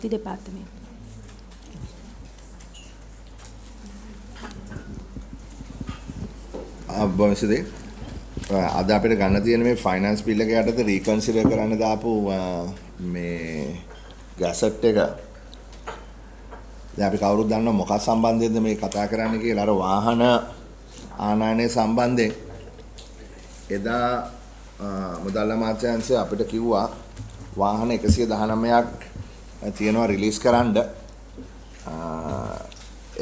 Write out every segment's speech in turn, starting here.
The department. බොන්සිදේ අද අපිට ගන්න තියෙන මේ ෆයිනෑන්ස් බිල් එක යටතේ රීකන්සිඩර් කරන්න දාපු මේ ගැසට් එක දැන් අපි කවුරුත් දන්නවා මොකක් සම්බන්ධයෙන්ද මේ කතා කරන්න කියලා අර වාහන ආනයනය සම්බන්ධයෙන් එදා මුදල් අමාත්‍යාංශය අපිට කිව්වා වාහන 119ක් තියෙනවා රිලීස් කරන්න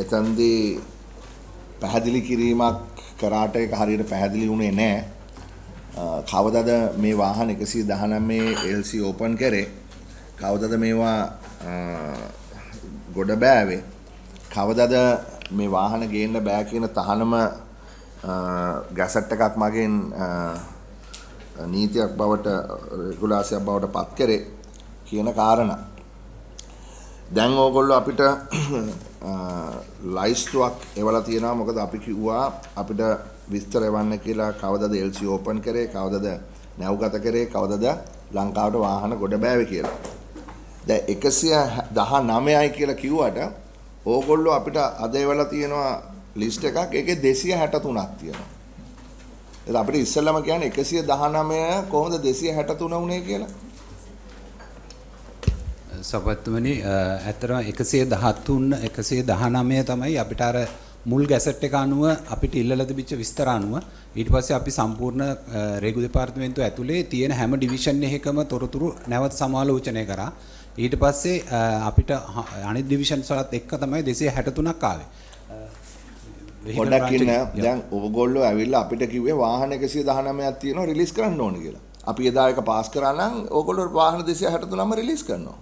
එතෙන්දී පැහැදිලි කිරීමක් කරාට ඒක හරියට පැහැදිලි වුණේ නැහැ. කවදාද මේ වාහන 119 LC ඕපන් කරේ? කවදාද මේවා ගොඩ බෑවේ? කවදාද මේ වාහන ගේන්න බෑ කියන තහනම ගැසට් එකක් මගෙන් නීතියක් බවට රෙගුලාසියක් බවට පත් කරේ කියන කාරණා. දැන් ඕගොල්ලෝ අපිට ලයිස්තුවක් එවලා තියෙනවා. මොකද අපි කිව්වා අපිට විස්තර එවන්න කියලා කවදද LC ඕපන් කරේ, කවදද නැව්ගත කරේ, කවදද ලංකාවට වාහන ගොඩ බෑවේ කියලා. දැන් 119යි කියලා කිව්වට ඕගොල්ලෝ අපිට අද එවලා තියෙනවා ලිස්ට් එකක්. ඒකේ 263ක් තියෙනවා. ඒක අපිට ඉස්සෙල්ලාම කියන්නේ 119 කොහොමද 263 වුනේ කියලා? සපත්තුමනි ඇත්තටම 119 තමයි අපිට අර මුල් ගැසට් එක අනුව අපිට ඉල්ලලා තිබිච්ච විස්තර අනුව ඊට පස්සේ අපි සම්පූර්ණ රේගු දෙපාර්තමේන්තුව ඇතුලේ තියෙන හැම ඩිවිෂන් එකකම තොරතුරු නැවත සමාලෝචනය කරා. ඊට පස්සේ අපිට අනිත් ඩිවිෂන්ස් වලත් එක්ක තමයි 263ක් ආවේ. පොඩ්ඩක් ඉන්න. දැන් ඕගොල්ලෝ ඇවිල්ලා අපිට කිව්වේ වාහන 119ක් තියෙනවා රිලීස් කරන්න ඕනේ කියලා. අපි එදා එක පාස් කරා නම් ඕගොල්ලෝ වාහන 263ම රිලීස් කරනවා.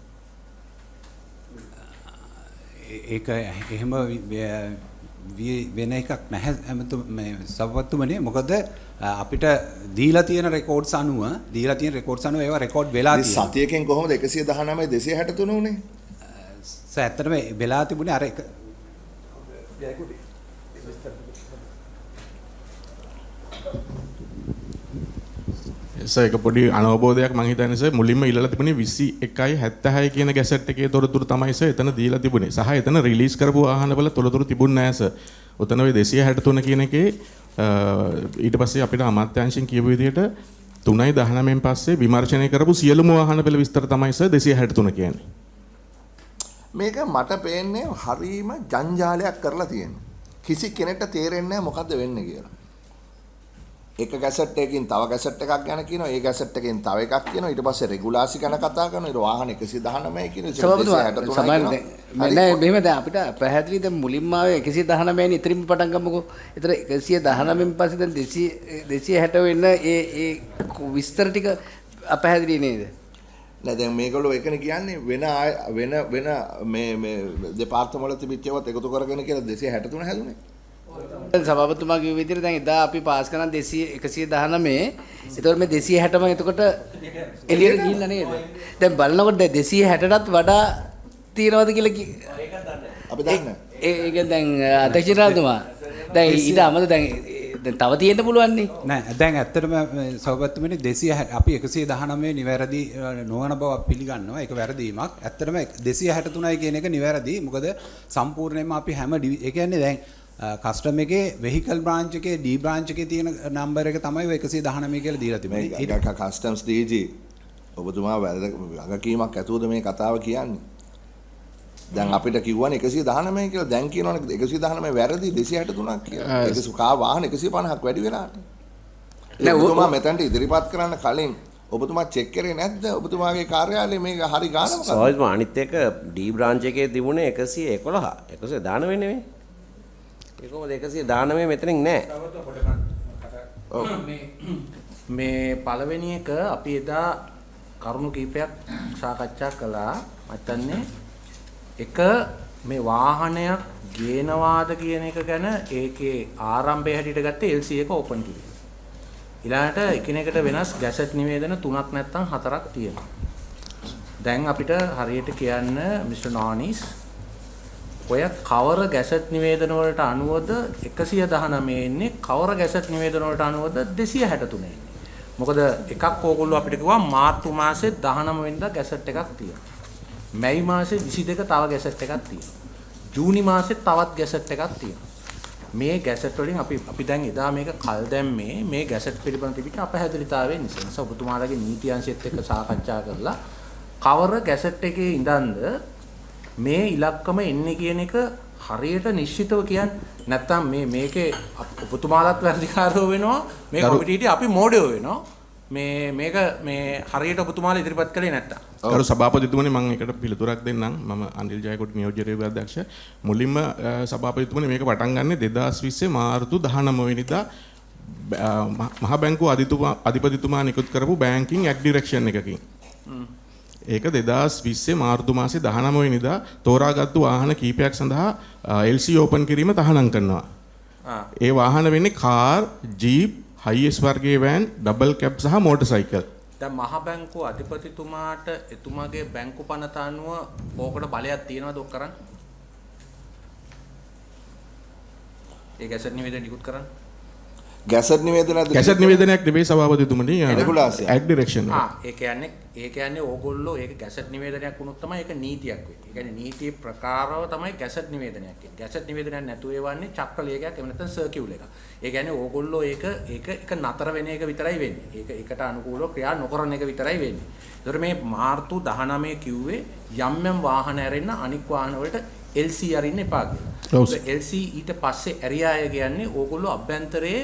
ඒක එහෙම වෙන එකක් නැහැ මේ සපත්තුමනේ. මොකද අපිට දීලා තියෙන රෙකෝඩ්ස් අනුව ඒවා රෙකෝඩ් වෙලා තියෙනවා. සතියකින් කොහොමද 119 263 උනේ? ඇත්තටම වෙලා තිබුණේ අර එක ඒක පොඩි අනවබෝධයක් මම හිතන්නේ සර් මුලින්ම ඉල්ලලා තිබුණේ 21.76 කියන ගැසට් එකේ තොරතුරු තමයි සර් එතන දීලා තිබුණේ. සහ එතන රිලීස් කරපු වාහනවල තොරතුරු තිබුණේ නැහැ සර්. ඔතන ඔය 263 කියන එකේ ඊට පස්සේ අපිට අමාත්‍යාංශයෙන් කියපු විදිහට 3.19න් පස්සේ විමර්ශනය කරපු සියලුම වාහනවල විස්තර තමයි සර් 263 කියන්නේ. මේක මට පේන්නේ හරීම ජංජාලයක් කරලා තියෙනවා. කිසි කෙනෙක්ට තේරෙන්නේ නැහැ මොකද්ද වෙන්නේ කියලා. එක ගැසට් එකකින් තව ගැසට් එකක් ගැන කියනවා. ඒ ගැසට් එකෙන් තව එකක් කියනවා. ඊට පස්සේ රෙගුලාසි ගැන කතා කරනවා. ඊට වාහන 119 කියනවා. නෑ මෙහෙම දැන් අපිට පැහැදිලි දැන් මුලින්ම ආවේ 119 නේ ඉතිරිම පටන් ගමුකෝ. ඒතර 119න් පස්සේ දැන් 260 වෙන්න ඒ විස්තර ටික අපැහැදිලි නේද? නෑ දැන් මේගොල්ලෝ එකනේ කියන්නේ වෙන මේ දෙපාර්තමේන්තුවල තිබිච්ච ඒවාත් එකතු කරගෙන කියලා 263 හැදුනේ. සභාපතිතුමා කිව්ව විදිහට දැන් එදා අපි පාස් කරන 119 ඒතකොට මේ 260ම එතකොට එළියට ගිහිල්ලා නේද? දැන් බලනකොට 260ටත් වඩා තියනවද කියලා අපි දන්නේ. ඒක දැන් අධ්‍යක්ෂකතුමා දැන් ඊට අමතර දැන් තව තියෙන්න පුළුවන් නේ. නෑ දැන් ඇත්තටම සභාපතිතුමනි 260 අපි 119 නිවැරදි නොවන බව පිළිගන්නවා. ඒක වැරදීමක්. ඇත්තටම 263යි කියන එක නිවැරදි. මොකද සම්පූර්ණයෙන්ම අපි හැම ඒ කියන්නේ දැන් කස්ටම් එකේ වෙහිකල් බ්‍රාන්ච් එකේ D බ්‍රාන්ච් එකේ තියෙන නම්බර් එක තමයි ඔය 119 කියලා දීලා තිබෙන්නේ. ඒක කස්ටම්ස් DG ඔබතුමා වගකීමක් ඇතුවද මේ කතාව කියන්නේ? දැන් අපිට කිව්වනේ 119 කියලා. දැන් කියනවනේ 119 වැරදි 263ක් කියලා. ඒක සුඛා වාහන 150ක් වැඩි වෙලාට. නෑ ඔබතුමා මෙතනට ඉදිරිපත් කරන්න කලින් ඔබතුමා චෙක් කරේ නැද්ද? ඔබතුමාගේ කාර්යාලයේ මේක හරි ගාන මොකක්ද? සෝයිස් අනිත් එක D බ්‍රාන්ච් එකේ තිබුණේ 111 119 නෙවෙයි. ඒක කොහොමද 119 මෙතනින් නෑ. මේ පළවෙනි එක අපි එදා කරුණු කීපයක් සාකච්ඡා කළා. මතන්නේ එක මේ වාහනයක් ගේනවාද කියන එක ගැන ඒකේ ආරම්භය හැටියට ගත්තේ LC එක ඕපන් කිරීම. ඊළඟට එකිනෙකට වෙනස් ගැසට් නිවේදන 3ක් නැත්නම් 4ක් තියෙනවා. දැන් අපිට හරියට කියන්න මිස්ටර් නෝනිස් ඔය කවර ගැසට් නිවේදන වලට අනුවද 119 එන්නේ කවර ගැසට් නිවේදන වලට අනුවද 263 එන්නේ. මොකද එකක් ඕගොල්ලෝ අපිට කිව්වා මාර්තු මාසේ 19 වෙනිදා ගැසට් එකක් තියෙනවා. මැයි මාසේ 22 තව ගැසට් එකක් තියෙනවා. ජූනි මාසේ තවත් ගැසට් එකක් තියෙනවා. මේ ගැසට් වලින් අපි දැන් එදා මේක කල් දැම්මේ මේ ගැසට් පිළිබඳ තිබිච්ච අපහැදිලිතාවය නිසා. ඔබතුමාලගේ නීති අංශයත් එක්ක සාකච්ඡා කරලා කවර ගැසට් එකේ ඉඳන්ද මේ ඉලක්කම එන්නේ කියන එක හරියට නිශ්චිතව කියන්නේ නැත්තම් මේකේ ඔබතුමාලත් වැඩිකාරයෝ වෙනවා මේ කොමිටියේ අපි මෝඩයෝ වෙනවා මේක හරියට ඔබතුමාලා ඉදිරිපත් කළේ නැත්තම් ගරු සභාපතිතුමනි මම එකට පිළිතුරක් දෙන්නම් මම අනිල් ජයකොඩි නියෝජ්‍ය රේවි අධ්‍යක්ෂ මුලින්ම සභාපතිතුමනි මේක පටන් ගන්න 2020 මාර්තු 19 වෙනිදා මහ බැංකුව අධිපතිතුමා නිකුත් කරපු බැංකින් ඇක්ට් ඩිරෙක්ෂන් එකකින් ඒක 2020 මාර්තු මාසේ 19 වෙනිදා තෝරාගත්තු වාහන කීපයක් සඳහා LC ඕපන් කිරීම තහනම් කරනවා. ඒ වාහන වෙන්නේ කාර්, ජීප්, හයිඑස් වර්ගයේ වෑන්, ඩබල් කැබ් සහ මෝටර් සයිකල්. දැන් මහ බැංකුව අධිපතිතුමාට එතුමාගේ බැංකු පනත අනුව ඕකට බලයක් තියනවද ඔක් කරන්න? ඒ ගැසට් නිවේදනය නිකුත් කරන්න? ගැසට් නිවේදනයක්ද? ගැසට් නිවේදනයක් නෙවෙයි සභාපතිතුමනි. රෙගුලාසිය. Act direction. ඒ කියන්නේ ඕගොල්ලෝ ඒක ගැසට් නිවේදනයක් වුණොත් තමයි ඒක නීතියක් වෙන්නේ. ඒ කියන්නේ නීතියේ ප්‍රකාරව තමයි ගැසට් නිවේදනයක් වෙන්නේ. ගැසට් නිවේදනයක් නැතුව ඒවන්නේ චක්‍රලේඛයක් එහෙම නැත්නම් සර්කියුල් එකක්. ඒ කියන්නේ ඕගොල්ලෝ ඒක නතර වෙන එක විතරයි වෙන්නේ. ඒකට අනුකූලව ක්‍රියා නොකරන එක විතරයි වෙන්නේ. ඒතර මේ මාර්තු 19 කිව්වේ යම් වාහන ඇරෙන්න අනික් වාහන වලට LC අරින්න එපා කියලා. LC ඊට පස්සේ ඇරියාය කියන්නේ ඕගොල්ලෝ අභ්‍යන්තරයේ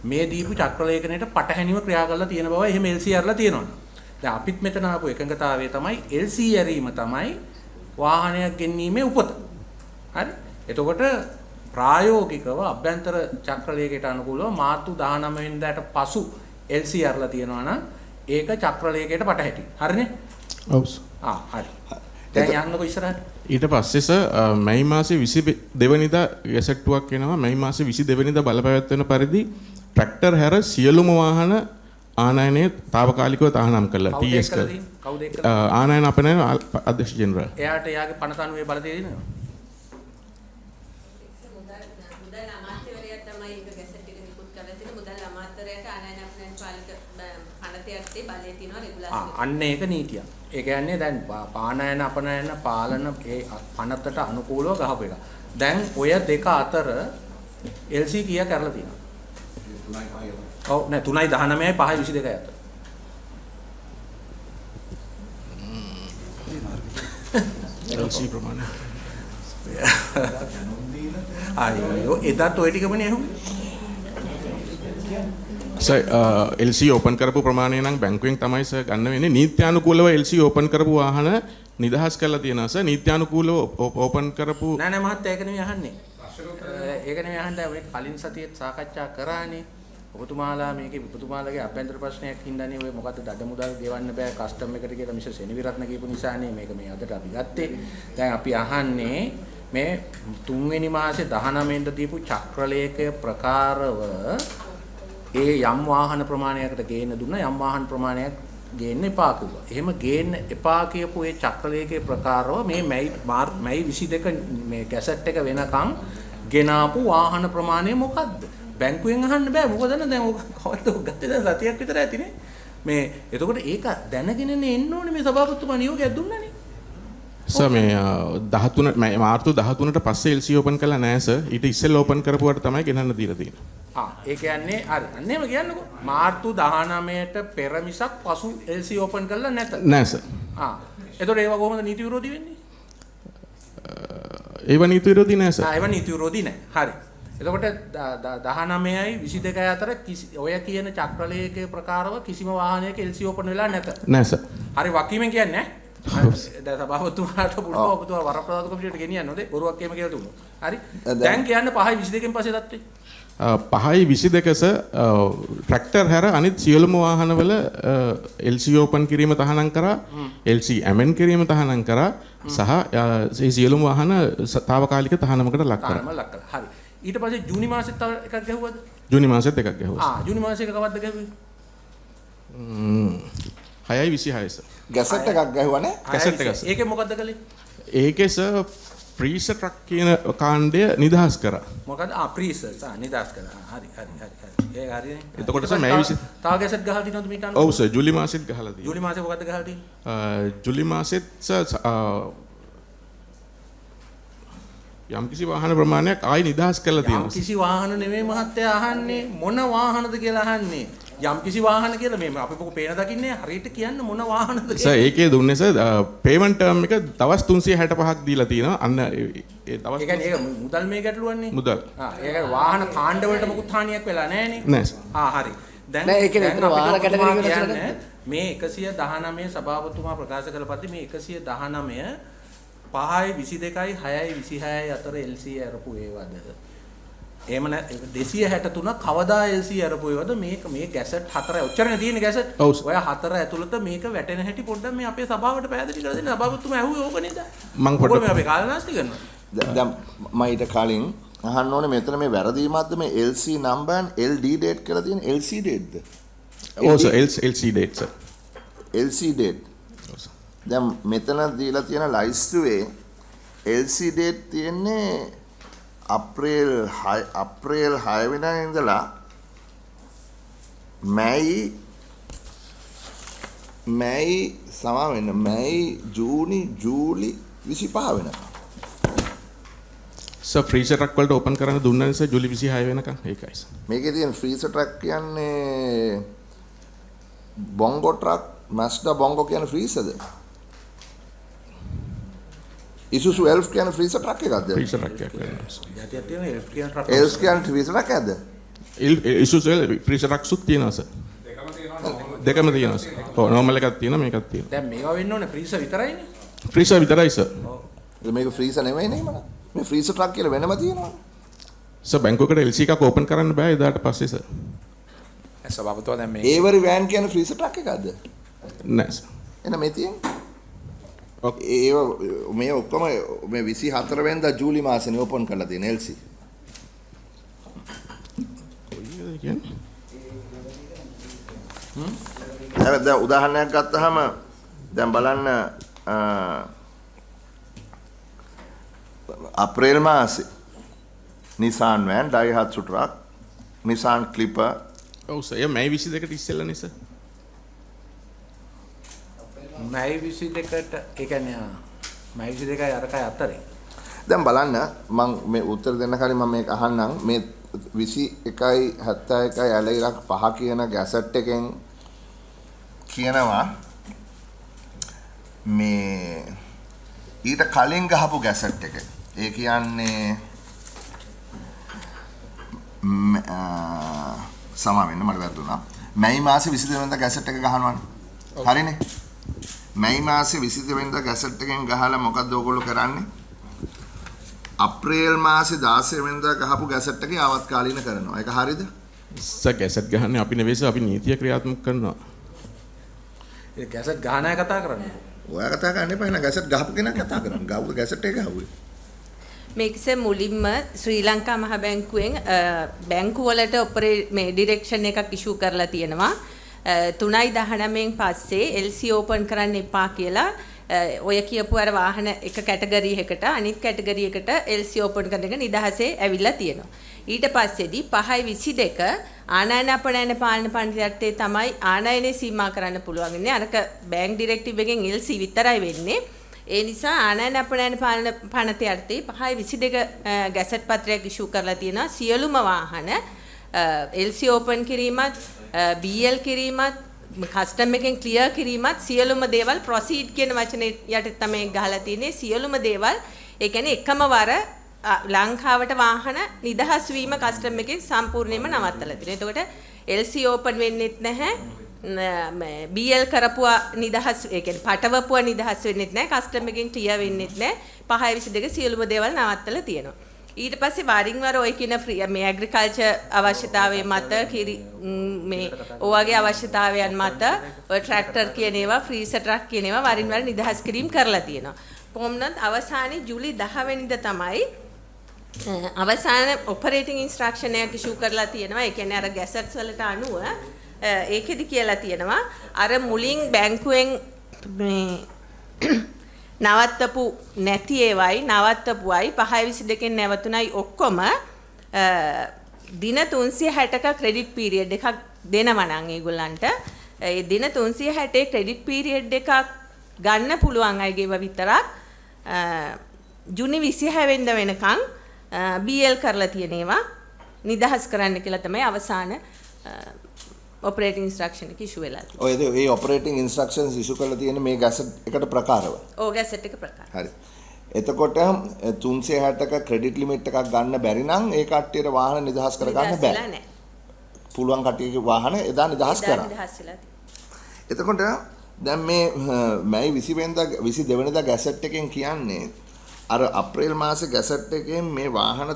මේ දීපු චක්‍රලේඛනයට පටහැනිව ක්‍රියා කරලා තියෙන බව එහෙම LC අරලා තියෙනවා. දැන් අපිත් මෙතන ආපු එකඟතාවය තමයි LC ඇරීම තමයි වාහනයක් ගෙනීමේ උපත. හරි? එතකොට ප්‍රායෝගිකව අභ්‍යන්තර චක්‍රලේඛයට අනුකූලව මාර්තු 19 වෙනිදාට පසු LC අරලා තියෙනවා නම් ඒක චක්‍රලේඛයට පටහැටි. හරිනේ? ඔව්. හරි. දැන් යන්නකො ඉස්සරහට. ඊට පස්සේ මැයි මාසේ 22 වෙනිදා ගැසට්ටුවක් එනවා. මැයි මාසේ 22 වෙනිදා බලපෑවැත්වෙන පරිදි ට්‍රැක්ටර් හැර සියලුම වාහන ආනයනයේ తాවකාලිකව තහනම් කළා. TS කවුද ඒක? ආනයන අපනයන අධ්‍යක්ෂ ජෙනරාල්. එයාට එයාගේ පනත අනුවේ බලතේ දෙනවා. මුදල් අමාත්‍යවරයා තමයි ඒක ගැසට් එක නිකුත් කරලා තියෙන මුදල් අමාත්‍යවරයාට ආනයන අපනයන පාලක පනතයත්තේ බලය තියෙනවා රෙගුලාසිය. අන්න ඒක නීතියක්. ඒ කියන්නේ දැන් ආනයන අපනයන පාලන ඒ පනතට අනුකූලව ගහපු එක. දැන් ඔය දෙක අතර LC කීයක් කරලා තියෙනවා? ඔව් නෑ 3.19යි 5.22යි අතර. LC ප්‍රමාණය. අයියෝ එදාට ඔය ටිකමනේ ඇහුනේ. LC ඕපන් කරපු ප්‍රමාණය නම් බැංකුවෙන් තමයි සර් ගන්න වෙන්නේ. නීත්‍යානුකූලව LC ඕපන් කරපු වාහන නිදහස් කරලා තියෙනවා සර්. නීත්‍යානුකූලව ඕපන් කරපු නෑ මහත්තයා ඒක නෙමෙයි අහන්නේ. ඒක නෙමෙයි අහන්නේ. ඔය කලින් සතියේත් සාකච්ඡා කරානේ. ඔබතුමාලා මේකේ ඔබතුමාලගේ අභ්‍යන්තර ප්‍රශ්නයක් හින්දානේ ඔය මොකද්ද දඩ මුදල් ගෙවන්න බෑ කස්ටම් එකට කියලා මිසස් සෙනවිරත්න කියපු නිසානේ මේක මේ අදට අපි ගත්තේ. දැන් අපි අහන්නේ මේ 3 වෙනි මාසේ 19 වෙනිදා දීපු චක්‍රලේඛය ප්‍රකාරව ඒ යම් වාහන ප්‍රමාණයකට ගේන්න දුන්නා යම් වාහන ප්‍රමාණයක් ගේන්න එපා කිව්වා. එහෙම ගේන්න එපා කියපු ඒ චක්‍රලේඛයේ ප්‍රකාරව මේ මැයි 22 මේ ගැසට් එක වෙනකන් ගෙනාපු වාහන ප්‍රමාණය මොකද්ද? බැංකුවෙන් අහන්න බෑ මොකද දැන් ඔක කවද්ද ගත්තේ දැන් සතියක් විතර ඇතිනේ මේ එතකොට ඒක දැනගෙනනේ එන්න ඕනේ මේ සභාපතිතුමා නියෝගයක් දුන්නානේ සර් මේ 13 මාර්තු 13ට පස්සේ LC ඕපන් කළා නෑ සර් ඊට ඉස්සෙල්ලා ඕපන් කරපුවාට තමයි ගෙනන්න දීලා තියෙන්නේ ඒ කියන්නේ හරි අන්නේම කියන්නකෝ මාර්තු 19ට පෙර මිසක් පසු LC ඕපන් කළා නැත නෑ සර් එතකොට ඒව කොහොමද නීති විරෝධී වෙන්නේ ඒව නීති විරෝධී නෑ සර් ඒව නීති විරෝධී නෑ හරි එතකොට 19යි 22 අතර ඔය කියන චක්‍රලේඛයේ ප්‍රකාරව කිසිම වාහනයක LC ඕපන් වෙලා නැත. නෑ සර්. හරි වකීමෙන් කියන්නේ නෑ. දැන් සභාපතිතුමාට පුළුවන් ඔබතුමා වරප්‍රසාද කොමිටියට ගෙනියන්න ඕනේ. බොරුවක් එහෙම කියලා දුන්නොත්. හරි. දැන් කියන්නේ 5යි 22කින් පස්සේ තත්ත්වේ. 5යි 22 සර් ට්‍රැක්ටර් හැර අනිත් සියලුම වාහනවල LC ඕපන් කිරීම තහනම් කරා. LC ඇමෙන් කිරීම තහනම් කරා. සහ ඒ සියලුම වාහන තාවකාලික තහනමකට ලක් කරා. හරි. ඊට පස්සේ ජූනි මාසෙත් තව එකක් ගැහුවද? ජූනි මාසෙත් එකක් ගැහුවා. ජූනි මාසෙක කවද්ද ගැහුවේ? 6යි 26 සර්. ගැසට් එකක් ගැහුවා නේ? ගැසට් එකක්. ඒකේ මොකද්ද කළේ? ඒකේ සර් ෆ්‍රීසර් ට්‍රක් කියන කාණ්ඩය නිදහස් කරා. මොකද ප්‍රීසර් නිදහස් කළා. හරි. ඒක හරිනේ. එතකොට සර් මම විසින් තව ගැසට් ගහලා තියෙනවද මීට අනුව? ඔව් සර් ජූලි මාසෙත් ගහලා තියෙනවා. ජූලි මාසේ මොකද්ද ගහලා තියෙන්නේ? ජූලි මාසෙත් සර් යම් කිසි වාහන ප්‍රමාණයක් ආයි නිදහස් කරලා තියෙනවා. යම් කිසි වාහන නෙමෙයි මහත්තයා අහන්නේ. මොන වාහනද කියලා අහන්නේ. යම් කිසි වාහන කියලා මේ අපි පොක පේන දකින්නේ හරියට කියන්න මොන වාහනද කියලා. සර් ඒකේ දුන්නේ සර් පේමන්ට් ටර්ම් එක දවස් 365ක් දීලා තියෙනවා. අන්න ඒ දවස් ඒ කියන්නේ ඒක මුදල් මේ ගැටලුවන්නේ. මුදල්. ඒක වාහන කාණ්ඩ වලට මොකුත් හානියක් වෙලා නැහනේ. නෑ සර්. හරි. දැන් නෑ ඒක නේද වාහන කැටගරි වෙනස් මේ 119 සභාපතිතුමා ප්‍රකාශ කළ පරිදි මේ 119 5.22යි 6.26යි අතර LC අරපු ඒවද එහෙම නැ 263 කවදා LC අරපු ඒවද මේ ගැසට් 4 ඔච්චරනේ තියෙන්නේ ගැසට් ඔය 4 ඇතුළත මේක වැටෙන හැටි පොඩ්ඩක් මේ අපේ සභාවට පැහැදිලි කරලා දෙන්න සභාපතිතුමා ඇහුවේ ඕක නේද මම පොඩ්ඩක් අපි කාලනාස්ති කරනවා දැන් මම ඊට කලින් අහන්න ඕනේ මෙතන මේ වැරදීමක්ද මේ LC number and LD date කියලා තියෙන LC date ද ඔව් sir LC date sir LC date දැන් මෙතන දීලා තියෙන ලයිස්තුවේ LC date තියෙන්නේ අප්‍රේල් 6 වෙනිදා ඉඳලා මැයි සමා වෙන්න මැයි ජූනි ජූලි 25 වෙනකම් සර් ෆ්‍රීසර් ට්‍රක් වලට ඕපන් කරන්න දුන්නානේ සර් ජූලි 26 වෙනකම් ඒකයි සර් මේකේ තියෙන ෆ්‍රීසර් ට්‍රක් කියන්නේ බොංගෝ ට්‍රක් මැස්ඩා බොංගෝ කියන ෆ්‍රීසර්ද Isuzu Elf කියන ෆ්‍රීසර් ට්‍රක් එකක්ද? ෆ්‍රීසර් ට්‍රක් එකක් වෙනවා. යටියක් තියෙන Elf කියන ට්‍රක්. Elf කියන ෆ්‍රීසර් ට්‍රක් එකක්ද? Isuzu ෆ්‍රීසර් ට්‍රක් සුත් තියෙනවා සර්. දෙකම තියෙනවා සර්. ඔව් නෝමල් එකක් තියෙනවා මේකක් තියෙනවා. දැන් මේවා වෙන්න ඕනේ ෆ්‍රීසර් විතරයිනේ. ෆ්‍රීසර් විතරයි සර්. මේක ෆ්‍රීසර් නෙමෙයි නේ මම. මේ ෆ්‍රීසර් ට්‍රක් කියලා වෙනම තියෙනවා. සර් බැංකුවකට LC එකක් ඕපන් කරන්න බෑ එදාට පස්සේ සර්. සභාපතිතුමා දැන් මේ ඒවරි වෑන් කියන ෆ්‍රීසර් ට්‍රක් එකක්ද? නෑ සර්. එන මේ තියෙන්නේ. ඒ මේ ඔක්කොම මේ 24 වෙනිදා ජූලි මාසෙනේ ඕපන් කරලා තියෙන LC. කොයිද කියන්නේ? දැන් උදාහරණයක් ගත්තාම දැන් බලන්න අප්‍රේල් මාසේ Nissan van, Daihatsu truck, Nissan Clipper. ඔව් සර් මැයි 22ට ඉස්සෙල්ලානේ සර්. මැයි 22ට ඒ කියන්නේ මැයි 22යි අරකයි අතරේ. දැන් බලන්න මම මේ උත්තර දෙන්න කලින් මම මේක අහන්නම් මේ 21යි 71යි ඇලයිරක් 5 කියන ගැසට් එකෙන් කියනවා මේ ඊට කලින් ගහපු ගැසට් එක. ඒ කියන්නේ සමා වෙන්න මට වැරදුනා. මැයි මාසේ 22 වෙනිදා ගැසට් එක ගහනවනේ. හරිනේ. මැයි මාසේ 22 වෙනිදා ගැසට් එකෙන් ගහලා මොකද්ද ඕගොල්ලෝ කරන්නේ? අප්‍රේල් මාසේ 16 වෙනිදා ගහපු ගැසට් එකේ ආවත්කාලීන කරනවා. ඒක හරියද? සර් ගැසට් ගහන්නේ අපි නෙවෙයි සර් අපි නීතිය ක්‍රියාත්මක කරනවා. ඒ ගැසට් ගහන අය කතා කරන්නේ. ඔයා කතා කරන්න එපා නේද ගැසට් ගහපු කෙනා කතා කරන්න. ගාවුද ගැසට් එක ගහුවේ. මේකසේ මුලින්ම ශ්‍රී ලංකා මහ බැංකුවෙන් බැංකු වලට මේ ඩිරෙක්ෂන් එකක් ඉෂුව කරලා තියෙනවා. 3.19න් පස්සේ LC ඕපන් කරන්න එපා කියලා ඔය කියපු අර වාහන එක කැටගරි එකකට අනිත් කැටගරි එකට LC ඕපන් කරන එක නිදහසේ ඇවිල්ලා තියෙනවා. ඊට පස්සේදී 5.22 ආනයන අපනයන පාලන පන්තියත්තේ තමයි ආනයනේ සීමා කරන්න පුළුවන් ඉන්නේ. අරක බැංක් ඩිරෙක්ටිව් එකෙන් LC විතරයි වෙන්නේ. ඒ නිසා ආනයන අපනයන පාලන පනතයත්තේ 5.22 ගැසට් පත්‍රයක් ඉෂුව කරලා තියෙනවා. සියලුම වාහන LC ඕපන් කිරීමත් BL කිරීමත් කස්ටම් එකෙන් ක්ලියර් කිරීමත් සියලුම දේවල් ප්‍රොසීඩ් කියන වචනේ යට තමයි ගහලා තියෙන්නේ. සියලුම දේවල් ඒ කියන්නේ එකම වර ලංකාවට වාහන නිදහස් වීම කස්ටම් එකෙන් සම්පූර්ණයෙන්ම නවත්තලා තියෙනවා. එතකොට LC ඕපන් වෙන්නෙත් නැහැ. BL කරපුවා නිදහස් ඒ කියන්නේ පටවපුවා නිදහස් වෙන්නෙත් නැහැ. කස්ටම් එකෙන් ක්ලියර් වෙන්නෙත් නැහැ. 5.22 සියලුම දේවල් නවත්තලා තියෙනවා. ඊට පස්සේ වරින් වර ඔය කියන මේ ඇග්‍රිකල්චර් අවශ්‍යතාවයේ මත මේ ඔයගේ අවශ්‍යතාවයන් මත ඔය ට්‍රැක්ටර් කියන ඒවා ෆ්‍රීසර් ට්‍රක් කියන ඒවා වරින් වර නිදහස් කිරීම කරලා තියෙනවා. කොහොමද අවසානයේ ජූලි 10 වෙනිදා තමයි අවසාන ඔපරේටිං ඉන්ස්ට්‍රක්ෂන් එකක් ඉෂුව කරලා තියෙනවා. ඒ කියන්නේ අර ගැසට්ස් වලට අනුව ඒකෙදි කියලා තියෙනවා අර මුලින් බැංකුවෙන් මේ නවත්තපු නැති ඒවයි නවත්තපුවයි 5:22 නැවතුණයි ඔක්කොම දින 360ක ක්‍රෙඩිට් පීරියඩ් එකක් දෙනවා නම් ඒගොල්ලන්ට ඒ දින 360 ක්‍රෙඩිට් පීරියඩ් එකක් ගන්න පුළුවන් අයගේව විතරක් ජුනි 26 වෙනිදා වෙනකන් BL කරලා තියෙන ඒවා නිදහස් කරන්න කියලා තමයි අවසාන ඔපරේටිං ඉන්ස්ට්‍රක්ෂන් එක ඉෂු වෙලා තියෙන්නේ. ඔය ඒ ඔපරේටිං ඉන්ස්ට්‍රක්ෂන්ස් ඉෂු කරලා තියෙන මේ ගැසට් එකට ප්‍රකාරව. ඔව් ගැසට් එක ප්‍රකාර. හරි. එතකොට 360ක ක්‍රෙඩිට් ලිමිට් එකක් ගන්න බැරි නම් ඒ කට්ටියට වාහන නිදහස් කර ගන්න බෑ. පුළුවන් කට්ටියගේ වාහන එදා නිදහස් කරා. එතකොට දැන් මේ මැයි 20 වෙනිදා 22 වෙනිදා ගැසට් එකෙන් කියන්නේ අර අප්‍රේල් මාසේ ගැසට් එකෙන් මේ වාහන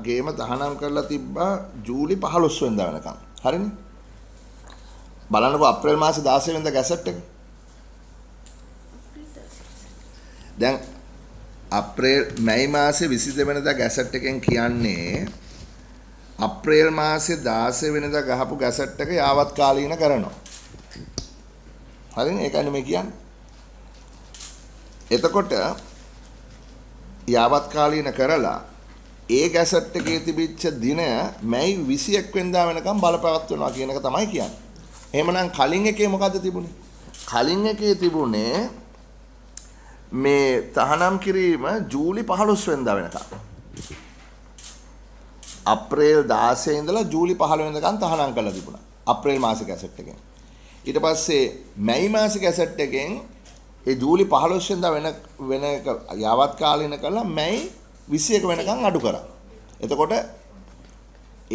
ගේම තහනම් කරලා තිබ්බා ජූලි 15 වෙනිදා වෙනකම්. හරිනේ? බලන්නකෝ අප්‍රේල් මාසේ 16 වෙනිදා ගැසට් එක. දැන් මැයි මාසේ 22 වෙනිදා ගැසට් එකෙන් කියන්නේ අප්‍රේල් මාසේ 16 වෙනිදා ගහපු ගැසට් එක යාවත් කාලීන කරනවා. හරිනේ? ඒකයි මේ කියන්නේ. එතකොට යාවත් කාලීන කරලා ඒ ගැසට් එකේ තිබිච්ච දිනය මැයි 21 වෙනිදා වෙනකම් බලපවත්වනවා කියන එක තමයි කියන්නේ. එහෙමනම් කලින් එකේ මොකද්ද තිබුණේ? කලින් එකේ තිබුණේ මේ තහනම් කිරීම ජූලි 15 වෙනිදා වෙනකම්. අප්‍රේල් 16 ඉඳලා ජූලි 15 වෙනිදාකම් තහනම් කරලා තිබුණා. අප්‍රේල් මාසේ ගැසට් එකෙන්. ඊට පස්සේ මැයි මාසේ ගැසට් එකෙන් ඒ ජූලි 15 වෙනිදා වෙන යාවත් කාලීන කරලා මැයි 21 වෙනකම් අඩු කරා. එතකොට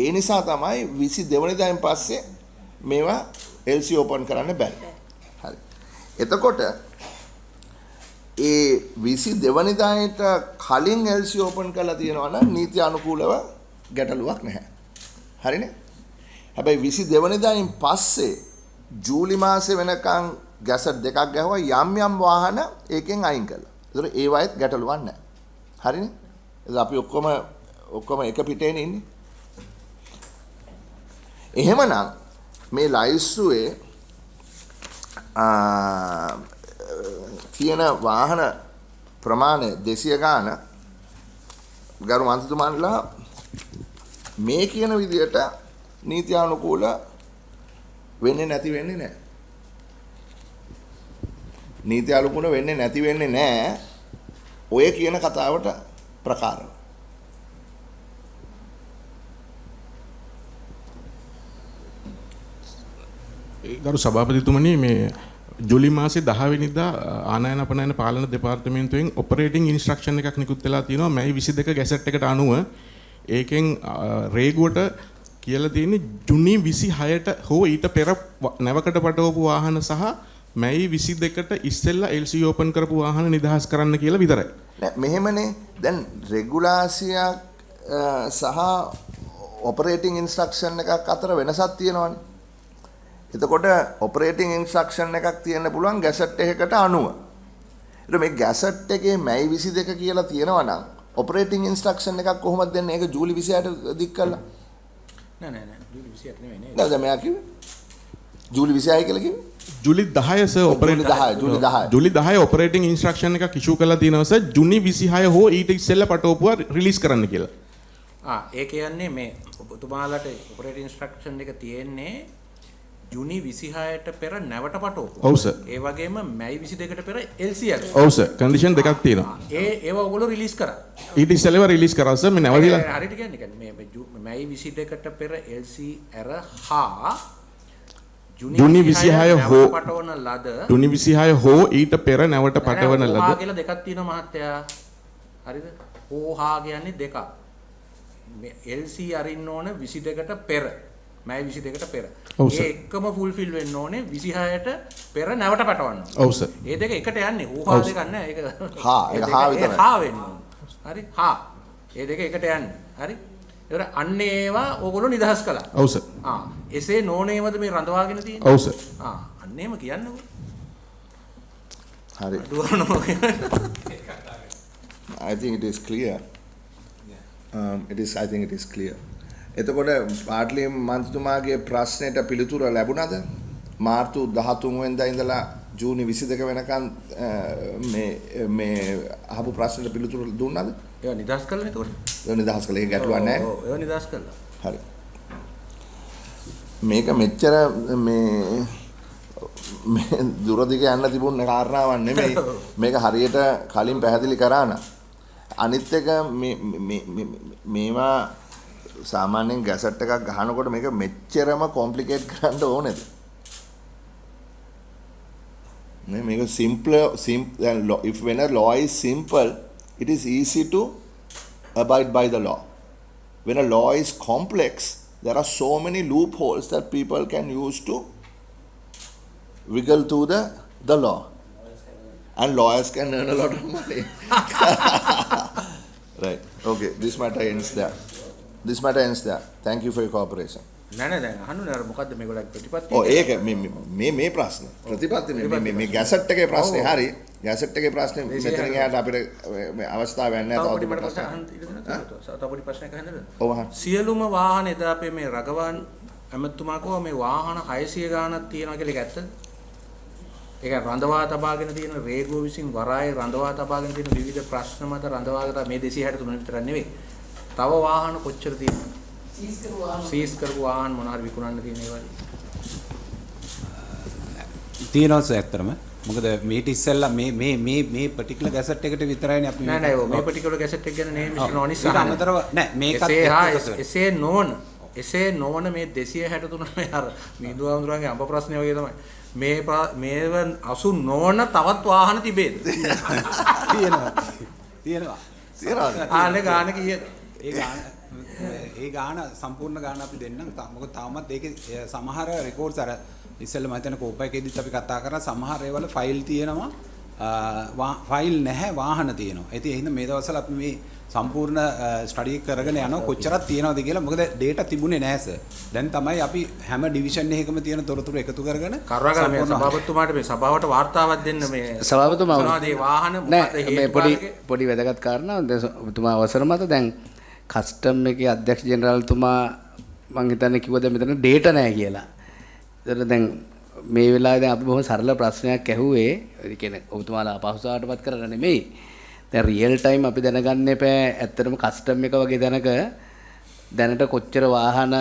ඒ නිසා තමයි 22 වෙනිදායින් පස්සේ මේවා LC ඕපන් කරන්න බැරි. හරි. එතකොට ඒ 22 වෙනිදාට කලින් LC ඕපන් කරලා තියෙනවා නම් නීති අනුකූලව ගැටලුවක් නැහැ. හරිනේ? හැබැයි 22 වෙනිදායින් පස්සේ ජූලි මාසේ වෙනකන් ගැසට් දෙකක් ගැහුවා යම් වාහන ඒකෙන් අයින් කළා. ඒතර ඒ වයිත් ගැටලුවක් නැහැ. හරිනේ? එතකොට අපි ඔක්කොම එක පිටේනේ ඉන්නේ. එහෙමනම් මේ ලයිස්තුවේ තියෙන වාහන ප්‍රමාණය 200 ගාන ගරු මන්ත්‍රීතුමාන්ලා මේ කියන විදිහට නීති අනුකූල වෙන්නේ නැති වෙන්නේ නැහැ. නීති අනුකූල වෙන්නේ නැති වෙන්නේ නැහැ. ඔය කියන කතාවට ප්‍රකාරව. ගරු සභාපතිතුමනි මේ ජූලි මාසේ 10 වෙනිදා ආනයන අපනයන පාලන දෙපාර්තමේන්තුවෙන් ඔපරේටිං ඉන්ස්ට්‍රක්ෂන් එකක් නිකුත් වෙලා තියෙනවා මැයි 22 ගැසට් එකට අනුව. ඒකෙන් රේගුවට කියලා තියෙන්නේ ජුනි 26ට හෝ ඊට පෙර නැවකට පටවපු වාහන සහ මැයි 22ට ඉස්සෙල්ලා LC ඕපන් කරපු වාහන නිදහස් කරන්න කියලා විතරයි. නෑ මෙහෙමනේ දැන් රෙගුලාසියක් සහ ඔපරේටිං ඉන්ස්ට්‍රක්ෂන් එකක් අතර වෙනසක් තියෙනවානේ. එතකොට ඔපරේටිං ඉන්ස්ට්‍රක්ෂන් එකක් තියෙන්න පුළුවන් ගැසට් එකකට අනුව. ඊට මේ ගැසට් එකේ මැයි 22 කියලා තියෙනවා නම් ඔපරේටිං ඉන්ස්ට්‍රක්ෂන් එකක් කොහොමද දෙන්නේ? ඒක ජූලි 26ට දික් කරලා. නෑ ජූලි 26ට නෙවෙයි නේද? නෑ දැන් මෙයා කිව්වේ ජූලි 26 කියලා කිව්වේ. ජූලි 10 සර් ජූලි 10 ඔපරේටිං ඉන්ස්ට්‍රක්ෂන් එකක් ඉෂු කරලා තියෙනවා සර් ජුනි 26 හෝ ඊට ඉස්සෙල්ලා පටවපුවා රිලීස් කරන්න කියලා. ඒ කියන්නේ මේ ඔබතුමාලට ඔපරේටිං ඉන්ස්ට්‍රක්ෂන් එක තියෙන්නේ ජුනි 26ට පෙර නැවට පටවපුවා. ඔව් සර්. ඒ වගේම මැයි 22ට පෙර LC එක. ඔව් සර්. කන්ඩිෂන් දෙකක් තියෙනවා. ඒව ඔයගොල්ලෝ රිලීස් කරා. ඊට ඉස්සෙල්ලා රිලීස් කරා සර් මේ නැවතිලා. හරියට කියන්නේ මේ මැයි 22ට පෙර LC ඇර හා ජුනි 26 හෝ පටවන ලද ජුනි 26 හෝ ඊට පෙර නැවට පටවන ලද හා කියලා දෙකක් තියෙනවා මහත්තයා. හරිද? හෝ හා කියන්නේ දෙකක්. මේ LC අරින්න ඕන 22ට පෙර. මැයි 22ට පෙර. ඒ එක්කම ෆුල්ෆිල් වෙන්න ඕනේ 26ට පෙර නැවට පටවන්න. ඔව් සර්. ඒ දෙක එකට යන්නේ. හෝ හා දෙකක් නැහැ. ඒක ඒක හා විතරයි. හා වෙන්න ඕන. හරි? හා. ඒ දෙක එකට යන්නේ. හරි? ඒතර අන්න ඒවා ඕගොල්ලෝ නිදහස් කළා. ඔව් සර්. එසේ නෝනේමද මේ රඳවාගෙන තියෙන්නේ? ඔව් සර්. අන්න එහෙම කියන්නකෝ. හරි. I think it is clear. I think it is clear. එතකොට පාර්ලිමේන්තු මන්ත්‍රීතුමාගේ ප්‍රශ්නෙට පිළිතුර ලැබුණාද? මාර්තු 13 වෙනිදා ඉඳලා ජූනි 22 වෙනකන් මේ අහපු ප්‍රශ්නෙට පිළිතුරු දුන්නාද? ඒවා නිදහස් කළා නේද? ඒක නිදහස් කළා. ඒක ගැටලුවක් නැහැ. ඔව් ඒවා නිදහස් කළා. හරි. මේක මෙච්චර මේ දුරදිග යන්න තිබුණ කාරණාවක් නෙමෙයි. මේක හරියට කලින් පැහැදිලි කරා නම් අනිත් එක මේවා සාමාන්‍යයෙන් ගැසට් එකක් ගහනකොට මේක මෙච්චරම කොම්ප්ලිකේට් කරන්න ඕනේද? Make a if when a law is simple, it is easy to abide by the law. When a law is complex, there are so many loopholes that people can use to wiggle through the law. And lawyers can earn a lot of money. Right. Okay. This matter ends there. Thank you for your cooperation. නෑ දැන් අහන්න අර මොකද්ද මේගොල්ලෝ ප්‍රතිපත්තිය? ඔව් ඒක මේ ප්‍රශ්නේ. ප්‍රතිපත්ති මේ ගැසට් එකේ ප්‍රශ්නේ හරි. ගැසට් එකේ ප්‍රශ්නේ මෙතන ගියාට අපිට අවස්ථාවක් නැහැ තව පොඩි ප්‍රශ්නයක් අහන්නද? ඔව් අහන්න. සියලුම වාහන එදා අපේ මේ රගවන් ඇමතුමා කෝ මේ වාහන 600 ගාණක් තියෙනවා කියලා ඒක ඇත්තද? ඒක රඳවා තබාගෙන තියෙන රේගෝ විසින් වරායේ රඳවා තබාගෙන තියෙන විවිධ ප්‍රශ්න මත රඳවාගෙන මේ 263 විතර නෙවෙයි. තව වාහන කොච්චර තියෙනවද? සීස් කරපු වාහන මොන හරි විකුණන්න තියෙන ඒවා තියෙනවද ඇත්තටම? මොකද මේට ඉස්සෙල්ලා මේ particular ගැසට් එකට විතරයිනේ අපි නෑ මේ particular ගැසට් එක ගැන නේ මිස්ටර් නොනිස් අහන්නේ. අමතරව නෑ මේකත් එසේ නොවන මේ 263 මේ අර මිදුවඳුරන්ගේ අඹ ප්‍රශ්නේ වගේ තමයි. මේව 80 නොවන තවත් වාහන තිබේද? තියෙනවා. ආනේ ගාන කීයද? ඒ ගාන සම්පූර්ණ ගාන අපි දෙන්නම්. මොකද තාමත් ඒකේ සමහර රෙකෝඩ්ස් අර ඉස්සෙල්ලා මම හිතන කෝප් එකේදීත් අපි කතා කරා සමහර ඒවල ෆයිල් තියෙනවා. ෆයිල් නැහැ වාහන තියෙනවා. ඉතින් එහෙනම් මේ දවස්වල අපි මේ සම්පූර්ණ ස්ටඩි කරගෙන යනවා කොච්චරක් තියෙනවද කියලා. මොකද ඩේටා තිබුණේ නැහැ සර්. දැන් තමයි අපි හැම ඩිවිෂන් එකකම තියෙන තොරතුරු එකතු කරගෙන කරුණාකර මේ සභාපතිතුමාට මේ සභාවට වාර්තාවක් දෙන්න මේ සභාපතිතුමා මොනවද මේ වාහන මොකද මේ පොඩි වැදගත් කාරණා දැන් ඔබතුමා අවසර මත දැන් කස්ටම් එකේ අධ්‍යක්ෂ ජෙනරාල්තුමා මම හිතන්නේ කිව්වද මෙතන ඩේටා නැහැ කියලා. ඒතර දැන් මේ වෙලාවේ දැන් අපි බොහොම සරල ප්‍රශ්නයක් ඇහුවේ. ඒ කියන්නේ ඔබතුමාලා අපහසුතාවටපත් කරලා නෙමෙයි. දැන් රියල් ටයිම් අපි දැනගන්න එපා ඇත්තටම කස්ටම් එක වගේ දැනක දැනට කොච්චර වාහන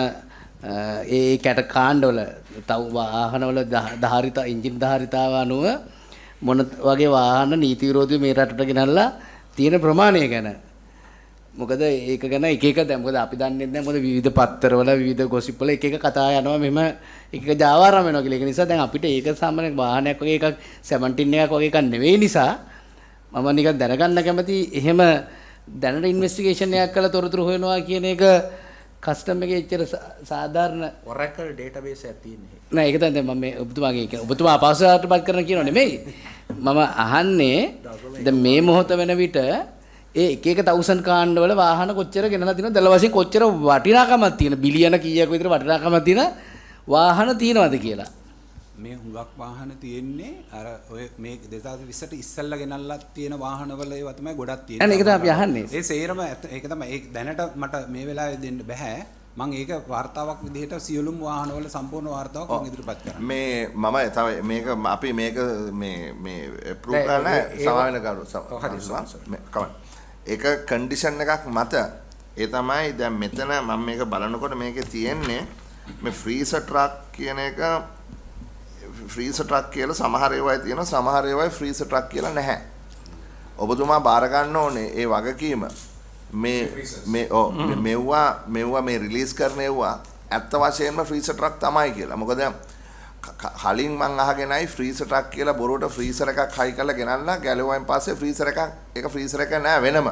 ඒ කැට කාණ්ඩවල තව වාහනවල ධාරිත එන්ජින් ධාරිතාව අනුව මොන වගේ වාහන නීති විරෝධීව මේ රටට ගෙනල්ලා තියෙන ප්‍රමාණය ගැන. මොකද ඒක ගැන එක දැන් මොකද අපි දන්නේ නැහැ මොකද විවිධ පත්තරවල විවිධ ගොසිප් වල එක කතා යනවා මෙහෙම එක ජාවාරම් වෙනවා කියලා. ඒක නිසා දැන් අපිට ඒක සාමාන්‍ය වාහනයක් වගේ එකක් 17 එකක් වගේ එකක් නෙවෙයි නිසා මම නිකන් දැනගන්න කැමති එහෙම දැනට ඉන්වෙස්ටිගේෂන් එකක් කරලා තොරතුරු හොයනවා කියන එක කස්ටම් එකේ එච්චර සාධාරණ Oracle database එකක් තියෙන්නේ. නෑ ඒක තමයි මම මේ ඔබතුමාගේ ඔබතුමා අපහසුතාවටපත් කරන කියනෝ නෙමෙයි. මම අහන්නේ දැන් මේ මොහොත වෙන විට ඒ එක 1000 කාණ්ඩවල වාහන කොච්චර ගෙනලා තියෙනවද? දල වශයෙන් කොච්චර වටිනාකමක් තියෙන බිලියන කීයක් විතර වටිනාකමක් තියෙන වාහන තියෙනවද කියලා. මේ හුඟක් වාහන තියෙන්නේ අර ඔය මේ 2020ට ඉස්සෙල්ලා ගෙනල්ලා තියෙන වාහනවල ඒවා තමයි ගොඩක් තියෙන්නේ. ඒක තමයි අපි අහන්නේ. ඒ සේරම ඒක තමයි ඒ දැනට මට මේ වෙලාවේ දෙන්න බෑ. මම ඒක වார்த்தාවක් විදිහට සියලුම වාහනවල සම්පූර්ණ වார்த்தාවක් මම ඉදිරිපත් කරනවා. මේ මම තව මේක අපි මේක මේ ප්‍රූව් කරන්න සමාවෙන කරු. කමන්න. ඒක කන්ඩිෂන් එකක් මත ඒ තමයි දැන් මෙතන මම මේක බලනකොට මේකේ තියෙන්නේ මේ ෆ්‍රීසර් ට්‍රක් කියන එක ෆ්‍රීසර් ට්‍රක් කියලා සමහර ඒවායි තියෙනවා සමහර ඒවායි ෆ්‍රීසර් ට්‍රක් කියලා නැහැ. ඔබතුමා බාර ගන්න ඕනේ ඒ වගකීම මෙව්වා මේ රිලීස් කරන ඒවා ඇත්ත වශයෙන්ම ෆ්‍රීසර් ට්‍රක් තමයි කියලා. මොකද කලින් මං අහගෙනයි ෆ්‍රීසර් ට්‍රක් කියලා බොරුවට ෆ්‍රීසර් එකක් හයි කරලා ගෙනල්ලා ගැලුවායින් පස්සේ ෆ්‍රීසර් එකක් ඒක ෆ්‍රීසර් එක නෑ වෙනම.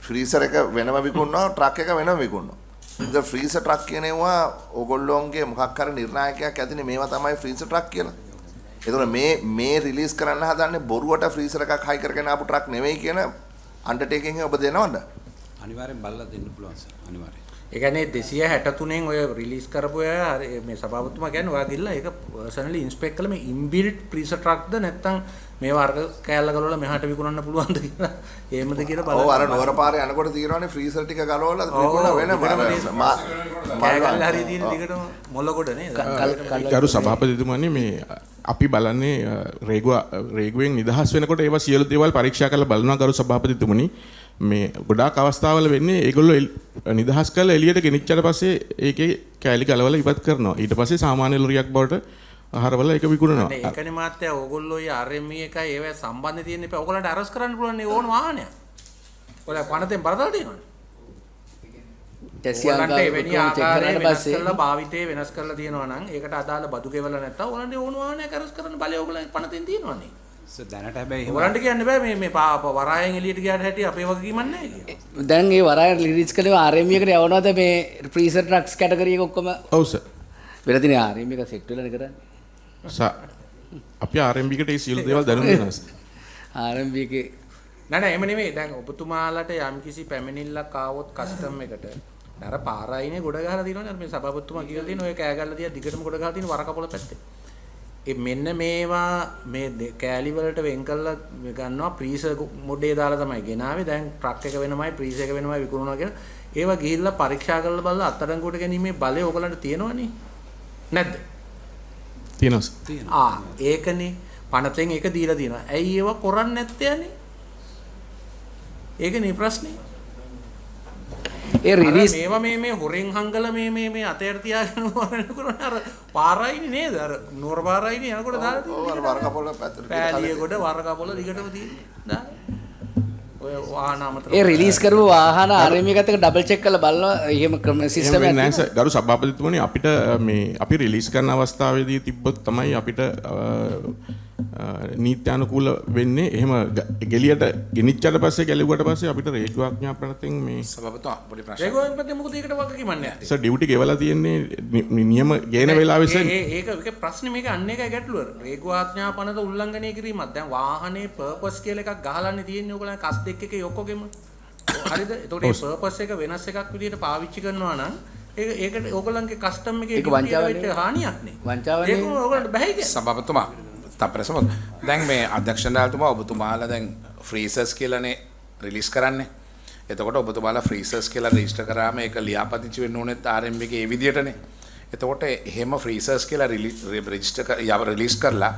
ෆ්‍රීසර් එක වෙනම විකුණනවා ට්‍රක් එක වෙනම විකුණනවා. ඉතින් ෆ්‍රීසර් ට්‍රක් කියන ඒවා ඕගොල්ලෝන්ගේ මොකක් හරි නිර්ණායකයක් ඇතිනේ මේවා තමයි ෆ්‍රීසර් ට්‍රක් කියලා. ඒතකොට මේ රිලීස් කරන්න හදන්නේ බොරුවට ෆ්‍රීසර් එකක් හයි කරගෙන ආපු ට්‍රක් නෙවෙයි කියන අන්ඩර්ටේකින් එක ඔබ දෙනවද? අනිවාර්යෙන් බලලා දෙන්න පුළුවන් සර්. අනිවාර්යෙන්. ඒ කියන්නේ 263න් ඔය රිලීස් කරපු අය මේ සභාපතිතුමා කියන්නේ ඔයා ගිහලා ඒක පර්සනලි ඉන්ස්පෙක්ට් කළා මේ ඉන්බිල්ට් ප්‍රීසර් ට්‍රක්ද නැත්නම් මේ වර්ග කෑල්ල ගලවලා මෙහාට විකුණන්න පුළුවන්ද කියලා එහෙමද කියලා බලන්න. ඔව් අර නෝර පාරේ යනකොට තියෙනවානේ ෆ්‍රීසර් ටික ගලවලා විකුණන වෙන කෑගල්ල හරිය තියෙන දිගටම මොළ කොට නේද? ගරු සභාපතිතුමනි මේ අපි බලන්නේ රේගුවෙන් නිදහස් වෙනකොට ඒවා සියලු දේවල් පරීක්ෂා කරලා බලනවා ගරු සභාපතිතුමනි. මේ ගොඩාක් අවස්ථාවල වෙන්නේ ඒගොල්ලෝ නිදහස් කරලා එළියට ගෙනිච්චට පස්සේ ඒකේ කෑලි ගලවලා ඉවත් කරනවා. ඊට පස්සේ සාමාන්‍ය ලොරියක් බවට ආහාරවල ඒක විකුණනවා. ඒකනේ මාත්‍යා ඕගොල්ලෝ ය RME එකයි ඒවයි සම්බන්ධ තියෙන එපා. ඕගොල්ලන්ට අරස් කරන්න පුළුවන් නේ ඕන වාහනයක්. ඔයාලා පනතෙන් බරදල් තියෙනවනේ. ඕගොල්ලන්ට එවැනි ආකාරයේ වෙනස් කරලා භාවිතේ වෙනස් කරලා තියෙනවා නම් ඒකට අදාළ බදු ගෙවලා නැත්තම් ඕගොල්ලන්ට ඕන වාහනයක් අරස් කරන්න බලය ඕගොල්ලන් පනතෙන් තියෙනවනේ. දැනට හැබැයි එහෙම ඕගොල්ලන්ට කියන්න බෑ මේ වරායෙන් එළියට ගියාට හැටි අපේ වගකීමක් නැහැ කියලා. දැන් මේ වරායෙන් රිලීස් කළේ RME එකට යවනවාද මේ ප්‍රීසර් ට්‍රක්ස් කැටගරි එක ඔක්කොම? ඔව් සර්. වෙලා තියෙන RME එක සෙට් වෙලානේ කරන්නේ. අපි RMB එකට ඒ සියලු දේවල් දැනුම් දෙනවා සර්. RME එකේ නෑ එහෙම නෙමෙයි. දැන් ඔබතුමාලට යම්කිසි පැමිණිල්ලක් ආවොත් කස්ටම් එකට අර පාරායිනේ ගොඩ ගහලා තියෙනවනේ. මේ සභාපතිතුමා කියලා තියෙන ඔය කෑගල්ල දිහා දිගටම ගොඩ ගහලා තියෙන වරකපොළ පැත්තේ. ඒ මෙන්න මේවා මේ කෑලි වලට වෙන් කරලා ගන්නවා ප්‍රීසර් මොඩේ දාලා තමයි ගෙනාවේ. දැන් ට්‍රක් එක වෙනමයි ප්‍රීසර් එක වෙනමයි විකුණනවා කියලා. ඒවා ගිහිල්ලා පරීක්ෂා කරලා බලලා අත්අඩංගුවට ගැනීමේ බලය ඔයගලන්ට තියෙනවනේ. නැද්ද? තියෙනවා. ඒකනේ පනතෙන් එක දීලා තියෙනවා. ඇයි ඒවා කරන්නේ නැත්තේ යන්නේ? ඒකනේ ප්‍රශ්නේ. ඒ රිලීස් මේවා මේ හොරෙන් හංගලා මේ අතේට තියාගෙන වරනකොට අර පාරයිනේ නේද? අර නෝර පාරයිනේ යනකොට දාලා තියෙන්නේ. ඔව් අර වරකපොළ පැත්තට පෑලිය කොට වරකපොළ දිගටම තියෙන්නේ. ඔය වාහන අමතර ඒ රිලීස් කරපු වාහන RME එකත් එක්ක ඩබල් චෙක් කරලා බලනවා. එහෙම සිස්ටම් එකක් නෑ සර්. ගරු සභාපතිතුමනි අපිට මේ අපි රිලීස් කරන අවස්ථාවේදී තිබ්බොත් තමයි අපිට නීත්‍යානුකූල වෙන්නේ. එහෙම ගෙලියට ගෙනිච්චට පස්සේ ගැලුවට පස්සේ අපිට රේගු ආඥා ප්‍රණතෙන් මේ සභාපතිතුමා පොඩි ප්‍රශ්නයක්. රේගුවෙන් පැත්තේ මොකද ඒකට වගකීමක් නැහැ. සර් ඩියුටි ගෙවලා තියෙන්නේ නියම ගේන වෙලාවෙ සර්. ඒක ප්‍රශ්නේ මේක අන්න එකයි ගැටලුව. රේගු ආඥා පනත උල්ලංඝනය කිරීමක්. දැන් වාහනේ පර්පස් කියලා එකක් ගහලානේ තියෙන්නේ. ඔයගොල්ලන් කස් දෙක එකේ ඔක්කොගෙම. හරිද? ඒතකොට මේ පර්පස් එක වෙනස් එකක් විදිහට පාවිච්චි කරනවා නම් ඒකට ඕගොල්ලන්ගේ කස්ටම් එකේ වෙච්ච හානියක් නේ. වංචාවනේ. ඒක ඕගොල්ලන්ට බැහැ කියන්නේ. සභාපතිතුමා තප්පරසම දැන් මේ අධ්‍යක්ෂණාලතුමා ඔබතුමාලා දැන් ෆ්‍රීසර්ස් කියලානේ රිලීස් කරන්නේ. එතකොට ඔබතුමාලා ෆ්‍රීසර්ස් කියලා රෙජිස්ටර් කරාම ඒක ලියාපදිංචි වෙන්න ඕනෙත් RMB එකේ ඒ විදිහටනේ. එතකොට එහෙම ෆ්‍රීසර්ස් කියලා රිලීස් කරලා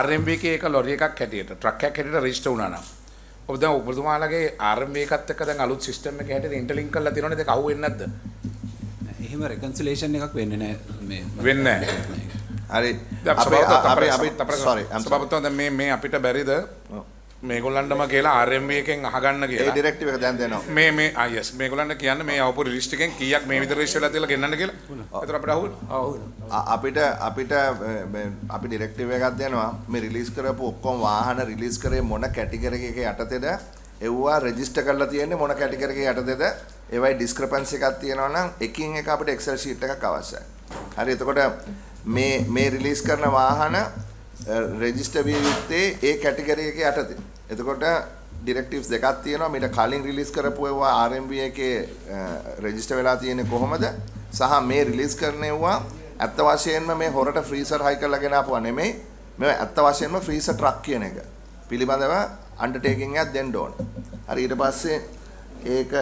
RMB එකේ එක ලොරි එකක් හැටියට ට්‍රක් එකක් හැටියට රෙජිස්ටර් වුණා නම් ඔබ දැන් ඔබතුමාලගේ RMB එකත් එක්ක දැන් අලුත් සිස්ටම් එක හැටියට ඉන්ටර්ලින්ක් කරලා තියෙනවනේ ඒක අහුවෙන්නේ නැද්ද? එහෙම රෙකන්සිලේෂන් එකක් වෙන්නේ නැහැ මේ වෙන්නේ නැහැ. හරි අපි සභාපතිතුමා දැන් මේ අපිට බැරිද මේගොල්ලන්ටම කියලා RMB එකෙන් අහගන්න කියලා. ඒ ඩිරෙක්ටිව් එක දැන් දෙනවා. මේ yes මේගොල්ලන්ට කියන්න මේ අවපු රිලිස්ට් එකෙන් කීයක් මේ විතර රිලිස්ට් වෙලා තියලා ගෙන්නන්න කියලා. ඒතර අපිට අපිට අපි ඩිරෙක්ටිව් එකක් දෙනවා. මේ රිලීස් කරපු ඔක්කොම වාහන රිලීස් කරේ මොන කැටගරි එකක යටතේද? එව්වා රෙජිස්ටර් කරලා තියෙන්නේ මොන කැටගරි එකක යටතේද? ඒවයි ඩිස්ක්‍රිපන්සි එකක් තියෙනවා නම් එකින් එක අපිට එක්සෙල් ෂීට් එකක් අවශ්‍යයි. හරි එතකොට මේ රිලීස් කරන වාහන රෙජිස්ටර් විය යුත්තේ ඒ කැටගරි එකේ යටතේ. එතකොට ඩිරෙක්ටිව්ස් දෙකක් තියෙනවා. මීට කලින් රිලීස් කරපු ඒවා RMB එකේ රෙජිස්ටර් වෙලා තියෙන්නේ කොහොමද? සහ මේ රිලීස් කරන ඒවා ඇත්ත වශයෙන්ම මේ හොරට ෆ්‍රීසර් හයි කරලා ගෙන ආපුවා නෙමෙයි. මේ ඇත්ත වශයෙන්ම ෆ්‍රීසර් ට්‍රක් කියන එක පිළිබඳව අන්ඩර්ටේකින් එකක් දෙන්න ඕන. හරි ඊට පස්සේ ඒක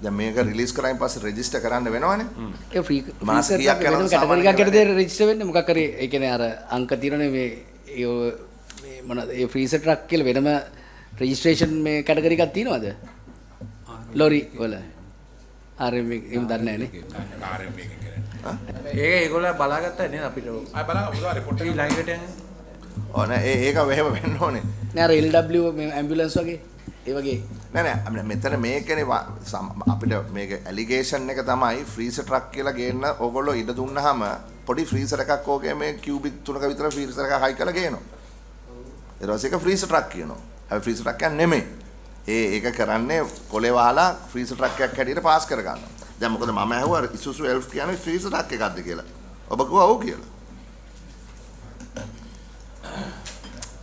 දැන් මේක රිලීස් කරායින් පස්සේ රෙජිස්ටර් කරන්න වෙනවනේ. ඒ ෆ්‍රී මාස් කීයක් යනවා කැටගරි එකක් යටතේ රෙජිස්ටර් වෙන්නේ මොකක් හරි ඒ කියන්නේ අර අංක තියෙනනේ මේ මොනවද ඒ ෆ්‍රීසර් ට්‍රක් කියලා වෙනම රෙජිස්ට්‍රේෂන් මේ කැටගරි එකක් තියෙනවද? ලොරි වල RMB එහෙම දන්නේ නැහැ නේ. RMB එකෙන් කරන්නේ. ඒක ඒගොල්ලෝ බලාගත්තා නේද අපිට? ආය බලන්න රිපෝට් එක ලයින් එකට යන්නේ. ඕන ඒක වෙහෙම වෙන්න ඕනේ. නෑ අර LW මේ ඇම්බියුලන්ස් වගේ ඒ වගේ නෑ මෙතන මේකනේ අපිට මේක ඇලිගේෂන් එක තමයි ෆ්‍රීසර් ට්‍රක් කියලා ගේන්න ඕගොල්ලෝ ඉඩ දුන්නාම පොඩි ෆ්‍රීසර් එකක් ඕකේ මේ කියුබික් 3ක විතර ෆ්‍රීසර් එකක් හයි කරලා ගේනවා. ඊට පස්සේ ඒක ෆ්‍රීසර් ට්‍රක් කියනවා. හැබැයි ෆ්‍රීසර් ට්‍රක් එකක් නෙමෙයි. ඒක කරන්නේ කොලේ වහලා ෆ්‍රීසර් ට්‍රක් එකක් හැටියට පාස් කර ගන්නවා. දැන් මොකද මම ඇහුවා ඉසුසු එල්ෆ් කියන්නේ ෆ්‍රීසර් ට්‍රක් එකක්ද කියලා. ඔබ කිව්වා ඔව් කියලා.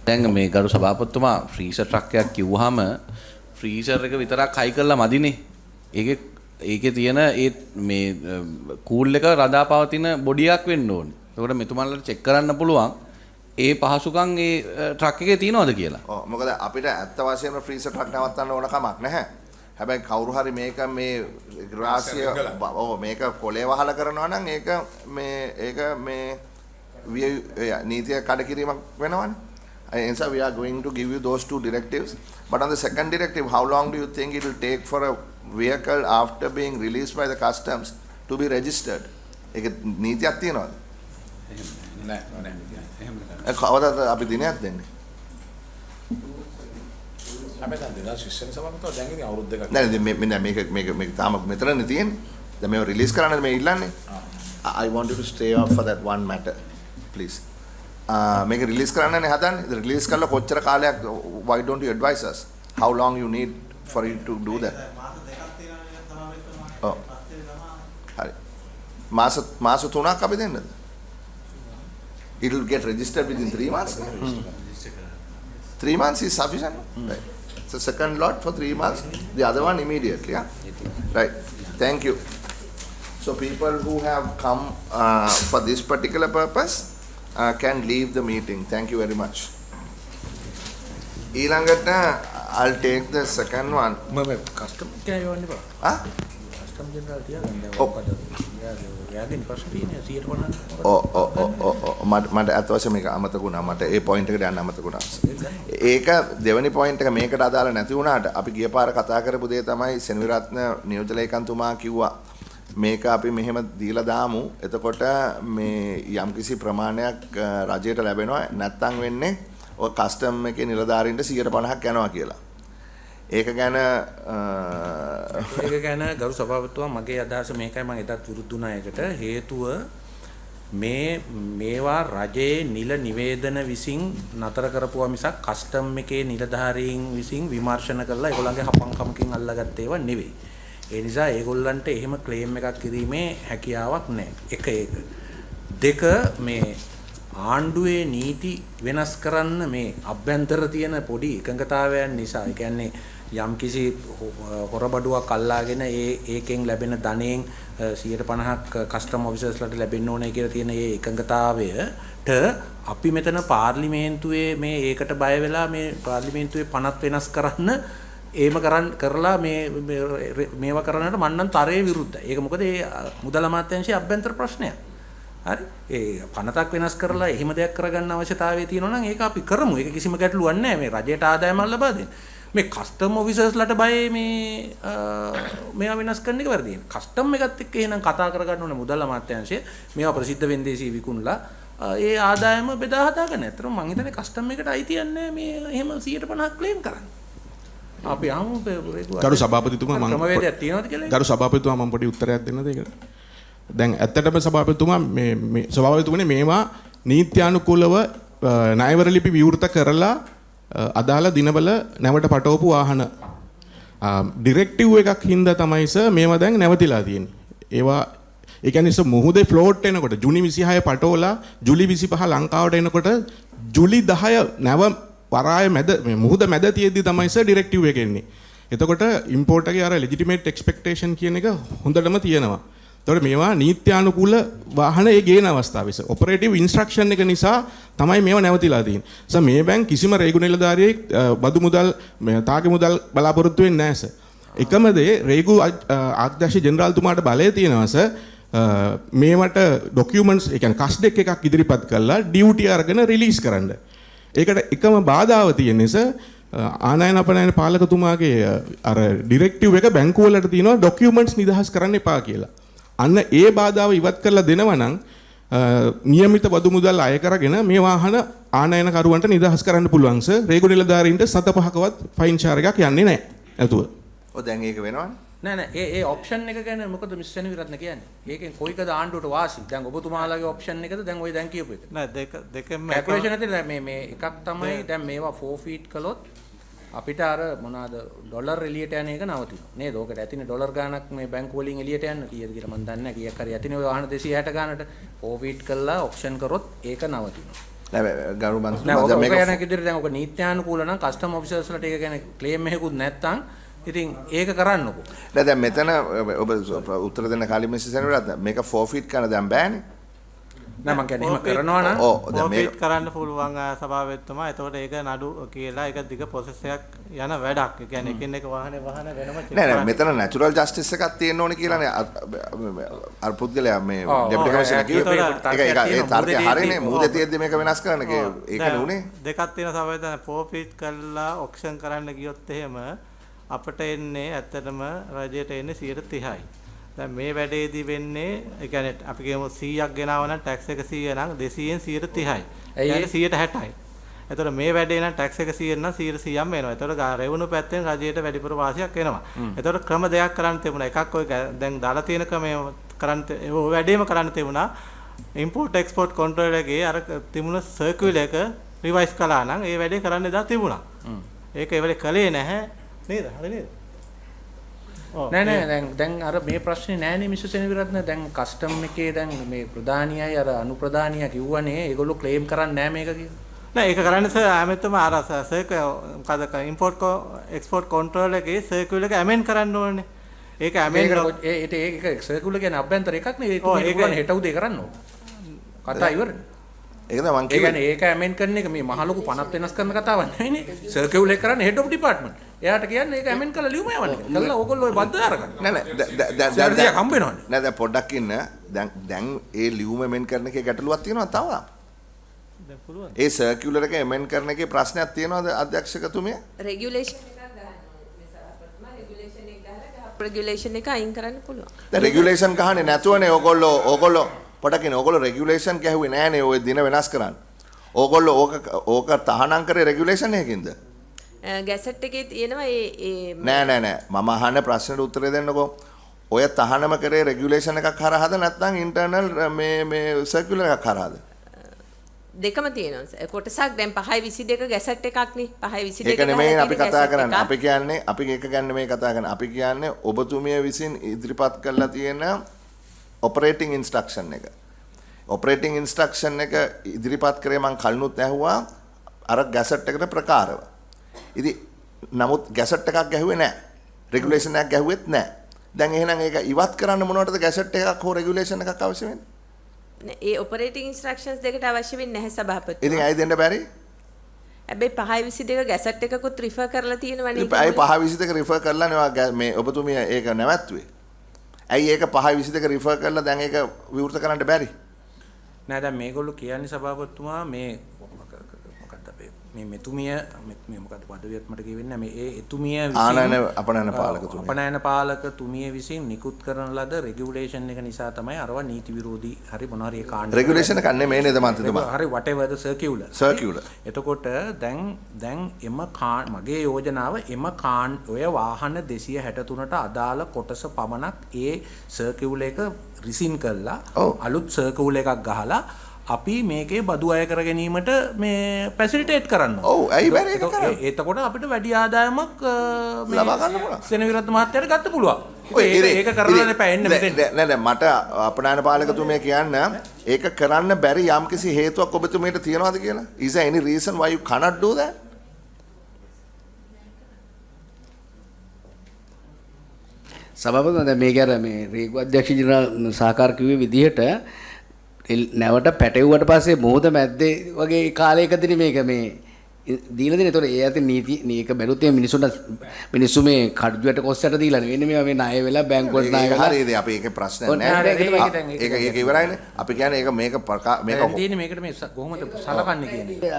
දැන් මේ ගරු සභාපතිතුමා ෆ්‍රීසර් ට්‍රක් එකක් කිව්වහම ෆ්‍රීසර් එක විතරක් හයි කරලා මදිනේ. ඒකේ ඒකේ තියෙන ඒ මේ කූල් එක රඳා පවතින බොඩියක් වෙන්න ඕනේ. ඒකට මෙතුමන්ලට චෙක් කරන්න පුළුවන් ඒ පහසුකම් ඒ ට්‍රක් එකේ තියනවද කියලා. ඔව් මොකද අපිට ඇත්ත වශයෙන්ම ෆ්‍රීසර් ට්‍රක් නවත්තන්න ඕන කමක් නැහැ. හැබැයි කවුරු හරි මේක මේ ග්‍රාසිය ඔව් මේක කොලේ වහලා කරනවා නම් ඒක මේ නීතිය කඩකිරීමක් වෙනවනේ. So we are going to give you those two directives. But on the second directive, how long do you think it will take for a vehicle after being released by the customs to be registered? ඒක නීතියක් තියෙනවද? නෑ. කවදාද අපි දිනයක් දෙන්නේ? අපි දැන් දෙනවා ශිෂ්‍යන සභාවකට දැන් ඉතින් අවුරුදු දෙකක්. නෑ මේක තාම මෙතනනේ තියෙන්නේ. දැන් මේව රිලීස් කරන්න මේ ඉල්ලන්නේ. I want you to stay off for that one matter, please. Make a release කරන්නනේ හදන්නේ. Release කරලා කොච්චර කාලයක් why don't you advise us how long you need for you to do that? ඔව්. හරි. මාස 3ක් අපි දෙන්නද? It will get registered within 3 months. 3 months is sufficient. Right. So second lot for 3 months, the other one immediately. Yeah? Right. Thank you. So people who have come for this particular purpose can leave the meeting. Thank you very much. Ilangata, I'll take the second one. Custom කෑ යවන්න බා. Ah? Custom general තියාගන්න. ඔව්. යාගෙන් පස්සේ තියෙන 150. මට අත වශයෙන් මේක අමතක වුණා. මට ඒ පොයින්ට් එකට යන්න අමතක වුණා. ඒක දෙවෙනි පොයින්ට් එක මේකට අදාළ නැති වුණාට අපි ගිය පාර කතා කරපු දේ තමයි සෙනවිරත්න නියෝජ්‍ය ලේකම්තුමා කිව්වා මේක අපි මෙහෙම දීලා දාමු. එතකොට මේ යම්කිසි ප්‍රමාණයක් රජයට ලැබෙනවා. නැත්තම් වෙන්නේ ඔය කස්ටම් එකේ නිලධාරීන්ට 150ක් යනවා කියලා. ඒක ගැන ගරු සභාපතිතුමා මගේ අදහස මේකයි මම එදත් විරුද්ධ වුණා ඒකට. හේතුව මේවා රජයේ නිල නිවේදන විසින් නතර කරපුවා මිසක් කස්ටම් එකේ නිලධාරීන් විසින් විමර්ශන කරලා ඒගොල්ලන්ගේ හපංකමකින් අල්ලගත්ත ඒවා නෙවෙයි. ඒ නිසා ඒගොල්ලන්ට එහෙම ක්ලේම් එකක් කිරීමේ හැකියාවක් නැහැ. එක. දෙක මේ ආණ්ඩුවේ නීති වෙනස් කරන්න මේ අභ්‍යන්තර තියෙන පොඩි එකඟතාවයන් නිසා. ඒ කියන්නේ යම්කිසි හොරබඩුවක් අල්ලාගෙන ඒකෙන් ලැබෙන ධනෙන් 150ක් කස්ටම් ඔෆිසර්ස්ලාට ලැබෙන්න ඕනේ කියලා තියෙන ඒ එකඟතාවයට අපි මෙතන පාර්ලිමේන්තුවේ මේ ඒකට බය වෙලා මේ පාර්ලිමේන්තුවේ පනත් වෙනස් කරන්න ඒම කරලා මේවා කරන්නට මම නම් තරයේ විරුද්ධයි. ඒක මොකද ඒ මුදල් අමාත්‍යාංශයේ අභ්‍යන්තර ප්‍රශ්නයක්. හරි. ඒ පනතක් වෙනස් කරලා එහෙම දෙයක් කරගන්න අවශ්‍යතාවය තියෙනවා නම් ඒක අපි කරමු. ඒක කිසිම ගැටලුවක් නැහැ. මේ රජයට ආදායමක් ලබා දෙන්න. මේ කස්ටම් ඔෆිසර්ස්ලාට බය මේවා වෙනස් කරන එක වැරදි. කස්ටම් එකත් එක්ක එහෙනම් කතා කරගන්න ඕනේ මුදල් අමාත්‍යාංශය. මේවා ප්‍රසිද්ධ වෙන්දේසි විකුණලා ඒ ආදායම බෙදා හදා ගන්න. අතන මම හිතන්නේ කස්ටම් එකට අයිතියක් නැහැ මේ එහෙම 150ක් ක්ලේම් කරන්න. අපි ආමු ගරු සභාපතිතුමා මම ක්‍රමවේදයක් තියෙනවද කියලා. ගරු සභාපතිතුමා මම පොඩි උත්තරයක් දෙන්නද ඒකට? දැන් ඇත්තටම සභාපතිතුමා මේ සභාපතිතුමනේ මේවා නීත්‍යානුකූලව ණයවර ලිපි විවෘත කරලා අදාළ දිනවල නැවට පටවපු වාහන ඩිරෙක්ටිව් එකක් හින්දා තමයි සර් මේවා දැන් නැවතිලා තියෙන්නේ. ඒවා ඒ කියන්නේ මුහුදේ ෆ්ලෝට් එනකොට ජුනි 26 පටවලා ජුලි 25 ලංකාවට එනකොට ජුලි 10 නැව වරාය මැද මුහුද මැද තියෙද්දි තමයි සර් ඩිරෙක්ටිව් එක එන්නේ. එතකොට ඉම්පෝට් එකේ අර ලෙජිටිමේට් එක්ස්පෙක්ටේෂන් කියන එක හොඳටම තියෙනවා. එතකොට මේවා නීත්‍යානුකූල වාහන ඒ ගේන අවස්ථාවේ ඔපරේටිව් ඉන්ස්ට්‍රක්ෂන් එක නිසා තමයි මේවා නැවතිලා තියෙන්නේ. සර් මේ බැංක් කිසිම රේගු නිලධාරියෙක් බදු මුදල් තාගේ මුදල් බලාපොරොත්තු වෙන්නේ නැහැ සර්. එකම දේ රේගු අධ්‍යක්ෂ ජෙනරාල්තුමාට බලය තියෙනවා සර්. මේවට ඩොකියුමන්ට්ස් ඒ කියන්නේ කස් ඩෙක් එකක් ඉදිරිපත් කරලා ඩියුටි අරගෙන රිලීස් කරන්න. ඒකට එකම බාධාව තියෙන්නේ සර් ආනයන අපනයන පාලකතුමාගේ අර ඩිරෙක්ටිව් එක බැංකුව වලට තියෙනවා ඩොකියුමන්ට්ස් නිදහස් කරන්න එපා කියලා. අන්න ඒ බාධාව ඉවත් කරලා දෙනවා නම් નિયમિત බදු මුදල් අය කරගෙන මේ වාහන ආනයනකරුවන්ට නිදහස් කරන්න පුළුවන් සර්. රේගු නිලධාරීන්ට 7-5කවත් ෆයින් චාර්ජ් එකක් යන්නේ නැහැ. නැතුව. ඔය දැන් ඒක වෙනවනේ. නෑ ඒ ඔප්ෂන් එක ගැන මොකද මිස්ටර් නිවිරත්න කියන්නේ? ඒකෙන් කොයිකද ආණ්ඩුවට වාසි? දැන් ඔබතුමාලාගේ ඔප්ෂන් එකද දැන් ඔය දැන් කියපු එක? නෑ දෙකම කැල්කියුලේෂන් ඇතුලේ මේ එකක් තමයි දැන් මේවා 4 ෆීට් කළොත් අපිට අර මොනවාද ඩොලර් එළියට යන එක නවතිනවා නේද? ඕකට ඇතිනේ ඩොලර් ගාණක් මේ බැංකු වලින් එළියට යන්න කීයද කියලා මම දන්නේ නැහැ. කීයක් හරි ඇතිනේ ඔය වාහන 260 ගාණට 4 ෆීට් කළා ඔප්ෂන් කරොත් ඒක නවතිනවා. නෑ ගරු මන්ත්‍රී දැන් මේක යන කිදිරි දැන් ඔක නීත්‍යානුකූල නම් කස්ටම් ඔෆිසර්ස්ලාට ඒක ගැන ක්ලේම් එකකුත් නැත්තම් ඉතින් ඒක කරන්නකෝ. දැන් මෙතන ඔබ උත්තර දෙන්න කාලෙ මිස් සෙනරත් මේක 4 ෆීට් කරන දැන් බෑනේ. නෑ මං කියන්නේ එහෙම කරනවා නම් ඔව් දැන් මේක කරන්න පුළුවන් සභාවෙත්තුමා. එතකොට ඒක නඩු කියලා ඒක දිග ප්‍රොසෙස් එකක් යන වැඩක්. ඒ කියන්නේ එකින් එක වාහන වෙනම නෑ මෙතන නැචරල් ජස්ටිස් එකක් තියෙන්න ඕනේ කියලානේ අර පුද්ගලයා මේ ඩෙපිටි කමිෂනර් කිව්වේ ඒක තර්කය හරිනේ මුහුදේ තියෙද්දි මේක වෙනස් කරන්න ඒකනේ උනේ. දෙකක් තියෙන සභාවේ දැන් 4 ෆීට් කරලා ඔක්ෂන් කරන්න ගියොත් එහෙම අපිට එන්නේ ඇත්තටම රජයට එන්නේ 30%යි. දැන් මේ වැඩේදී වෙන්නේ ඒ කියන්නේ අපි කියමු 100ක් ගෙනාව නම් ටැක්ස් එක 100 නම් 200න් 130යි. ඒ කියන්නේ 160යි. එතකොට මේ වැඩේ නම් ටැක්ස් එක 100 නම් 100ම එනවා. එතකොට රෙවුණු පැත්තෙන් රජයට වැඩිපුර වාසියක් එනවා. එතකොට ක්‍රම දෙකක් කරන්න තිබුණා. එකක් ඔය දැන් දාලා තියෙන ක්‍රමය කරන්න ඔය වැඩේම කරන්න තිබුණා. ඉම්පෝට් එක්ස්පෝට් කන්ට්‍රෝල් එකේ අර තිබුණ සර්කියුලර් එක රිවයිස් කළා නම් ඒ වැඩේ කරන්න එදා තිබුණා. ඒක ඒ වෙලේ කළේ නැහැ නේද? හරි නේද? නෑ දැන් අර මේ ප්‍රශ්නේ නෑනේ මිස් සෙනවිරත්න දැන් කස්ටම් එකේ දැන් මේ ප්‍රධානියයි අර අනුප්‍රධානියා කිව්වනේ ඒගොල්ලෝ ක්ලේම් කරන්නේ නෑ මේක කියලා. නෑ ඒක කරන්නේ සර් ආමෙත්තම අර මොකද ඉම්පෝට් එක්ස්පෝට් කන්ට්‍රෝල් එකේ සර්කියුලර් එක ඇමෙන්ඩ් කරන්න ඕනේ. ඒක ඇමෙන්ඩ් ඒක සර්කියුලර් කියන්නේ අභ්‍යන්තර එකක් නේ. ඒක පුළුවන් හෙට උදේ කරන්න ඕන. කතා ඉවරනේ. ඒක තමයි මං කියන්නේ. ඒක ඇමෙන්ඩ් කරන එක මේ මහ ලොකු පනත් වෙනස් කරන කතාවක් නෙවෙයිනේ. සර්කියුලර් එක කරන්නේ හෙඩ් ඔෆ් ඩිපාර්ට්මන්ට්. එයාට කියන්නේ ඒක ඇමෙන්ඩ් කරලා ලියුම යවන්න. කළා ඕගොල්ලෝ ඔය බද්ද අරගන්න. නෑ දැන් හම්බ වෙනවනේ. නෑ දැන් පොඩ්ඩක් ඉන්න. දැන් ඒ ලියුම එමෙන්ඩ් කරන එකේ ගැටලුවක් තියෙනවා තව. දැන් පුළුවන්. ඒ සර්කියුලර් එක එමෙන්ඩ් කරන එකේ ප්‍රශ්නයක් තියෙනවද අධ්‍යක්ෂකතුමිය? රෙගියුලේෂන් එකක් ගන්න ඕනේ සභාපතිතුමා. රෙගියුලේෂන් එක ගහලා රෙගියුලේෂන් එක අයින් කරන්න පුළුවන්. දැන් රෙගියුලේෂන් ගහන්නේ නැතුවනේ ඕගොල්ලෝ පොඩ්ඩක් ඉන්න. ඕගොල්ලෝ රෙගියුලේෂන් ගැහුවේ නෑනේ ඔය දින වෙනස් කරන්න. ඕගොල්ලෝ ඕක තහනම් කරේ රෙගියුලේෂන් එකකින්ද? ගැසට් එකේ තියෙනවා ඒ නෑ මම අහන ප්‍රශ්නෙට උත්තරේ දෙන්නකෝ. ඔය තහනම කරේ රෙගියුලේෂන් එකක් හරහාද නැත්නම් ඉන්ටර්නල් මේ සර්කියුලර් එකක් හරහාද? දෙකම තියෙනවා. කොටසක් දැන් 522 ගැසට් එකක් නේ. 522 ඒක නෙමෙයි අපි කතා කරන්නේ. අපි කියන්නේ අපි ඒක ගන්න මේ කතා කරන්නේ. අපි කියන්නේ ඔබතුමිය විසින් ඉදිරිපත් කරලා තියෙන ඔපරේටිං ඉන්ස්ට්‍රක්ෂන් එක. ඔපරේටිං ඉන්ස්ට්‍රක්ෂන් එක ඉදිරිපත් කරේ මම කලිනුත් ඇහුවා අර ගැසට් එකට ප්‍රකාරව. ඉතින් නමුත් ගැසට් එකක් ගැහුවේ නැහැ. රෙගුලේෂන් එකක් ගැහුවෙත් නැහැ. දැන් එහෙනම් ඒක ඉවත් කරන්න මොනවටද ගැසට් එකක් හෝ රෙගුලේෂන් එකක් අවශ්‍ය වෙන්නේ? ඒ ඔපරේටිං ඉන්ස්ට්‍රක්ෂන්ස් දෙකට අවශ්‍ය වෙන්නේ නැහැ සභාපතිතුමා. ඉතින් ඇයි දෙන්න බැරි? හැබැයි 522 ගැසට් එකකුත් රිෆර් කරලා තියෙනවනේ. ඇයි 522 රිෆර් කරලා නේ මේ ඔබතුමිය ඒක නැවැත්තුවේ? ඇයි ඒක 522 රිෆර් කරලා දැන් ඒක විවෘත කරන්න බැරි? නෑ දැන් මේගොල්ලෝ කියන්නේ සභාපතිතුමා මේ මොකක්ද අපේ මේ මෙතුමිය මේ මොකක්ද පදවියත් මට කියවෙන්නේ මේ ඒ එතුමිය විසින් අපනයන පාලකතුමිය විසින් නිකුත් කරන ලද රෙගියුලේෂන් එක නිසා තමයි අරව නීති විරෝධී හරි මොනවා හරි කාණ්ඩ රෙගියුලේෂන් එක නෙමෙයි නේද මන්ත්‍රීතුමා? හරි whatever the circular. එතකොට දැන් එම මගේ යෝජනාව එම ඔය වාහන 263ට අදාළ කොටස පමණක් ඒ සර්කියුලර් එක රිසින් කරලා අලුත් සර්කියුලර් එකක් ගහලා අපි මේකේ බදු අය කර ගැනීමට මේ ෆැසිලිටේට් කරන්න. ඔව් ඇයි බැරි ඒක කරන්නේ? එතකොට අපිට වැඩි ආදායමක් ලබා ගන්න පුළුවන්. සෙනවිරත්න මහත්තයාට ගන්න පුළුවන්. ඒක කරන්න එපා එන්න මෙතෙන්. නෑ මට අපනායන පාලකතුමිය කියන්න ඒක කරන්න බැරි යම්කිසි හේතුවක් ඔබතුමියට තියනවාද කියලා? Is there any reason why you cannot do that? සභාපතිතුමා දැන් මේක අර මේ රේගු අධ්‍යක්ෂ ජනරාල් සහකාර කිව්වේ විදිහට නැවට පැටවුවට පස්සේ මොහොත මැද්දේ වගේ කාලයකදී මේක මේ දීලා දෙන. ඒතකොට ඒ අතින් නීති මේක බැලුත් මිනිස්සු මේ කඩුවට කොස්සට දීලා නෙවෙයි මේ ණය වෙලා බැංකුවට ණය වෙලා. හරිද? අපි ඒකේ ප්‍රශ්න නැහැ. ඒක ඉවරයිනේ. අපි කියන්නේ ඒක මේක තියෙන්නේ මේකට මේ කොහොමද සලකන්නේ කියන්නේ.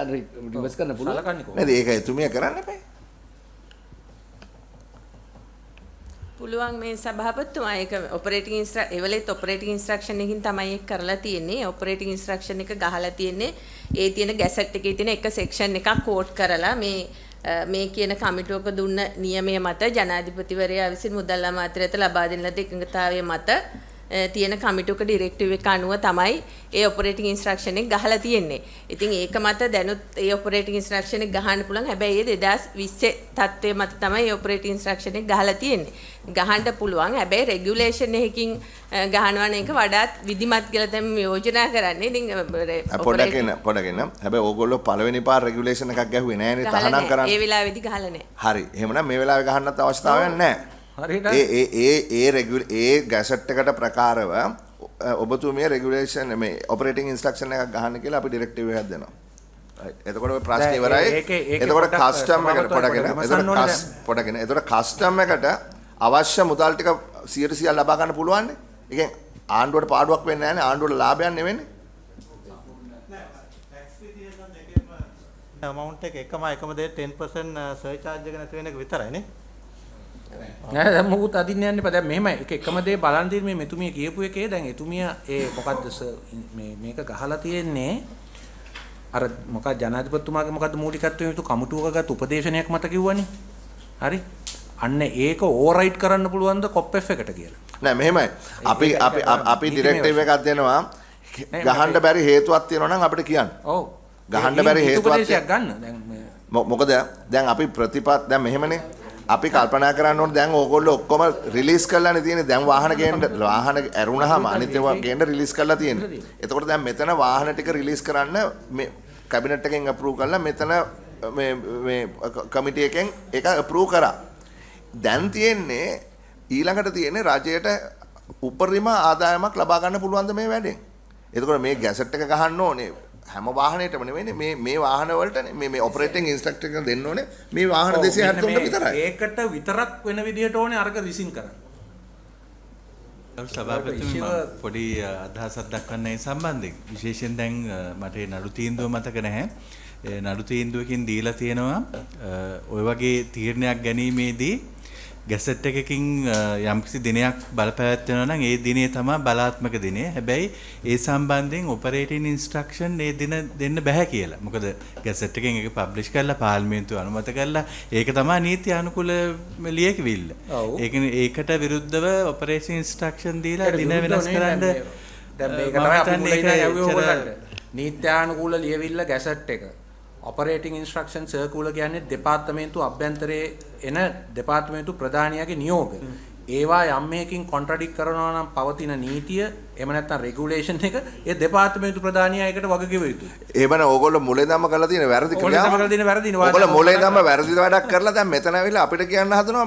රිවර්ස් කරන්න පුළුවන්. සලකන්නේ කොහොමද? නේද? ඒක එතුමිය කරන්න එපා. පුළුවන් මේ සභාපතිතුමා ඒක ඔපරේටිං එවලෙත් ඔපරේටිං ඉන්ස්ට්‍රක්ෂන් එකකින් තමයි ඒක කරලා තියෙන්නේ. ඔපරේටිං ඉන්ස්ට්‍රක්ෂන් එක ගහලා තියෙන්නේ ඒ තියෙන ගැසට් එකේ තියෙන එක සෙක්ෂන් එකක් කෝඩ් කරලා මේ කියන කමිටුවක දුන්න නියමය මත ජනාධිපතිවරයා විසින් මුදල් අමාත්‍යාලයට ලබා දෙන ලද එකඟතාවය මත තියෙන කමිටුක ඩිරෙක්ටිව් එක අනුව තමයි ඒ ඔපරේටිං ඉන්ස්ට්‍රක්ෂන් එක ගහලා තියෙන්නේ. ඉතින් ඒක මත දැනුත් ඒ ඔපරේටිං ඉන්ස්ට්‍රක්ෂන් එක ගහන්න පුළුවන්. හැබැයි ඒ 2020 තත්ත්වයේ මත තමයි ඒ ඔපරේටිං ඉන්ස්ට්‍රක්ෂන් එක ගහලා තියෙන්නේ. ගහන්න පුළුවන්. හැබැයි රෙගියුලේෂන් එකකින් ගහනවන එක වඩාත් විධිමත් කියලා තමයි යෝජනා කරන්නේ. ඉතින් පොඩකින් හැබැයි ඕගොල්ලෝ පළවෙනි පාර රෙගියුලේෂන් එකක් ගැහුවේ නෑනේ තහනම් කරන්න. ඒ වෙලාවේදී ගහලා නෑ. හරි. එහෙමනම් මේ වෙලාවේ ගහන්නත් අවස්ථාවක් නෑ. හරියට ඒ ගැසට් එකට ප්‍රකාරව ඔබතුමිය රෙගියුලේෂන් මේ ඔපරේටිං ඉන්ස්ට්‍රක්ෂන් එකක් ගහන්න කියලා අපි ඩිරෙක්ටිව් එකක් දෙනවා. එතකොට ඔය ප්‍රශ්නේ ඉවරයි. එතකොට කස්ටම් එකට පොඩගෙන එතකොට කස්ටම් එකට අවශ්‍ය මුදල් ටික 100% ලබා ගන්න පුළුවන් නේ. ඒ කියන්නේ ආණ්ඩුවට පාඩුවක් වෙන්නේ නැහැ නේ. ආණ්ඩුවට ලාභයක් නෙවෙන්නේ. amount එක එකම දේ 10% surcharge එක නැති වෙන එක විතරයි නේ. නෑ දැන් මොකුත් අදින්න යන්න එපා. දැන් මෙහෙමයි. එකම දේ බලන් තියෙන මේ මෙතුමිය කියපු එකේ දැන් එතුමිය ඒ මොකද්ද මේක ගහලා තියෙන්නේ අර මොකක්ද ජනාධිපතිතුමාගේ මොකද්ද මූලිකත්වයේ යුතු කමිටුවක ගත් උපදේශනයක් මත කිව්වනේ. හරි. අන්න ඒක ඕවර්රයිට් කරන්න පුළුවන්ද කොප් F එකට කියලා. නෑ මෙහෙමයි. අපි ඩිරෙක්ටිව් එකක් දෙනවා. ගහන්න බැරි හේතුවක් තියෙනවා නම් අපිට කියන්න. ඔව්. ගහන්න බැරි හේතුවක් ගන්න. දැන් මොකද දැන් අපි දැන් මෙහෙමනේ අපි කල්පනා කරන්න ඕනේ දැන් ඕගොල්ලෝ ඔක්කොම රිලීස් කරලානේ තියෙන්නේ. දැන් වාහන ඇරුණාම අනිත් ඒවා ගේන්න රිලීස් කරලා තියෙන්නේ. එතකොට දැන් මෙතන වාහන ටික රිලීස් කරන්න මේ කැබිනට් එකෙන් අප්‍රූව් කරලා මෙතන මේ කමිටි එකෙන් ඒක අප්‍රූව් කරා. දැන් තියෙන්නේ ඊළඟට තියෙන්නේ රජයට උපරිම ආදායමක් ලබා ගන්න පුළුවන්ද මේ වැඩෙන්. එතකොට මේ ගැසට් එක ගහන්න ඕනේ හැම වාහනයකටම නෙවෙයි මේ වාහන වලට මේ ඔපරේටිං ඉන්ස්ට්‍රක්ටර් එක දෙන්න ඕනේ මේ වාහන 273 විතරයි. ඒකට විතරක් වෙන විදිහට ඕනේ අරක රිසින් කරන්න. සභාපතිතුමා පොඩි අදහසක් දක්වන්න ඒ සම්බන්ධයෙන් විශේෂයෙන් දැන් මට ඒ නඩු තීන්දුව මතක නැහැ. ඒ නඩු තීන්දුවකින් දීලා තියෙනවා ඔය වගේ තීරණයක් ගැනීමේදී ගැසට් එකකින් යම්කිසි දිනයක් බලපෑවෙනවා නම් ඒ දිනේ තමයි බලාත්මක දිනේ. හැබැයි ඒ සම්බන්ධයෙන් ඔපරේටින් ඉන්ස්ට්‍රක්ෂන් ඒ දින දෙන්න බෑ කියලා. මොකද ගැසට් එකෙන් ඒක පබ්ලිෂ් කරලා පාර්ලිමේන්තුව අනුමත කරලා ඒක තමයි නීති අනුකූල ලියකිවිල්ල. ඒකට විරුද්ධව ඔපරේෂන් ඉන්ස්ට්‍රක්ෂන් දීලා දින වෙනස් කරන්න දැන් මේක තමයි අපි මුලින්ම යවුවේ ඔයගොල්ලන්ට. නීත්‍යානුකූල ලියවිල්ල ගැසට් එක. ඔපරේටිං ඉන්ස්ට්‍රක්ෂන් සර්කියුලර් කියන්නේ දෙපාර්තමේන්තුව අභ්‍යන්තරයේ එන දෙපාර්තමේන්තු ප්‍රධානියාගේ නියෝග. ඒවා යම් මේකින් කොන්ට්‍රඩික්ට් කරනවා නම් පවතින නීතිය එහෙම නැත්නම් රෙගියුලේෂන් එක ඒ දෙපාර්තමේන්තු ප්‍රධානියා ඒකට වග කිව යුතුයි. එහෙමනම් ඕගොල්ලෝ මුලින්දම කරලා තියෙන වැරදි ක්‍රියාව. ඕගොල්ලෝ මුලින්දම වැරදි වැඩක් කරලා දැන් මෙතන ඇවිල්ලා අපිට කියන්න හදනවා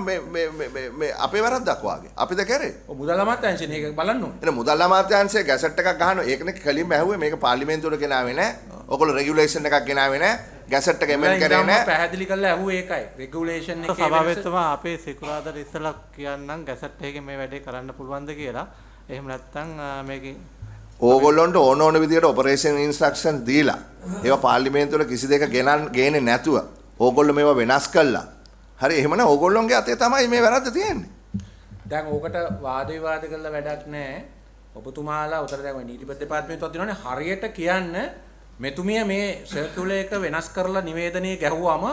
මේ අපේ වැරද්දක් වාගේ. අපිද කරේ. මුදල් අමාත්‍යාංශයෙන් ඒක බලන්න ඕනේ. එන මුදල් අමාත්‍යාංශයේ ගැසට් එකක් ගහනවා. ඒකනේ කලින්ම ඇහුවේ මේක පාර්ලිමේන්තුවට ගෙනාවේ නැහැ. ඕගොල්ලෝ රෙගියුලේෂන් එකක් ගෙනාවේ නැහැ. ගැසට් එක එමෙන් කරේ නැහැ. පැහැදිලි කරලා ඇහුවේ ඒකයි. රෙගියුලේෂන් එකේ සභාපතිතුමා අපේ සිකුරාදාට ඉස්සලා කියන්නම් ගැසට් එකේ මේ වැඩේ කරන්න පුළුවන්ද කියලා. එහෙම නැත්නම් මේකේ ඕගොල්ලොන්ට ඕන විදියට ඔපරේෂන් ඉන්ස්ට්‍රක්ෂන්ස් දීලා ඒවා පාර්ලිමේන්තුවල කිසි දෙයක ගේන්නේ නැතුව ඕගොල්ලෝ මේවා වෙනස් කළා. හරි එහෙමනම් ඕගොල්ලොන්ගේ අතේ තමයි මේ වැරද්ද තියෙන්නේ. දැන් ඕකට වාද විවාද කරලා වැඩක් නැහැ. ඔබතුමාලා උතර දැන් නීතිපති දෙපාර්තමේන්තුවක් දිනවනේ හරියට කියන්න මෙතුමිය මේ සර්කියුලර් එක වෙනස් කරලා නිවේදනයේ ගැහුවාම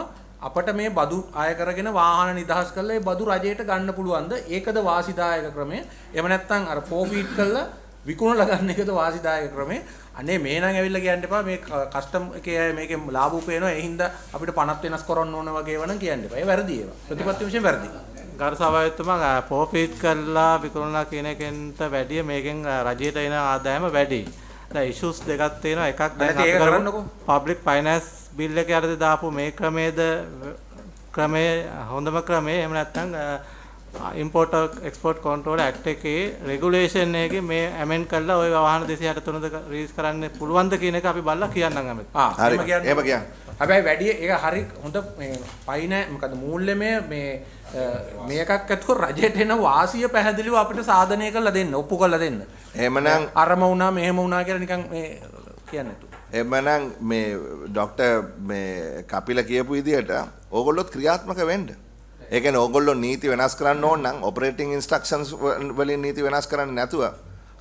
අපිට මේ බදු අය කරගෙන වාහන නිදහස් කරලා ඒ බදු රජයට ගන්න පුළුවන්ද? ඒකද වාසිදායක ක්‍රමය? එහෙම නැත්නම් අර ෆෝෆීට් කරලා විකුණලා ගන්න එකද වාසිදායක ක්‍රමය? අනේ මේ නම් ඇවිල්ලා කියන්න එපා මේ කස්ටම් එකේ අය මේකේ ලාභ උපයනවා ඒ හින්දා අපිට පණත් වෙනස් කරන්න ඕන වගේ වනම් කියන්න එපා. ඒ වැරදි ඒවා. ප්‍රතිපත්ති විශ්ෙන් වැරදි. ගරු සභාපතිතුමා ෆෝෆීට් කරලා විකුණලා කියන එකෙන්ට වැඩිය මේකෙන් රජයට එන ආදායම වැඩි. දැන් ඉෂුස් දෙකක් තියෙනවා. එකක් දැන් අපි කරන්නකෝ පබ්ලික් ෆයිනෑන්ස් බිල් එකේ අරදී දාපු මේ ක්‍රමයේ හොඳම ක්‍රමය. එහෙම නැත්නම් import export control act එකේ regulation එකේ මේ amend කරලා ওই වාහන 263 රිලීස් කරන්න පුළුවන්ද කියන එක අපි බලලා කියන්නම් අමෙත්. හරි. එහෙම කියන්න. හැබැයි වැඩි ඒක හරි හොඳ මේ මොකද මූල්‍යමය මේකක් ඇතුව රජයට එන වාසිය පැහැදිලිව අපිට සාධනය කරලා දෙන්න, ඔප්පු කරලා දෙන්න. එහෙමනම් අරම වුණා මෙහෙම වුණා කියලා නිකන් මේ කියන්නේ නෑ. එහෙමනම් මේ ડોක්ටර් මේ කපිල කියපු විදිහට ඕගොල්ලොත් ක්‍රියාත්මක වෙන්න. ඒ කියන්නේ ඕගොල්ලෝ නීති වෙනස් කරන්න ඕන නම් ඔපරේටිං ඉන්ස්ට්‍රක්ෂන්ස් වලින් නීති වෙනස් කරන්නේ නැතුව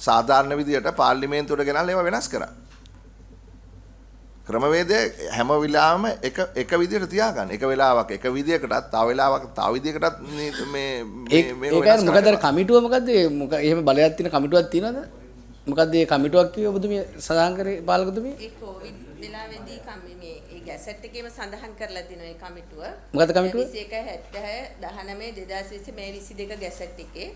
සාධාරණ විදිහට පාර්ලිමේන්තුවට ගෙනල්ලා ඒවා වෙනස් කරා. ක්‍රමවේදය හැම වෙලාවෙම එක විදිහට තියාගන්න. එක වෙලාවක එක විදිහකටත් තව වෙලාවක තව විදිහකටත් මේ ඒකයි මොකද අර කමිටුව මොකද්ද? එහෙම බලයක් තියෙන කමිටුවක් තියෙනවද? මොකද්ද මේ කමිටුවක් කිව්ව ඔබතුමිය සඳහන් කරේ පාලකතුමිය? ඒ කොවිඩ් වෙලාවේදී මේ ඒ ගැසට් එකේම සඳහන් කරලා තියෙනවා ඒ කමිටුව. මොකද්ද කමිටුව? 21/76/19 2020 මේ 22 ගැසට් එකේ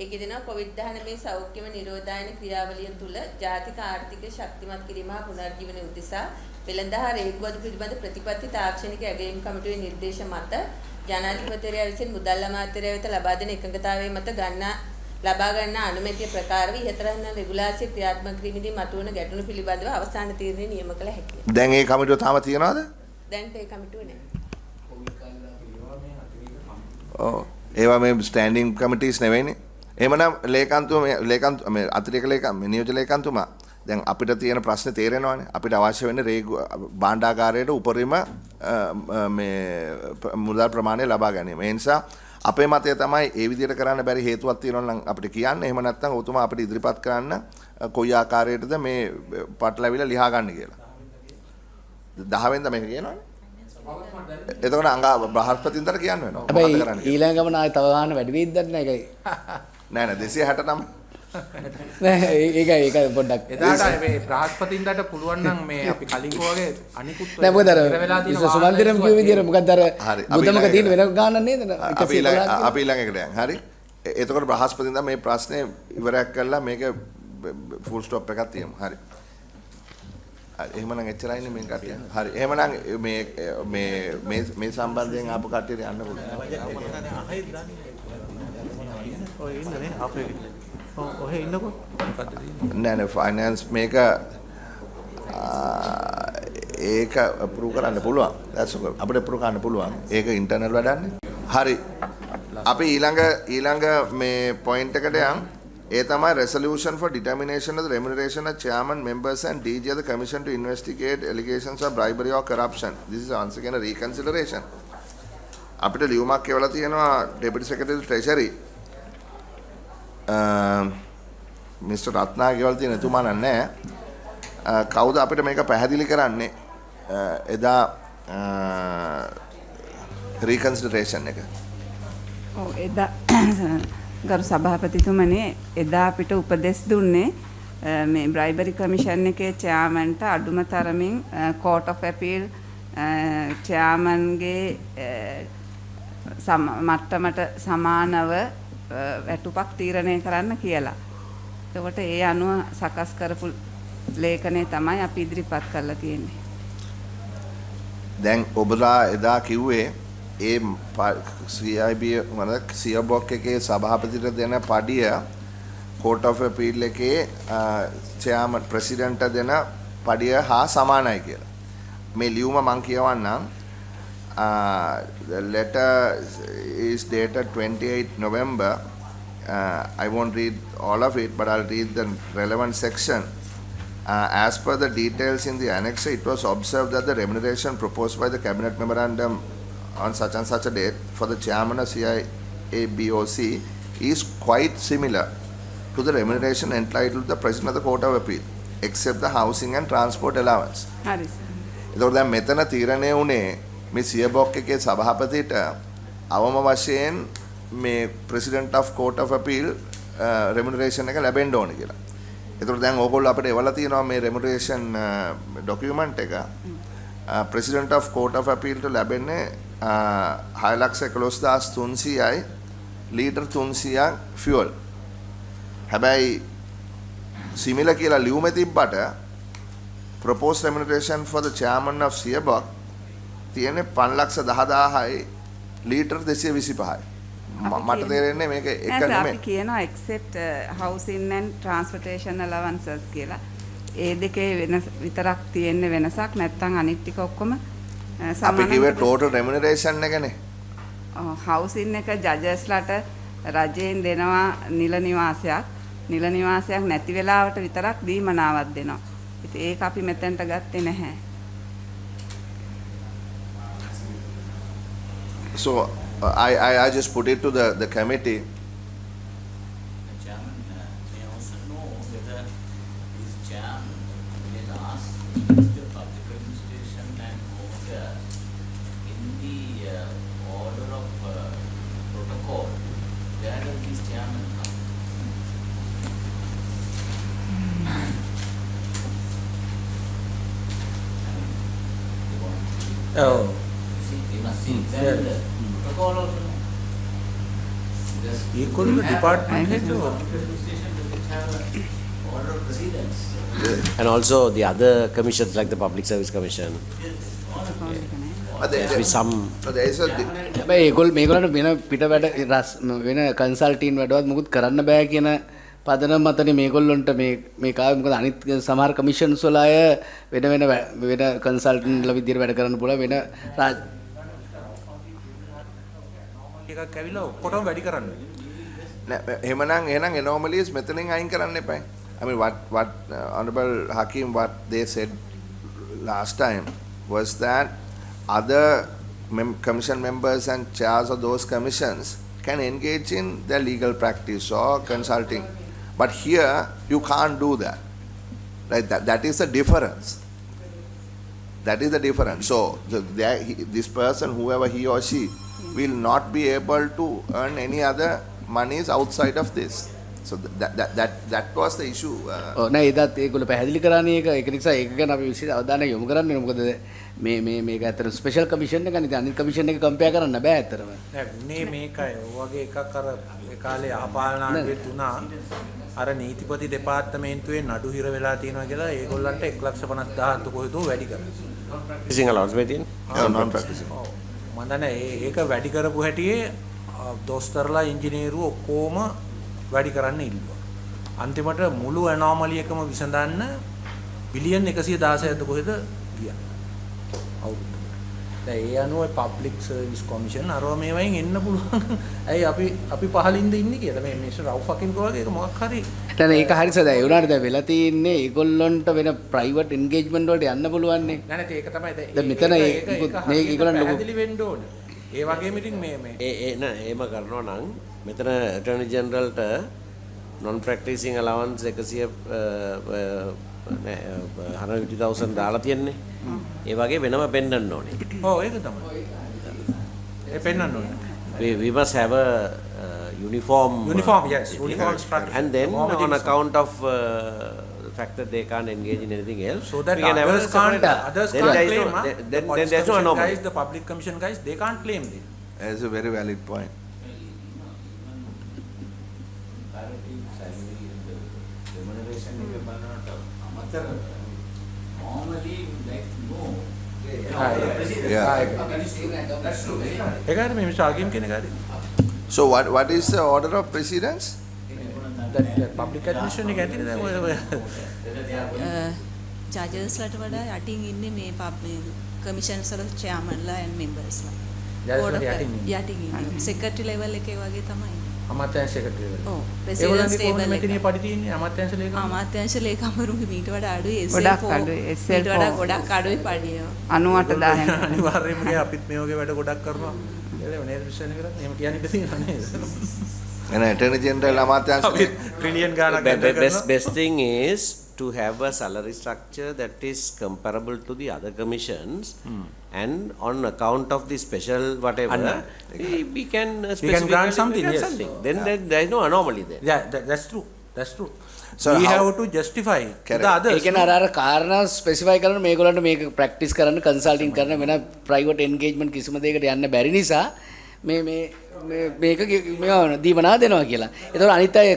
ඒකේ දෙනවා COVID-19 සෞඛ්‍යම නිරෝධායන ක්‍රියාවලිය තුල ජාතික ආර්ථික ශක්තිමත් කිරීම හා පුනර්ජීවන උදෙසා වෙළඳ හා රේගුවතු පිළිබඳ ප්‍රතිපත්ති තාක්ෂණික ඇගයීම් කමිටුවේ නිර්දේශ මත ජනාධිපතිවරයා විසින් මුදල් අමාත්‍යාලය වෙත ලබා දෙන එකඟතාවයේ මත ලබා ගන්න අනුමැතිය ප්‍රකාරව ඉහතරන රෙගුලාසිය ක්‍රියාත්මක කිරීමේදී මතුවන ගැටලු පිළිබඳව අවසාන තීරණය නියම කළ හැකියි. දැන් ඒ කමිටුව තාම තියනවද? දැන් ඒ කමිටුව නැහැ. ඔව්. ඒවා මේ ස්ටෑන්ඩින් කමිටීස් නෙවෙයිනේ. එහෙමනම් ලේකම්තුමා මේ අතිරේක ලේකම් නියෝජ්‍ය ලේකම්තුමා දැන් අපිට තියෙන ප්‍රශ්නේ තේරෙනවානේ. අපිට අවශ්‍ය වෙන්නේ භාණ්ඩාගාරයට උපරිම මේ මුදල් ප්‍රමාණය ලබා ගැනීම. ඒ නිසා අපේ මතය තමයි ඒ විදිහට කරන්න බැරි හේතුවක් තියෙනවා නම් අපිට කියන්න. එහෙම නැත්නම් ඔතුමා අපිට ඉදිරිපත් කරන්න කොයි ආකාරයකටද මේ පටලැවිලා ලියා ගන්න කියලා. 10 වෙනිදා මේක කියනවනේ. එතකොට අංගා බ්‍රහස්පතින්දට කියන්න වෙනවා. හැබැයි ඊළඟ ගමන ආයේ තව ගන්න වැඩි වෙයිද නැහැ ඒකයි. නෑ 269. නෑ ඒකයි පොඩ්ඩක්. එදාට මේ බ්‍රහස්පතින්දට පුළුවන් නම් මේ අපි කලින් වගේ අනිකුත් නෑ මොකද අර සුමන්දිරම් කියු විදියට මොකද අර බුදමක තියෙන වෙන ගානක් නේද? අපි ඊළඟ එකට යන්. හරි. එතකොට බ්‍රහස්පතින්දා මේ ප්‍රශ්නේ ඉවරයක් කරලා මේක ෆුල් ස්ටොප් එකක් තියමු. හරි. එහෙමනම් එච්චරයිනේ මේ කට්ටිය. හරි. එහෙමනම් මේ සම්බන්ධයෙන් ආපු කට්ටියට යන්න පුළුවන්. ඔය ඉන්නනේ අපේ. ඔහෙ ඉන්නකො. නෑ ෆයිනෑන්ස් මේක ඒක අප්‍රූව් කරන්න පුළුවන්. that's okay. අපිට අප්‍රූව් කරන්න පුළුවන්. ඒක ඉන්ටර්නල් වැඩන්නේ. හරි. අපි ඊළඟ මේ පොයින්ට් එකට යන්. ඒ තමයි resolution for determination of the remuneration of chairman, members and DG of the commission to investigate allegations of bribery or corruption. This is once again a reconsideration. අපිට ලියුමක් කියවලා තියෙනවා Deputy Secretary Treasury mister Ratna කියවලා තියෙන එතුමා නැහැ. කවුද අපිට මේක පැහැදිලි කරන්නේ එදා reconsideration එක? ඔව් එදා ගරු සභාපතිතුමනි එදා අපිට උපදෙස් දුන්නේ මේ බ්‍රයිබරි කමිෂන් එකේ චෙයාමන්ට අඩුම තරමින් කෝට් ඔෆ් අපීල් චෙයාමන්ගේ මට්ටමට සමානව වැටුපක් තීරණය කරන්න කියලා. එතකොට ඒ අනුව සකස් කරපු ලේඛනය තමයි අපි ඉදිරිපත් කරලා තියෙන්නේ. දැන් ඔබලා එදා කිව්වේ ඒ CIB වල සියබොක් එකේ සභාපතිට දෙන පඩිය කෝට් ඔෆ් අපීල් එකේ චෙයාමන් ප්‍රෙසිඩන්ට් දෙන පඩිය හා සමානයි කියලා. මේ ලියුම මම කියවන්නම්. The letter is dated 28 November. I won't read all of it, but I'll read the relevant section. As per the details in the annex, it was observed that the remuneration proposed by the cabinet memorandum on such and such a date for the chairman of CIABOC is quite similar to the remuneration entitled to the president of the court of appeal, except the housing and transport allowance. හරි sir. ඒතකොට දැන් මෙතන තීරණය වුණේ මේ සියබොක් එකේ සභාපතිට අවම වශයෙන් මේ president of court of appeal remuneration එක ලැබෙන්න ඕනේ කියලා. ඒතකොට දැන් ඕගොල්ලෝ අපිට එවලා තියෙනවා මේ remuneration document එක. president of court of appeal ට ලැබෙන්නේ 6,11,300යි ලීටර් 300ක් fuel. හැබැයි similar කියලා ලියුමේ තිබ්බට proposed remuneration for the chairman of CIABOC තියෙන්නේ 5,10,000යි ලීටර් 225යි. මට තේරෙන්නේ මේක එක නෙමෙයි. අපි කියනවා except housing and transportation allowances කියලා. ඒ දෙකේ වෙනස විතරක් තියෙන වෙනසක් නැත්නම් අනිත් ටික ඔක්කොම සමානයි. අපි කිව්වේ total remuneration එකනේ. housing එක ජජස්ලාට රජයෙන් දෙනවා නිල නිවාසයක්. නිල නිවාසයක් නැති වෙලාවට විතරක් දීමනාවක් දෙනවා. ඉතින් ඒක අපි මෙතෙන්ට ගත්තේ නැහැ. So I just put it to the committee. Chairman may also know whether this chairman get asked the public remuneration Oh. Equal to the department head or? And also the other commissions like the Public Service Commission. But there There be some. there is a හැබැයි ඒගොල්ලෝ මේගොල්ලන්ට වෙන පිට වැඩ වෙන consulting වැඩවත් මුකුත් කරන්න බෑ කියන පදනම මතනේ මේගොල්ලොන්ට මේ කාවේ මොකද අනිත් සමහර කමිෂන්ස් වල අය වෙන කන්සල්ටන්ට්ලා විදියට වැඩ කරන්න පුළුවන් වෙන එකක් ඇවිල්ලා ඔක්කොටම වැඩි කරන්න. එහෙනම් anomalies මෙතනින් අයින් කරන්න එපා. I mean what Honorable Hakim what they said last time was that other commission members and chairs of those commissions can engage in their legal practice or consulting. But here you can't do that. Right? That is the difference. That is the difference. So this person, whoever he or she, will not be able to earn any other monies outside of this. So that was the issue. නෑ ඒදත් ඒගොල්ලෝ පැහැදිලි කරන්නේ ඒක නිසා ඒක ගැන අපි විශේෂ අවධානය යොමු කරන්න ඕනේ. මොකද මේක ඇත්තට ස්පෙෂල් කමිෂන් එකක් නේ. අනිත් කමිෂන් එක කම්පෙයාර් කරන්න බෑ ඇත්තටම. නෑ මේකයි වගේ එකක් අර ඒ කාලේ යහපාලනාංගයේ තුනා අර නීතිපති දෙපාර්තමේන්තුවේ නඩු හිර වෙලා තියෙනවා කියලා ඒගොල්ලන්ට 1,50,000 කොහෙදෝ වැඩි කරා. Sinhala Srilanka. Non practicing. මම දන්නේ ඒක වැඩි කරපු හැටියේ දොස්තරලා ඉංජිනේරු ඔක්කොම වැඩි කරන්න ඉල්ලුවා. අන්තිමට මුළු ඇනෝමලි එකම විසඳන්න බිලියන් 116ක් කොහෙද ගියා. අවුරුද්දකට. දැන් ඒ අනුව පබ්ලික් සර්විස් කොමිෂන් අරව මේවයින් එන්න පුළුවන්. ඇයි අපි පහලින්ද ඉන්නේ කියලා මේ මිස්ටර් රව් ෆකින් කෝගේ ඒක මොකක් හරි දැන් ඒක හරි සදා ඒ උනාට දැන් වෙලා තියෙන්නේ ඒගොල්ලොන්ට වෙන ප්‍රයිවට් එන්ගේජ්මන්ට් වලට යන්න පුළුවන් නේ. නෑ නෑ ඒක තමයි දැන් මෙතන මේ ඒගොල්ලන් පැහැදිලි වෙන්න ඕනේ. ඒ වගේම ඉතින් මේ එහෙම කරනවා නම් මෙතන ඇටර්නි ජෙනරල්ට non practicing allowance 150,000 දාලා තියෙන්නේ. ඒ වගේ වෙනම පෙන්නන්න ඕනේ. ඔව් ඒක තමයි. ඒ පෙන්නන්න ඕනේ. We must have a uniform yes, uniform structure. And then on account of the fact that they can't engage in anything else, so that others can't claim. Then there's no anomaly. Guys, the public commission guys, they can't claim it. That's a very valid point. So what is the order of precedence? That public administration එක ඇතිනේ දැන් ඔය charges ලට වඩා යටින් ඉන්නේ මේ කමිෂන්ස් වල chairmanලා and membersලා. යටින් ඉන්නේ. secretary level එකේ වගේ තමයි. අමාත්‍යාංශ secretary level. ඔව්. president level එකේ. මෙතනින් පඩි තියෙන්නේ අමාත්‍යාංශ ලේකම්. අමාත්‍යාංශ ලේකම්වරුන්ගේ මීට වඩා අඩුයි SL4. ගොඩක් අඩුයි SL4. මීට වඩා ගොඩක් අඩුයි පඩිය. 98,000. අනිවාර්යයෙන්ම අපිත් මේ වගේ වැඩ ගොඩක් කරනවා. ඒක නේද විශ්වාස කරන්නේ. එහෙම කියන්නේ බෙසිනා නේද? And Attorney General අමාත්‍යාංශ trillion ගානක් best thing is to have a salary structure that is comparable to the other commissions, and on account of the special whatever we can grant something. Yes. Then there is no anomaly there. Yeah, that's true. So we have to justify the others. ඒ කියන්නේ අර කාරණා specify කරන මේගොල්ලන්ට මේක practice කරන්න consulting කරන වෙන private engagement කිසිම දෙයකට යන්න බැරි නිසා මේක මේවා දීවනා දෙනවා කියලා. ඒතකොට අනිත් අය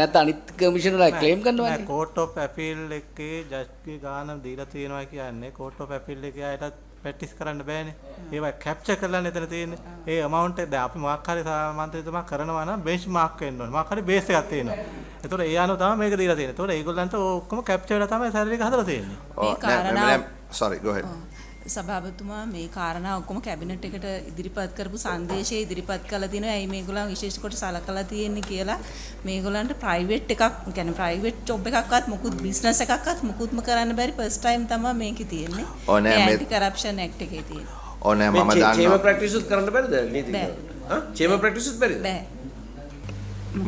නැත්නම් අනිත් කමිෂන් වල ක්ලේම් කරනවා නේ. කෝට් ඔෆ් අපීල් එකේ ජජ්ගේ ගාන දීලා තියෙනවා කියන්නේ කෝට් ඔෆ් අපීල් එකේ අයටත් ප්‍රැක්ටිස් කරන්න බෑනේ. ඒවා කැප්චර් කරලා එතන තියෙන්නේ. ඒ amount එක දැන් අපි මොකක් හරි සාමාන්‍යතම කරනවා නම් benchmark වෙන්න ඕනේ. මොකක් හරි base එකක් තියෙනවා. ඒතකොට ඒ අනුව තමයි මේක දීලා තියෙන්නේ. ඒතකොට ඒගොල්ලන්ට ඔක්කොම කැප්චර් වෙලා තමයි salary එක හදලා තියෙන්නේ. මේ කාරණා sorry go ahead. සභාපතිතුමා මේ කාරණා ඔක්කොම කැබිනට් එකට ඉදිරිපත් කරපු සංදේශය ඉදිරිපත් කළා තියෙනවා. ඇයි මේගොල්ලන් විශේෂ කොට සලකලා තියෙන්නේ කියලා. මේගොල්ලන්ට ප්‍රයිවට් එකක්, කියන්නේ ප්‍රයිවට් ජොබ් එකක්වත් මුකුත් බිස්නස් එකක්වත් මුකුත්ම කරන්න බැරි ෆස්ට් ටයිම් තමයි මේකේ තියෙන්නේ. මේ ඇන්ටි කරප්ෂන් ඇක්ට් එකේ තියෙන්නේ. ඕනේ මම දන්නවා. චේම ප්‍රැක්ටිස් උත් කරන්න බැරිද නීතිඥයෝ? චේම ප්‍රැක්ටිස් උත් බැරිද? බෑ.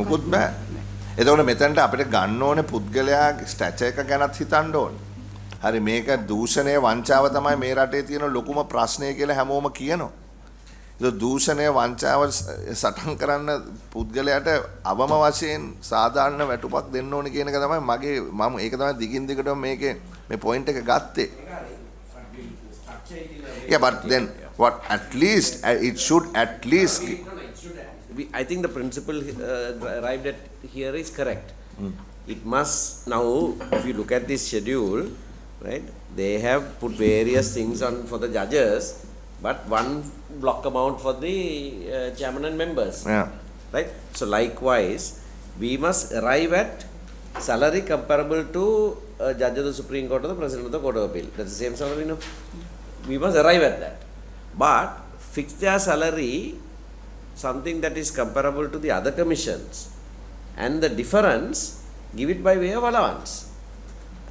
මුකුත් බෑ. එතකොට මෙතනට අපිට ගන්න ඕනේ පුද්ගලයාගේ ස්ටැචර් එක ගැනත් හිතන්න ඕනේ. හරි මේක දූෂණය වංචාව තමයි මේ රටේ තියෙන ලොකුම ප්‍රශ්නය කියලා හැමෝම කියනවා. දූෂණය වංචාව සටන් කරන්න පුද්ගලයාට අවම වශයෙන් සාධාරණ වැටුපක් දෙන්න ඕනේ කියන එක තමයි මම ඒක තමයි දිගින් දිගටම මේකේ මේ පොයින්ට් එක ගත්තේ. Yeah, but then what at least it should at least I think the principle arrived at here is correct. It must now, if you look at this schedule, right, they have put various things on for the judges, but one block amount for the chairman and members. Yeah. Right? So likewise, we must arrive at salary comparable to a judge of the Supreme Court or the President of the Court of Appeal. That's the same salary, no? We must arrive at that. But fix their salary something that is comparable to the other commissions, and the difference give it by way of allowance.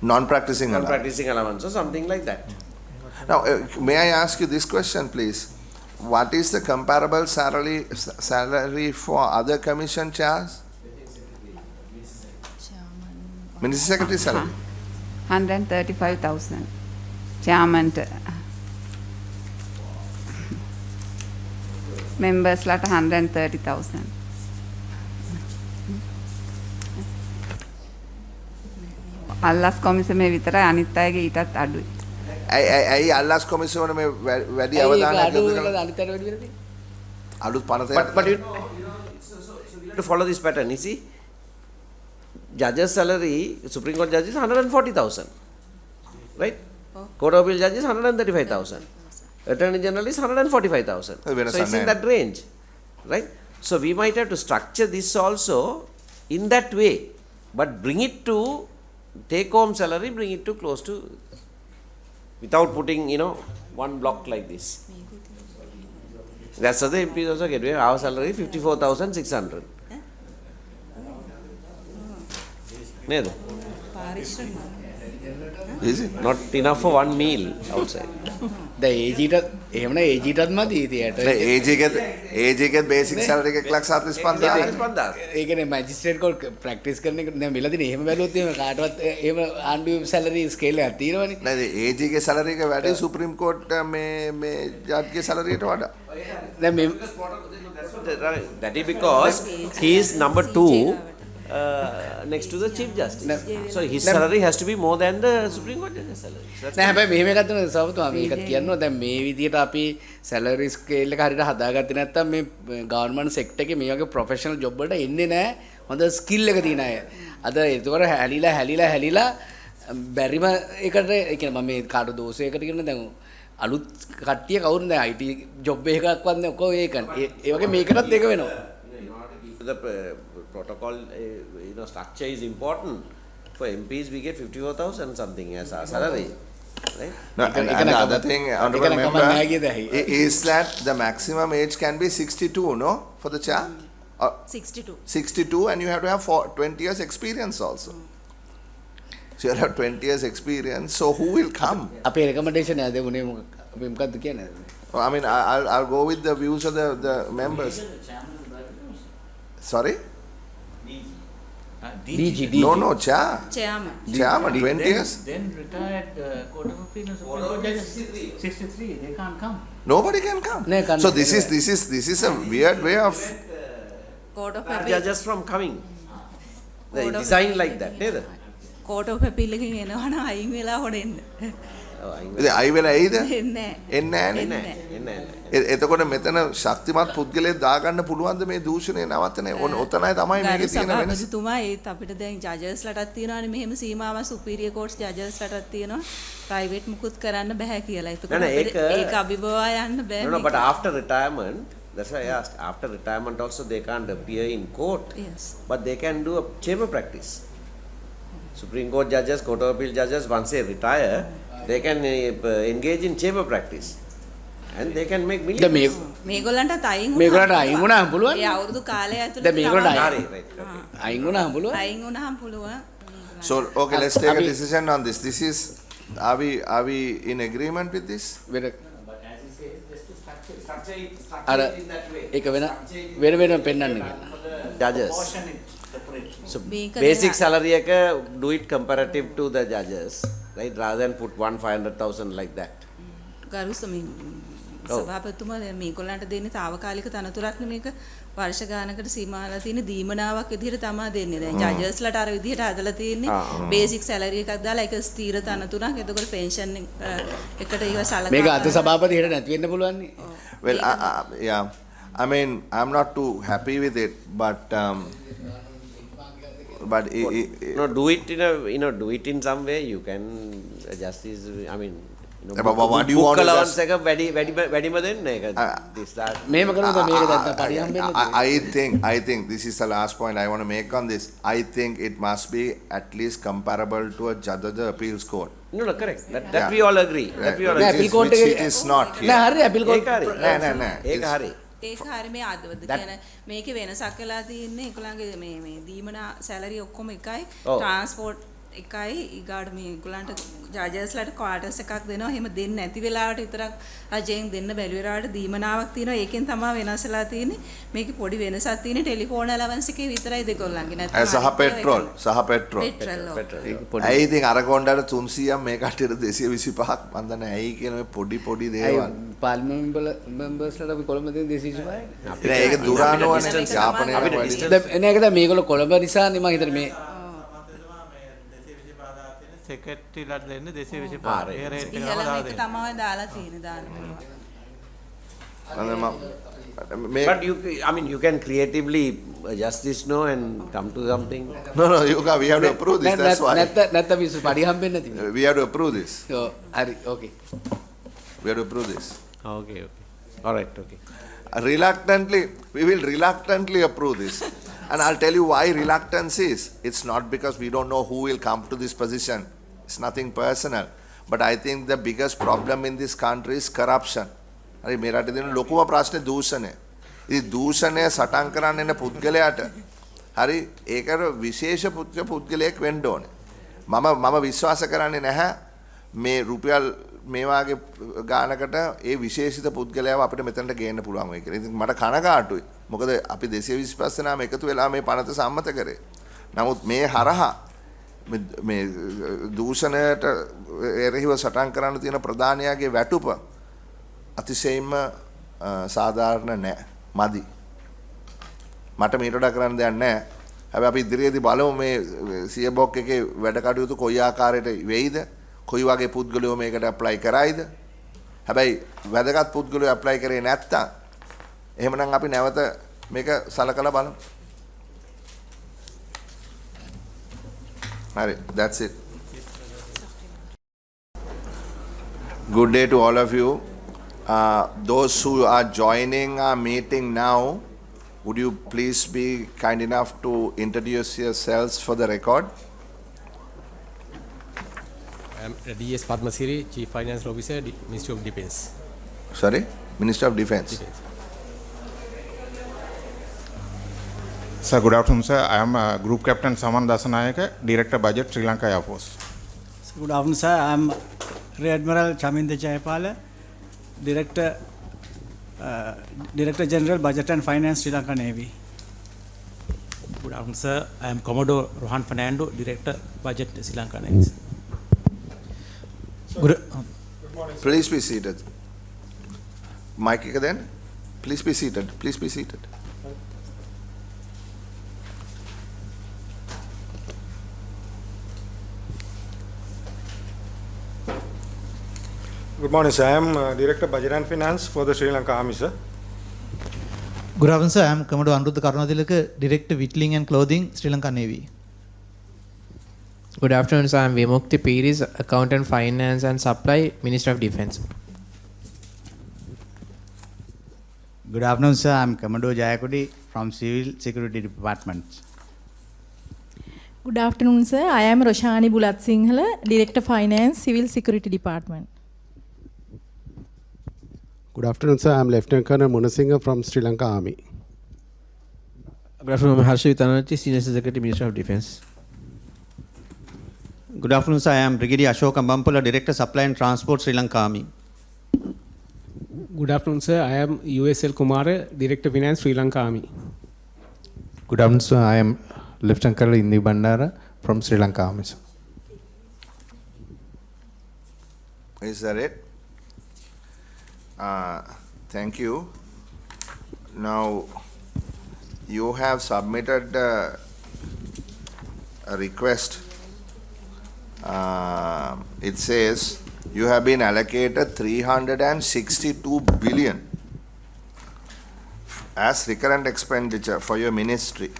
Non-practicing allowance or something like that. Now, may I ask you this question, please? What is the comparable salary for other commission chairs? Minister Secretary salary? 135,000. Chairman. Members ලට 130,000. අල්ලස් කොමිසමේ විතරයි අනිත් අයගේ ඊටත් අඩුයි. ඇයි අල්ලස් කොමිසමේ මේ වැඩි අවධානයක් යොමු කරලා අනිත් අයට වැඩි වෙනද? අලුත් පනත but you to follow this pattern, you see, judges salary, Supreme Court judges 140,000, right? Court of Appeal judges 135,000. Attorney General is 145,000. So it's in that range, right? So we might have to structure this also in that way, but bring it to take home salary, bring it to close to, without putting, one block like this. That's how the MPs also get. Our salary 54,600. Neither. Is it? Not enough for one meal outside. The AG එහෙමනේ AG ටත් මදි ඉතියට. AG එකේ basic salary එකක් 1,45,000. ඒ කියන්නේ මැජිස්ට්‍රේට් coat practice කරන එක දැන් මෙලදින එහෙම බැලුවොත් එහෙම කාටවත් එහෙම ආණ්ඩුවේ සැලරි ස්කේල් එකක් තියෙනවනේ. නේද AG එකේ සැලරි එක වැඩි සුප්‍රීම කෝට් මේ ජජ්ගේ සැලරියට වඩා. දැන් මේ that is because he is number 2 next to the Chief Justice. So his salary has to be more than the Supreme Court judge's salary. නෑ හැබැයි මෙහෙම එකක් තියෙනවා සවතුමා මේකත් කියනවා දැන් මේ විදියට අපි සැලරි ස්කේල් එක හරියට හදාගත්තේ නැත්නම් මේ ගවර්න්මන්ට් සෙක්ටර් එකේ මේ වගේ ප්‍රොෆෙෂනල් ජොබ් වලට එන්නේ නෑ හොඳ ස්කිල් එක තියෙන අය. අද ඒතකොට හැලිලා බැරිම එකට ඒ කියන්නේ මම මේ කාට දෝෂයකට කියන දැන් අලුත් කට්ටිය කවුරුද දැන් IT ජොබ් එකක්වත් නෑ ඔක්කොම ඒකනේ. ඒ වගේ මේකටත් ඒක වෙනවා. The protocol structure is important. For MPs we get 54,000 something as our salary, right? No, and the other thing, honorable member, is that the maximum age can be 62, no, for the chair? 62, and you have to have 20 years experience also. So you have 20 years experience, so who will come? අපේ recommendation එක දෙමුනේ මොකක්ද කියන්නේ? I mean, I'll go with the views of the members. Sorry? DG. No, chairman, 20 years. Then retired Court of Appeal and Supreme Court judges 63. They can't come. Nobody can come. So this is a weird way of Court of Appeal judges from coming. They design like that, neither. Court of Appeal එකකින් එනවනම් අයින් වෙලා හොඩෙන්න. අයි වෙලා ඇයිද? එන්නේ එතකොට මෙතන ශක්තිමත් පුද්ගලයෙක් දාගන්න පුළුවන්ද මේ දූෂණය නවත්තන්නේ? ඔතනයි තමයි මේකේ තියෙන වෙනස. සභාපතිතුමා ඒත් අපිට දැන් ජජස් ලටත් තියෙනවානේ මෙහෙම සීමාවක් සුපීරියර් කෝට්ස් ජජස් ලටත් තියෙනවා. ප්‍රයිවට් මුකුත් කරන්න බෑ කියලා. එතකොට ඒක අභිබවා යන්න බෑ. No, but after retirement, that's why I asked, after retirement also they can't appear in court. Yes. But they can do a chamber practice. Supreme Court judges, Court of Appeal judges, once they retire, they can engage in chamber practice. And they can make millions. මේගොල්ලන්ට අයින් වුණාම පුළුවන්. ඒ අවුරුදු කාලය ඇතුළත දැන් මේගොල්ලන්ට අයින් වුණාම පුළුවන්. අයින් වුණාම පුළුවන්. So okay, let's take a decision on this. This is are we in agreement with this? අර ඒක වෙන පෙන්වන්න කියලා. Judges. So basic salary එක do it comparative to the judges, right? Rather than put 1,500,000 like that. ගරු සභාපතිතුමා දැන් මේගොල්ලන්ට දෙන්නේ తాවකාලික තනතුරක් නෙමේක වර්ෂ ගානකට සීමා වෙලා තියෙන දීමනාවක් විදිහට තමයි දෙන්නේ. දැන් ජජස්ලාට අර විදිහට හදලා තියෙන්නේ බේසික් සැලරි එකක් දාලා ඒක ස්ථීර තනතුරක්. එතකොට පෙන්ෂන් එකට ඒව සලකා මේක අද සභාපතියට නැති වෙන්න පුළුවන් නේ. Well, yeah. I mean, I'm not too happy with it, but do it in some way. You can adjust this. I mean, what do you want to allowance එක වැඩිම දෙන්න ඒක. මේම කරනද මේක දැන් පරිහම් වෙන්නේ. I think this is the last point I want to make on this. I think it must be at least comparable to a judge appeals court. No, correct. That we all agree. That we all Which agree. which it is not here. නෑ හරි appeal coat. නෑ. ඒක හරි. ඒක හරි මේ අදවද කියන මේකේ වෙනසක් වෙලා තියෙන්නේ ඒගොල්ලන්ගේ මේ දීමනා සැලරි ඔක්කොම එකයි ට්‍රාන්ස්පෝර්ට් එකයි ඊගාට මේ ඒගොල්ලන්ට ජජස්ලාට ක්වාටර්ස් එකක් දෙනවා. එහෙම දෙන්නේ නැති වෙලාවට විතරක් රජයෙන් දෙන්න බැරි වෙලාවට දීමනාවක් තියෙනවා. ඒකෙන් තමයි වෙනස් වෙලා තියෙන්නේ. මේකේ පොඩි වෙනසක් තියෙන්නේ ටෙලිෆෝන් අලවන්ස් එකේ විතරයි දෙකොල්ලන්ගේ. නැත්නම් සහ පෙට්‍රෝල්. ඇයි ඉතින් අර කොණ්ඩාට 300ක් මේ කට්ටියට 225ක් මන් දන්නේ ඇයි කියන මේ පොඩි දේවල්. පාර්ලිමේන්තු මෙම්බර්ස්ලාට අපි කොළඹ දෙන 225යි. ඒක දුරානෝනේ යාපනයේ දැන් ඒක දැන් මේගොල්ලෝ කොළඹ නිසානේ මම හිතන්නේ මේ සෙක්‍රටරිලාට දෙන්නේ 225. ඒ රේට් එක ඉහළම එක තමයි දාලා තියෙන්නේ දාන්න පුළුවන්. But you can creatively adjust this and come to something. No, we have to approve this. That's why. නැත්නම් අපි පරිහම් වෙන්නේ නැති. We have to approve this. හරි okay. We have to approve this. Okay. All right, okay. We will reluctantly approve this. And I'll tell you why reluctance is. It's not because we don't know who will come to this position. It's nothing personal. But I think the biggest problem in this country is corruption. හරි මේ රටේ තියෙන ලොකුම ප්‍රශ්නේ දූෂණය. ඉතින් දූෂණය සටන් කරන්න එන පුද්ගලයාට හරි ඒකට විශේෂ පුද්ගලයෙක් වෙන්න ඕනේ. මම විශ්වාස කරන්නේ නැහැ මේ රුපියල් මේ වාගේ ගානකට ඒ විශේෂිත පුද්ගලයාව අපිට මෙතනට ගේන්න පුළුවන් වෙයි කියලා. ඉතින් මට කනගාටුයි. මොකද අපි 225 දෙනාම එකතු වෙලා මේ පනත සම්මත කරේ. නමුත් මේ හරහා මේ දූෂණයට එරෙහිව සටන් කරන්න තියෙන ප්‍රධානියාගේ වැටුප අතිශයින්ම සාධාරණ නැහැ. මදි. මට මීට වඩා කරන්න දෙයක් නැහැ. හැබැයි අපි ඉදිරියේදී බලමු මේ සියබොක් එකේ වැඩ කටයුතු කොයි ආකාරයට වෙයිද? කොයි වගේ පුද්ගලයෝ මේකට ඇප්ලයි කරයිද? හැබැයි වැදගත් පුද්ගලයෝ ඇප්ලයි කරේ නැත්තම් එහෙමනම් අපි නැවත මේක සලකලා බලමු. හරි, that's it. Good day to all of you. Those who are joining our meeting now, would you please be kind enough to introduce yourselves for the record? I am D.S. Padmasiri, Chief Finance Officer, Ministry of Defence. Sorry? Minister of Defence. Sir, good afternoon, sir. I am Group Captain Saman Dasanayaka, Director Budget, Sri Lanka Air Force. Good afternoon, sir. I am Rear Admiral Chaminda Jayapala, Director General Budget and Finance, Sri Lanka Navy. Good afternoon, sir. I am Commodore Rohan Fernando, Director Budget, Sri Lanka Navy. Good morning. Please be seated. Mike then. Please be seated. Please be seated. Good morning, sir. I am Director Budget and Finance for the Sri Lanka Army, sir. Good afternoon, sir. I am Commodore Anuruddha Karunatilaka, Director Whittling and Clothing, Sri Lanka Navy. Good afternoon, sir. I am Vimukti Piris, Accountant, Finance and Supply, Minister of Defence. Good afternoon, sir. I am Commodore Jayakudi from Civil Security Department. Good afternoon, sir. I am Roshani Bulat Sinhala, Director Finance, Civil Security Department. Good afternoon, sir. I am Lieutenant Colonel Munasinghe from Sri Lanka Army. Good afternoon, I am Harshit Tanachi, Senior Secretary, Minister of Defence. Good afternoon, sir. I am Brigadier Ashoka Bampula, Director Supply and Transport, Sri Lanka Army. Good afternoon, sir. I am USL Kumara, Director Finance, Sri Lanka Army. Good afternoon, sir. I am Lieutenant Colonel Indi Bandara from Sri Lanka Army, sir. Is that it? Thank you. Now, you have submitted a request. It says you have been allocated 362 billion as recurrent expenditure for your ministry.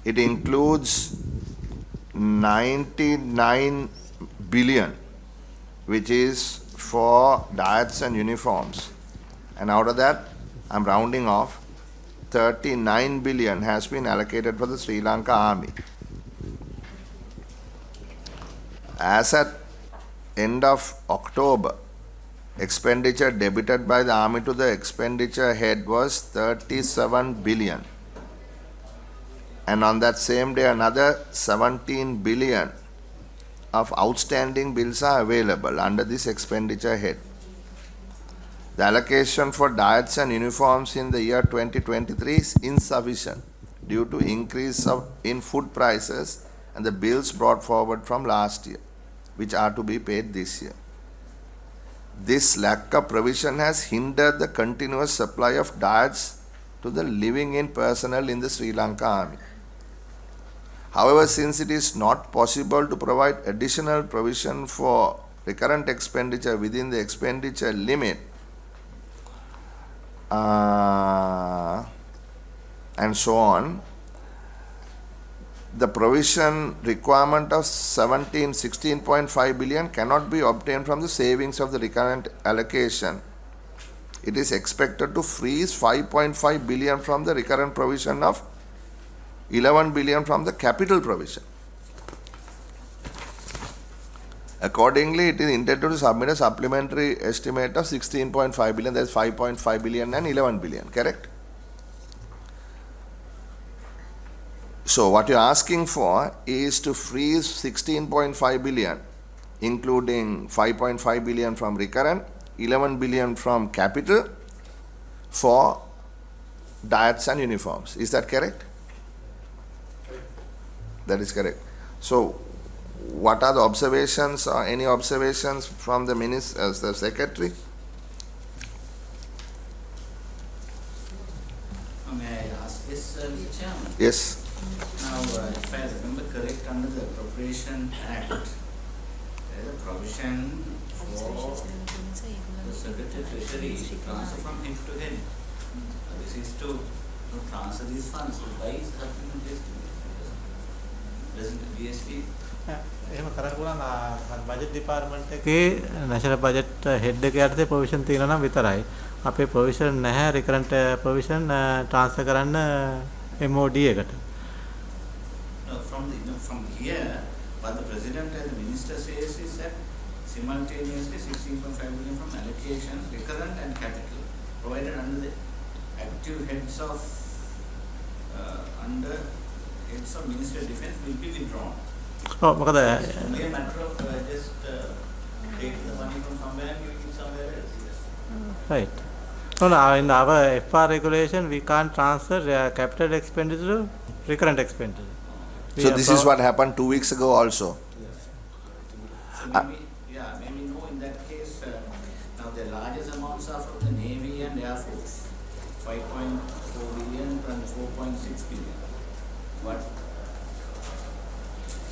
It includes 99 billion, which is for diets and uniforms. And out of that, I'm rounding off, 39 billion has been allocated for the Sri Lanka Army. As at end of October, expenditure debited by the Army to the expenditure head was 37 billion. And on that same day, another 17 billion of outstanding bills are available under this expenditure head. The allocation for diets and uniforms in the year 2023 is insufficient due to increase in food prices and the bills brought forward from last year, which are to be paid this year. This lack of provision has hindered the continuous supply of diets to the living in personnel in the Sri Lanka Army. However, since it is not possible to provide additional provision for recurrent expenditure within the expenditure limit, and so on, the provision requirement of 16.5 billion cannot be obtained from the savings of the recurrent allocation. It is expected to freeze 5.5 billion from the recurrent provision of 11 billion from the capital provision. Accordingly, it is intended to submit a supplementary estimate of 16.5 billion, that is 5.5 billion and 11 billion, correct? So what you are asking for is to freeze 16.5 billion, including 5.5 billion from recurrent, 11 billion from capital for diets and uniforms. Is that correct? That is correct. So what are the observations or any observations from the minister as the secretary? May I ask this, Mr. Chairman? Yes. Now, if I remember correct, under the Appropriation Act, there is a provision for the Secretary Treasury to transfer from him to him. This is to transfer these funds. Why is happening this? Doesn't the BSP? එහෙම කරන්න පුළුවන් budget department එකේ national budget head එක යටතේ provision තියෙනවා නම් විතරයි. අපේ ප්‍රොවිෂන් නැහැ රිකරන්ට් ප්‍රොවිෂන් ට්‍රාන්ස්ෆර් කරන්න MOD එකට. From here, what the President and the Minister says is that simultaneously 16.5 billion from allocation, recurrent and capital provided under the active heads of Ministry of Defence will be withdrawn. Oh, මොකද Only a matter of just taking the money from somewhere and giving it somewhere else. Right. No, in our FR regulation, we can't transfer capital expenditure to recurrent expenditure. So this is what happened 2 weeks ago also. Yes. So maybe no, in that case, now the largest amounts are from the Navy and Air Force, 5.4 billion and 4.6 billion. What?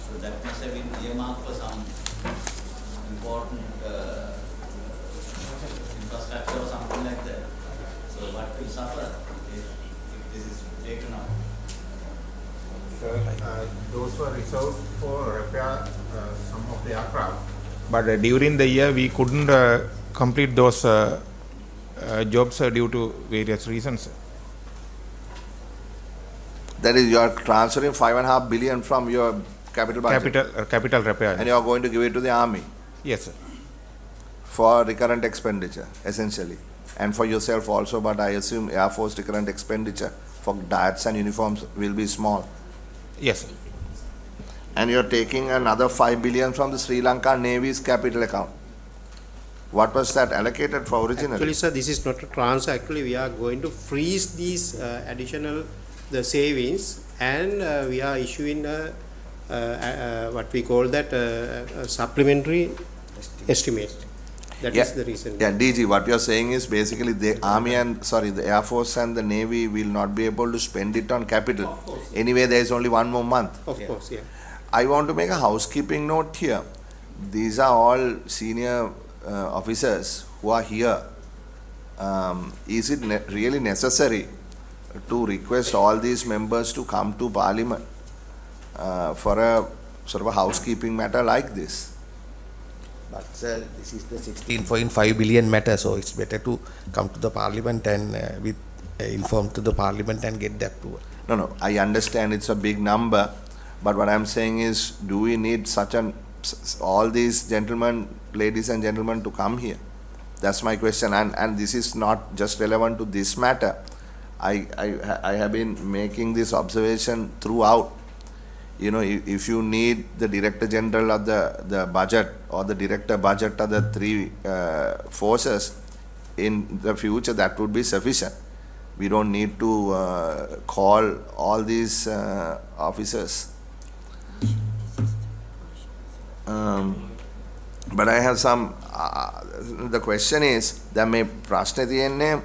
So that must have been earmarked for some important infrastructure or something like that. So what will suffer if this is taken out? Those were reserved for repair some of the aircraft. But during the year, we couldn't complete those jobs due to various reasons. That is, you are transferring 5.5 billion from your capital budget. Capital repair. And you are going to give it to the army. Yes, sir. For recurrent expenditure, essentially. And for yourself also, but I assume Air Force recurrent expenditure for diets and uniforms will be small. Yes, sir. And you are taking another 5 billion from the Sri Lanka Navy's capital account. What was that allocated for originally? Actually, sir, this is not a transfer. Actually, we are going to freeze these additional the savings, and we are issuing what we call that supplementary estimate. That is the reason. Yeah, DG, what you're saying is basically the Air Force and the Navy will not be able to spend it on capital. Anyway, there is only one more month. Of course, yeah. I want to make a housekeeping note here. These are all senior officers who are here. Is it really necessary to request all these members to come to Parliament for a sort of a housekeeping matter like this? But sir, this is the 16.5 billion matter, so it's better to come to the Parliament and inform to the Parliament and get the approval. No, I understand it's a big number, but what I'm saying is, do we need all these gentlemen, ladies and gentlemen, to come here? That's my question, and this is not just relevant to this matter. I have been making this observation throughout. You know, if you need the Director General of the budget or the Director Budget of the three forces in the future, that would be sufficient. We don't need to call all these officers. But I have some, the question is, that මේ ප්‍රශ්නේ තියෙන්නේ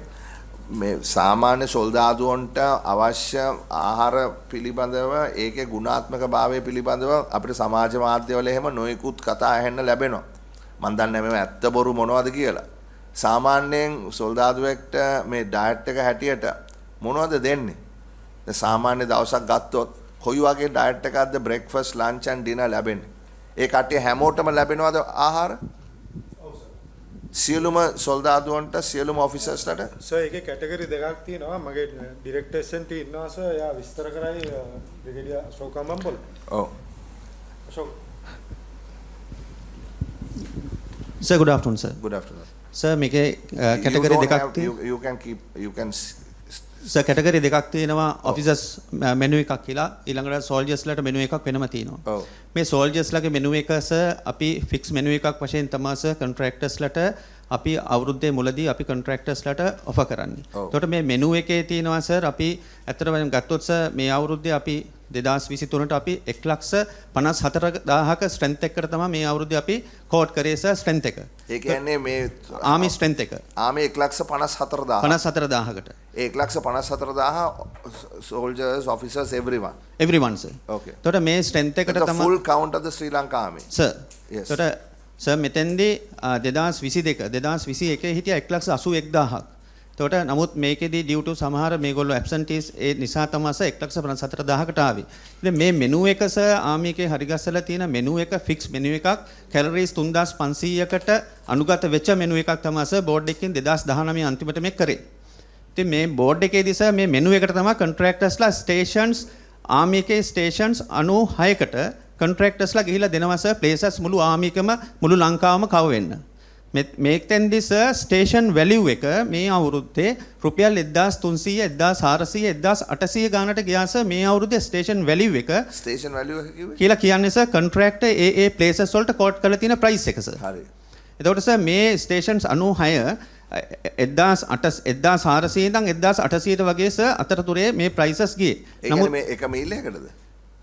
මේ සාමාන්‍ය සොල්දාදුවන්ට අවශ්‍ය ආහාර පිළිබඳව ඒකේ ගුණාත්මක භාවය පිළිබඳව අපිට සමාජ මාධ්‍යවල එහෙම නොයෙකුත් කතා අහන්න ලැබෙනවා. මම දන්නේ මේව ඇත්ත බොරු මොනවද කියලා. සාමාන්‍යයෙන් සොල්දාදුවෙක්ට මේ ඩයට් එක හැටියට මොනවද දෙන්නේ? සාමාන්‍ය දවසක් ගත්තොත් කොයි වගේ ඩයට් එකක්ද බ්‍රේක්ෆාස්ට් ලන්ච් ඇන්ඩ් ඩිනර් ලැබෙන්නේ? ඒ කට්ටිය හැමෝටම ලැබෙනවද ආහාර? සියලුම සොල්දාදුවන්ට සියලුම ඔෆිසර්ස්ලට සර් ඒකේ කැටගරි දෙකක් තියෙනවා මගේ ඩිරෙක්ටර් එස්.එන්.ටී ඉන්නවා සර් එයා විස්තර කරයි බ්‍රිගේඩියර් අශෝක් අම්බම්පොල ඔව් Ashok Sir, good afternoon, sir. Good afternoon. Sir, මේකේ කැටගරි දෙකක් you can Sir, කැටගරි දෙකක් තියෙනවා ඔෆිසර්ස් මෙනු එකක් කියලා ඊළඟට සෝල්ජර්ස්ලට මෙනු එකක් වෙනම තියෙනවා. ඔව්. මේ සෝල්ජර්ස්ලගේ මෙනු එක සර් අපි ෆික්ස් මෙනු එකක් වශයෙන් තමයි සර් කොන්ට්‍රැක්ටර්ස්ලට අපි අවුරුද්දේ මුලදී අපි කොන්ට්‍රැක්ටර්ස්ලට ඔෆර් කරන්නේ. එතකොට මේ මෙනු එකේ තියෙනවා සර් අපි ඇත්තටම ගත්තොත් සර් මේ අවුරුද්දේ අපි 2023ට අපි 1,54,000ක ස්ට්‍රෙන්ත් එකකට තමයි මේ අවුරුද්දේ අපි කෝඩ් කරේ සර් ස්ට්‍රෙන්ත් එක. ඒ කියන්නේ මේ ආමි ස්ට්‍රෙන්ත් එක. Army 1,54,000. 54,000කට. 1,54,000 soldiers, officers, everyone. Everyone, sir. Okay. එතකොට මේ ස්ට්‍රෙන්ත් එකට තමයි තමයි full count of the Sri Lanka army. Sir. Yes. එතකොට සර් මෙතෙන්දී 2021 හිටියා 1,81,000ක්. එතකොට නමුත් මේකෙදී due to සමහර මේගොල්ලෝ absentees ඒ නිසා තමයි සර් 1,54,000කට ආවේ. ඉතින් මේ මෙනු එක සර් ආමිකේ හරිගස්සලා තියෙන මෙනු එක ෆික්ස් මෙනු එකක් කැලරීස් 3,500කට අනුගත වෙච්ච මෙනු එකක් තමයි සර් බෝඩ් එකකින් 2019 අන්තිමට මේක කරේ. ඉතින් මේ බෝඩ් එකේදී සර් මේ මෙනු එකට තමයි කොන්ට්‍රැක්ටර්ස්ලා ස්ටේෂන්ස් ආමි එකේ ස්ටේෂන්ස් 96කට කොන්ට්‍රැක්ටර්ස්ලා ගිහිලා දෙනවා සර් ප්ලේසස් මුළු ආමි එකම මුළු ලංකාවම කව වෙන්න. මේකෙන්දී සර් ස්ටේෂන් වැලියු එක මේ අවුරුද්දේ රුපියල් 1,300 1,400 1,800 ගානට ගියා සර් මේ අවුරුද්දේ ස්ටේෂන් වැලියු එක ස්ටේෂන් වැලියු එක කිව්වේ කියලා කියන්නේ සර් කොන්ට්‍රැක්ටර් ඒ ප්ලේසස් වලට කෝට් කරලා තියෙන ප්‍රයිස් එක සර්. හරි. එතකොට සර් මේ ස්ටේෂන්ස් 96 1,400 ඉඳන් 1,800ට වගේ සර් අතරතුරේ මේ ප්‍රයිසස් ගියේ. නමුත් මේ එක මීල් එකකටද?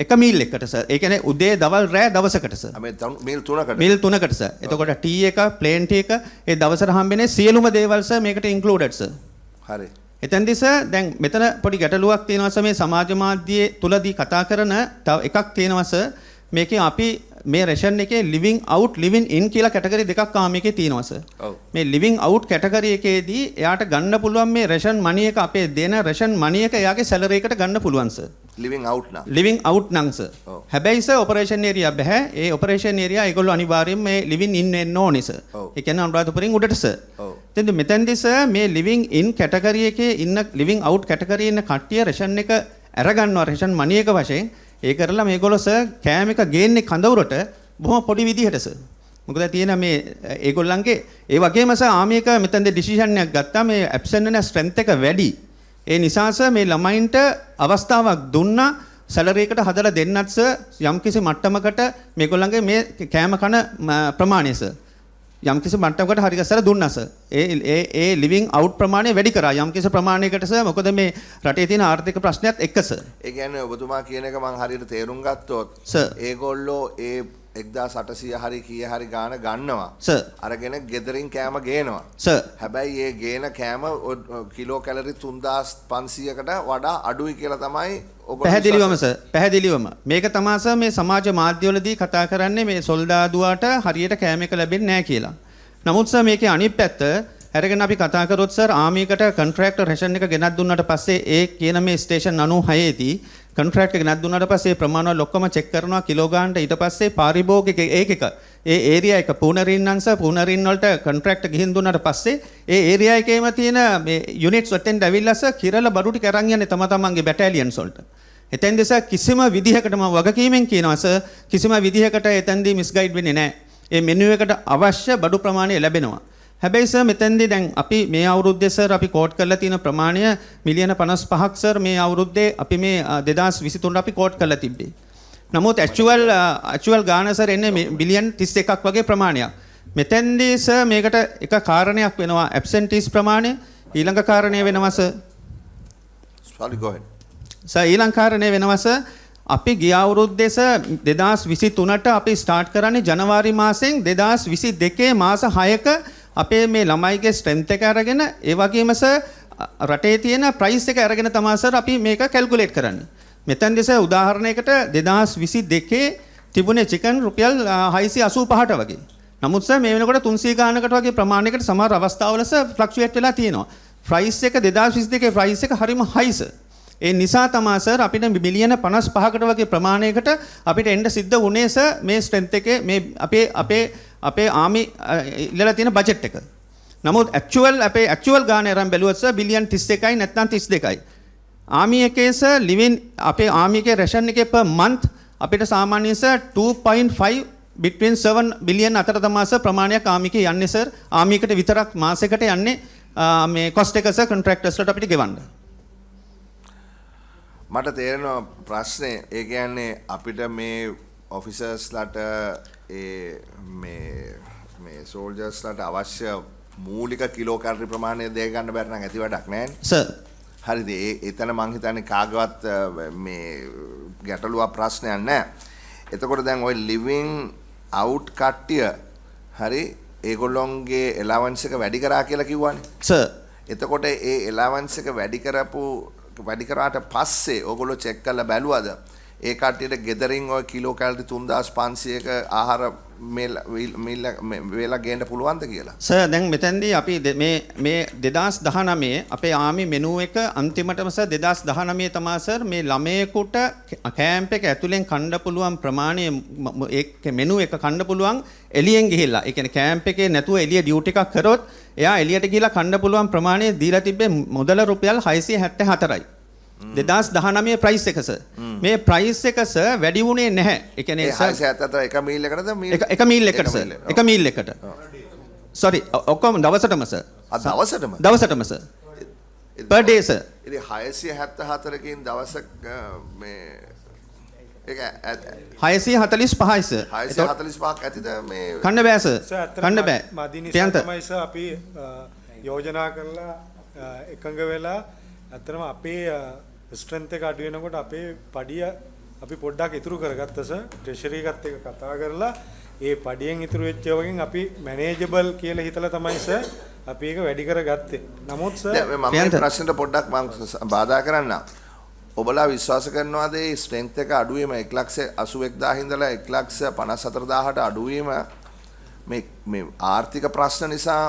එක මීල් එකකට සර්. ඒ කියන්නේ උදේ දවල් රෑ දවසකට සර්. මේ මීල් 3කට. මීල් 3කට සර්. එතකොට ටී එක, ප්ලේන් ටී එක ඒ දවසට හම්බෙන්නේ සියලුම දේවල් සර් මේකට ඉන්ක්ලූඩඩ් සර්. හරි. එතෙන්දී සර් දැන් මෙතන පොඩි ගැටලුවක් තියෙනවා සර් මේ සමාජ මාධ්‍යයේ තුලදී කතා කරන තව එකක් තියෙනවා සර්. මේකේ අපි මේ රේෂන් එකේ living out living in කියලා කැටගරි දෙකක් ආමේකේ තියෙනවා සර්. මේ living out කැටගරි එකේදී එයාට ගන්න පුළුවන් මේ රේෂන් මනි එක අපේ දෙන රේෂන් මනි එක එයාගේ සැලරි එකට ගන්න පුළුවන් සර්. living out නම්. living out නම් සර්. හැබැයි සර් ඔපරේෂන් ඒරියා බෑ. ඒ ඔපරේෂන් ඒරියා ඒගොල්ලෝ අනිවාර්යයෙන් මේ living in වෙන්න ඕනේ සර්. ඒ කියන්නේ අනුරාධපුරෙන් උඩට සර්. එතෙන්ද මෙතෙන්දී සර් මේ living in කැටගරි එකේ ඉන්න living out කැටගරි ඉන්න කට්ටිය රේෂන් එක අරගන්නවා රේෂන් මනි එක වශයෙන්. ඒ කරලා මේගොල්ලෝ සර් කෑම එක ගේන්නේ කඳවුරට බොහොම පොඩි විදිහට සර්. මොකද තියෙන මේ ඒගොල්ලන්ගේ ඒ වගේම සර් ආමි එක මෙතෙන්ද ඩිසිෂන් එකක් ගත්තා මේ ඇබ්සන්ට් වෙන ස්ට්‍රෙන්ත් එක වැඩි. ඒ නිසා සර් මේ ළමයින්ට අවස්ථාවක් දුන්නා සැලරි එකට හදලා දෙන්නත් සර් යම්කිසි මට්ටමකට මේගොල්ලන්ගේ මේ කෑම කන ප්‍රමාණය සර්. යම්කිසි මට්ටමකට හරි ගස්සලා දුන්නා සර්. ඒ living out ප්‍රමාණය වැඩි කරා යම්කිසි ප්‍රමාණයකට සර්. මොකද මේ රටේ තියෙන ආර්ථික ප්‍රශ්නයත් එක්ක සර්. ඒ කියන්නේ ඔබතුමා කියන එක මම හරියට තේරුම් ගත්තොත් ඒගොල්ලෝ ඒ 1800 හරි කීය හරි ගාන ගන්නවා. සර්. අරගෙන ගෙදරින් කෑම ගේනවා. සර්. හැබැයි ඒ ගේන කෑම කිලෝ කැලරි 3500කට වඩා අඩුයි කියලා තමයි ඔබ පැහැදිලිවම සර්. පැහැදිලිවම. මේක තමයි සර් මේ සමාජ මාධ්‍යවලදී කතා කරන්නේ මේ සොල්දාදුවාට හරියට කෑම එක ලැබෙන්නේ නැහැ කියලා. නමුත් සර් මේකේ අනිත් පැත්ත අරගෙන අපි කතා කරොත් සර් ආමියකට කොන්ට්‍රැක්ටර් රේෂන් එක ගෙනත් දුන්නාට පස්සේ ඒ කියන මේ ස්ටේෂන් 96 දී කොන්ට්‍රැක්ට් එක ගෙනත් දුන්නාට පස්සේ ප්‍රමාණවල ඔක්කොම චෙක් කරනවා කිලෝ ගානට ඊට පස්සේ පාරිභෝගික ඒකක ඒ ඒරියා එක පූනරින්නන් සර් පූනරින් වලට කොන්ට්‍රැක්ට් ගිහින් දුන්නාට පස්සේ ඒ ඒරියා එකේම තියෙන මේ යුනිට්ස් වලට ඇවිල්ලා සර් කිරලා බඩු ටික අරන් යන්නේ තමන්ගේ බැටාලියන්ස් වලට. එතෙන්ද සර් කිසිම විදිහකටම වගකීමෙන් කියනවා සර් කිසිම විදිහකට එතෙන්දී මිස්ගයිඩ් වෙන්නේ නැහැ. ඒ මෙනු එකට අවශ්‍ය බඩු ප්‍රමාණය ලැබෙනවා. හැබැයි සර් මෙතෙන්දී දැන් අපි මේ අවුරුද්දේ සර් අපි කෝට් කරලා තියෙන ප්‍රමාණය මිලියන 55ක් සර් මේ අවුරුද්දේ අපි මේ 2023 අපි කෝට් කරලා තිබ්බේ. නමුත් ඇක්චුවල් ගාන සර් එන්නේ බිලියන් 31ක් වගේ ප්‍රමාණයක්. මෙතෙන්දී සර් මේකට එක කාරණයක් වෙනවා ඇබ්සෙන්ටීස් ප්‍රමාණය ඊළඟ කාරණය වෙනවා sir. Sorry, go ahead. Sir ඊළඟ කාරණය වෙනවා සර් අපි ගිය අවුරුද්දේ සර් 2023ට අපි ස්ටාර්ට් කරන්නේ ජනවාරි මාසෙන් 2022 මාස 6ක අපේ මේ ළමයිගේ ස්ට්‍රෙන්ත් එක අරගෙන ඒ වගේම සර් රටේ තියෙන ප්‍රයිස් එක අරගෙන තමයි සර් අපි මේක කැල්කියුලේට් කරන්නේ. මෙතනදී සර් උදාහරණයකට 2022 තිබුණේ චිකන් රුපියල් 685ට වගේ. නමුත් සර් මේ වෙනකොට 300 ගානකට වගේ ප්‍රමාණයකට සමහර අවස්ථාවල සර් ෆ්ලක්චුවේට් වෙලා තියෙනවා. ප්‍රයිස් එක 2022 ප්‍රයිස් එක හරිම හයි සර්. ඒ නිසා තමයි සර් අපිට මිලියන 55කට වගේ ප්‍රමාණයකට අපිට එන්න සිද්ධ වුණේ සර් මේ ස්ට්‍රෙන්ත් එකේ මේ අපේ ආමි ඉල්ලලා තියෙන බජට් එක. නමුත් ඇක්චුවල් ගානේ අරන් බැලුවොත් සර් බිලියන් 31යි නැත්නම් 32යි. ආමි එකේ සර් ලිවින් අපේ ආමි එකේ රේෂන් එකේ per month අපිට සාමාන්‍යයෙන් සර් 2.5 between 7 බිලියන් අතර තමයි සර් ප්‍රමාණයක් ආමි එකේ යන්නේ සර්. ආමි එකට විතරක් මාසෙකට යන්නේ මේ කොස්ට් එක සර් කොන්ට්‍රැක්ටර්ස්ලට අපිට ගෙවන්න. මට තේරෙනවා ප්‍රශ්නේ ඒ කියන්නේ අපිට මේ ඔෆිසර්ස්ලට මේ සෝල්ජර්ස්ලට අවශ්‍ය මූලික කිලෝ කැලරි ප්‍රමාණය දෙය ගන්න බැරි නම් ඇති වැඩක් නැහැ සර්. හරිද? එතන මං හිතන්නේ කාගවත් මේ ගැටලුවක් ප්‍රශ්නයක් නැහැ. එතකොට දැන් ওই ලිවිං අවුට් කට්ටිය හරි ඒගොල්ලොන්ගේ එලවන්ස් එක වැඩි කරා කියලා කිව්වනේ. සර්. එතකොට ඒ එලවන්ස් එක වැඩි කරාට පස්සේ ඕගොල්ලෝ චෙක් කරලා බැලුවද ඒ කට්ටියට ගෙදරින් ඔය කිලෝ කැලරි 3500ක ආහාර වේලා ගේන්න පුළුවන්ද කියලා? සර් දැන් මෙතෙන්දී අපි මේ 2019 අපේ ආමි මෙනු එක අන්තිමටම සර් 2019 තමයි සර් මේ ළමයෙකුට කැම්ප් එක ඇතුලෙන් කන්න පුළුවන් ප්‍රමාණය ඒ මෙනු එක කන්න පුළුවන් එළියෙන් ගිහිල්ලා. ඒ කියන්නේ කැම්ප් එකේ නැතුව එළිය ඩියුටි එකක් කරොත් එයා එළියට ගිහිල්ලා කන්න පුළුවන් ප්‍රමාණය දීලා තිබ්බේ මුදල රුපියල් 674යි. 2019 ප්‍රයිස් එක සර්. මේ ප්‍රයිස් එක සර් වැඩි වුණේ නැහැ. ඒ කියන්නේ සර් 674 එක මීල් එකකටද එක මීල් එකට සර්. එක මීල් එකට. sorry ඔක්කොම දවසටම සර්. දවසටම සර්. per day sir. ඉතින් 674කින් දවසක මේ ඒක 645යි සර්. 645ක් ඇතිද මේ කන්න බෑ සර්. කන්න බෑ. මදි නිසා තමයි සර් අපි යෝජනා කරලා එකඟ වෙලා ඇත්තටම අපේ ස්ට්‍රෙන්ත් එක අඩු වෙනකොට අපේ පඩිය අපි පොඩ්ඩක් ඉතුරු කරගත්තා සර්. ට්‍රෙෂරි එකත් එක්ක කතා කරලා ඒ පඩියෙන් ඉතුරු වෙච්ච වගේන් අපි මැනේජබල් කියලා හිතලා තමයි සර් අපි ඒක වැඩි කරගත්තේ. නමුත් සර් මම මේ ප්‍රශ්නෙට පොඩ්ඩක් මම බාධා කරන්න. ඔබලා විශ්වාස කරනවාද මේ ස්ට්‍රෙන්ත් එක අඩු වීම 1,81,000 ඉඳලා 1,54,000ට අඩු වීම මේ ආර්ථික ප්‍රශ්න නිසා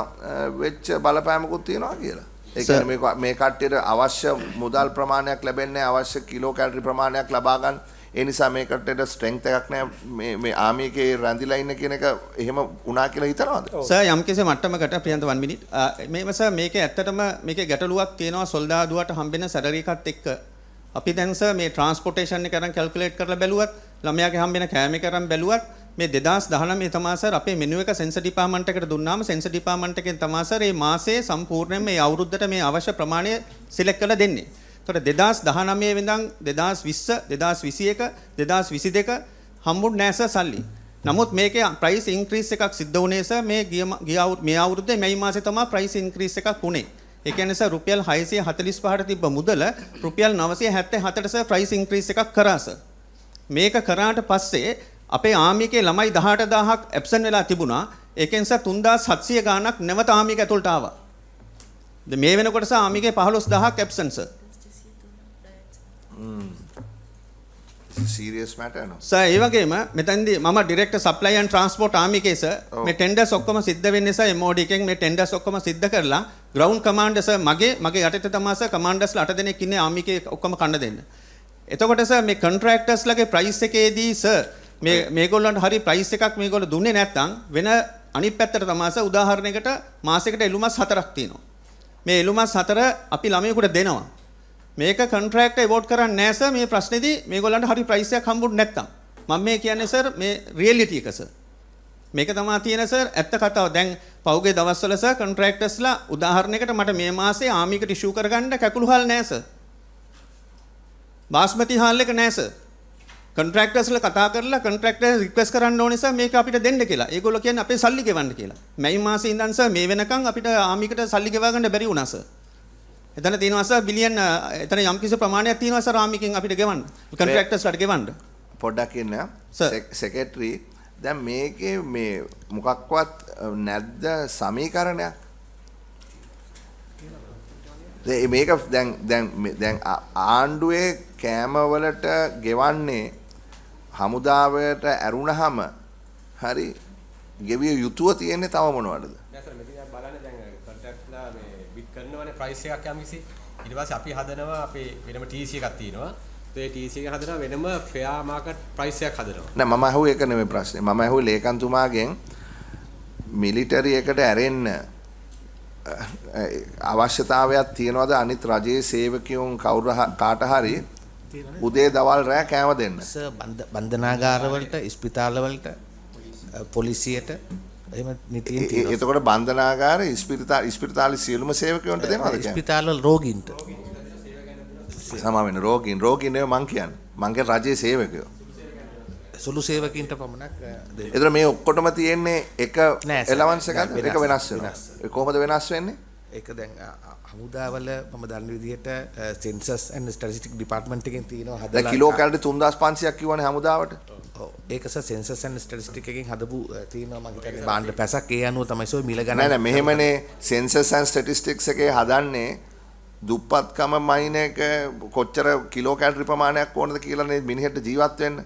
වෙච්ච බලපෑමකුත් තියෙනවා කියලා? ඒ කියන්නේ මේ කට්ටියට අවශ්‍ය මුදල් ප්‍රමාණයක් ලැබෙන්නේ අවශ්‍ය කිලෝ කැලරි ප්‍රමාණයක් ලබා ගන්න. ඒ නිසා මේ කට්ටියට ස්ට්‍රෙන්ත් එකක් නැහැ මේ ආමි එකේ රැඳිලා ඉන්න කියන එක එහෙම වුණා කියලා හිතනවද? සර් යම් කිසි මට්ටමකට ප්‍රියන්ත 1 minute මේව සර් මේකේ ඇත්තටම මේකේ ගැටලුවක් තියෙනවා සොල්දාදුවට හම්බෙන සැලරි එකත් එක්ක. අපි දැන් සර් මේ ට්‍රාන්ස්පෝර්ටේෂන් එක අරන් කැල්කියුලේට් කරලා බැලුවත් ළමයාගේ හම්බෙන කෑම එක අරන් බැලුවත් මේ 2019 තමයි සර් අපේ මෙනු එක සෙන්සර් ඩිපාර්ට්මන්ට් එකට දුන්නාම සෙන්සර් ඩිපාර්ට්මන්ට් එකෙන් තමයි සර් මේ මාසයේ සම්පූර්ණයෙන් මේ අවුරුද්දට මේ අවශ්‍ය ප්‍රමාණය සිලෙක්ට් කරලා දෙන්නේ. ඒතකොට 2019 ඉඳන් 2020 2021 2022 හම්බුනේ නැහැ සර් සල්ලි. නමුත් මේකේ ප්‍රයිස් ඉන්ක්‍රීස් එකක් සිද්ධ වුණේ සර් මේ අවුරුද්දේ මේ මාසේ තමයි ප්‍රයිස් ඉන්ක්‍රීස් එකක් වුණේ. ඒ කියන්නේ සර් රුපියල් 645ට තිබ්බ මුදල රුපියල් 974ට සර් ප්‍රයිස් ඉන්ක්‍රීස් එකක් කරා සර්. මේක කරාට පස්සේ අපේ ආර්මි එකේ ළමයි 18000ක් ඇබ්සන්ට් වෙලා තිබුණා. ඒකෙන් සර් 3700 ගාණක් නැවත ආර්මි එක ඇතුළට ආවා. දැන් මේ වෙනකොට සර් ආර්මි එකේ 15000ක් ඇබ්සන්ට් සර්. සීරියස් මැටර් නෝ. සර් ඒ වගේම මෙතනදී මම ඩිරෙක්ටර් සප්ලයි ඇන්ඩ් ට්‍රාන්ස්පෝර්ට් ආර්මි එකේ සර් මේ ටෙන්ඩර්ස් ඔක්කොම සිද්ධ වෙන්නේ සර් MOD එකෙන් මේ ටෙන්ඩර්ස් ඔක්කොම සිද්ධ කරලා ග්‍රවුන්ඩ් කමාන්ඩර් සර් මගේ යටතේ තමයි සර් කමාන්ඩර්ස්ලා 8 දෙනෙක් ඉන්නේ ආර්මි එකේ ඔක්කොම කන්න දෙන්න. එතකොට සර් මේ කොන්ට්‍රැක්ටර්ස්ලාගේ ප්‍රයිස් එකේදී සර් මේගොල්ලන්ට හරි ප්‍රයිස් එකක් මේගොල්ලෝ දුන්නේ නැත්නම් වෙන අනිත් පැත්තට තමයි සර් උදාහරණයකට මාසෙකට එළුමස් 4ක් තියෙනවා. මේ එළුමස් 4 අපි ළමයෙකුට දෙනවා. මේක කොන්ට්‍රැක්ට් එවෝඩ් කරන්නේ නැහැ සර් මේ ප්‍රශ්නේදී මේගොල්ලන්ට හරි ප්‍රයිස් එකක් හම්බුනේ නැත්තම්. මම මේ කියන්නේ සර් මේ රියැලිටි එක සර්. මේක තමයි තියෙන සර් ඇත්ත කතාව. දැන් පහුගිය දවස්වල සර් කොන්ට්‍රැක්ටර්ස්ලා උදාහරණයකට මට මේ මාසේ ආමිකට ඉෂුව කරගන්න කැකුළු හාල් නැහැ සර්. බාස්මති හාල් එක නැහැ සර්. කොන්ට්‍රැක්ටර්ස්ලා කතා කරලා කොන්ට්‍රැක්ටර් රික්වෙස්ට් කරන්න ඕනේ සර් මේක අපිට දෙන්න කියලා. ඒගොල්ලෝ කියන්නේ අපේ සල්ලි ගෙවන්න කියලා. මැයි මාසේ ඉඳන් සර් මේ වෙනකන් අපිට ආමිකට සල්ලි ගෙවා ගන්න බැරි වුණා සර්. එතන තියෙනවා සර් බිලියන් එතන යම් කිසි ප්‍රමාණයක් තියෙනවා සර් ආමිකෙන් අපිට ගෙවන්න. කොන්ට්‍රැක්ටර්ස්ලාට ගෙවන්න. පොඩ්ඩක් ඉන්න. සෙක්‍රටරි දැන් මේකේ මේ මොකක්වත් නැද්ද සමීකරණයක්? මේක දැන් ආණ්ඩුවේ කෑම වලට ගෙවන්නේ හමුදාවට ඇරුණාම හරි ගෙවිය යුතුව තියෙන්නේ තව මොනවටද? නෑ සර් මෙතන බලන්න දැන් කොන්ට්‍රැක්ට්ලා මේ බිඩ් කරනවනේ ප්‍රයිස් එකක් යම්කිසි. ඊට පස්සේ අපි හදනවා අපේ වෙනම TC එකක් තියෙනවා. ඒ TC එක හදනවා වෙනම ෆෙයා මාකට් ප්‍රයිස් එකක් හදනවා. නෑ මම අහුවේ ඒක නෙමෙයි ප්‍රශ්නේ. මම අහුවේ ලේකම්තුමාගෙන් මිලිටරි එකට ඇරෙන්න අවශ්‍යතාවයක් තියනවාද අනිත් රජයේ සේවකයන් කවුරු කාට හරි උදේ දවල් රෑ කෑම දෙන්න? සර් බන්ධනාගාරවලට ස්පිතාලවලට පොලිසියට එහෙම නීතියෙන් තියෙනවා. එතකොට බන්ධනාගාර ස්පිරිතාල සියලුම සේවකයන්ට දෙනවද කියන්නේ? ස්පිතාලවල රෝගීන්ට. සමාවෙන්න රෝගීන් නෙවෙයි මං කියන්නේ. මං කියන්නේ රජයේ සේවකයෝ. සුළු සේවකීන්ට පමණක් දෙන්න. එතකොට මේ ඔක්කොටම තියෙන්නේ එක එලවන්ස් එකක්ද? එක වෙනස් වෙනවා. ඒ කොහොමද වෙනස් වෙන්නේ? ඒක දැන් හමුදාවල මම දන්න විදිහට සෙන්සස් ඇන්ඩ් ස්ටැටිස්ටික් ඩිපාර්ට්මන්ට් එකෙන් තියෙනවා හදලා. දැන් කිලෝ කැලරි 3500ක් කිව්වනේ හමුදාවට. ඔව් ඒක සෙන්සස් ඇන්ඩ් ස්ටැටිස්ටික් එකෙන් හදපු තියෙනවා මම හිතන්නේ බාණ්ඩ පැසක් ඒ අනුව තමයි සෝ මිල ගණන්. නෑ මෙහෙමනේ සෙන්සස් ඇන්ඩ් ස්ටැටිස්ටික්ස් එකේ හදන්නේ දුප්පත්කම මයින් එක කොච්චර කිලෝ කැලරි ප්‍රමාණයක් ඕනද කියලා නේ මිනිහෙට ජීවත් වෙන්න.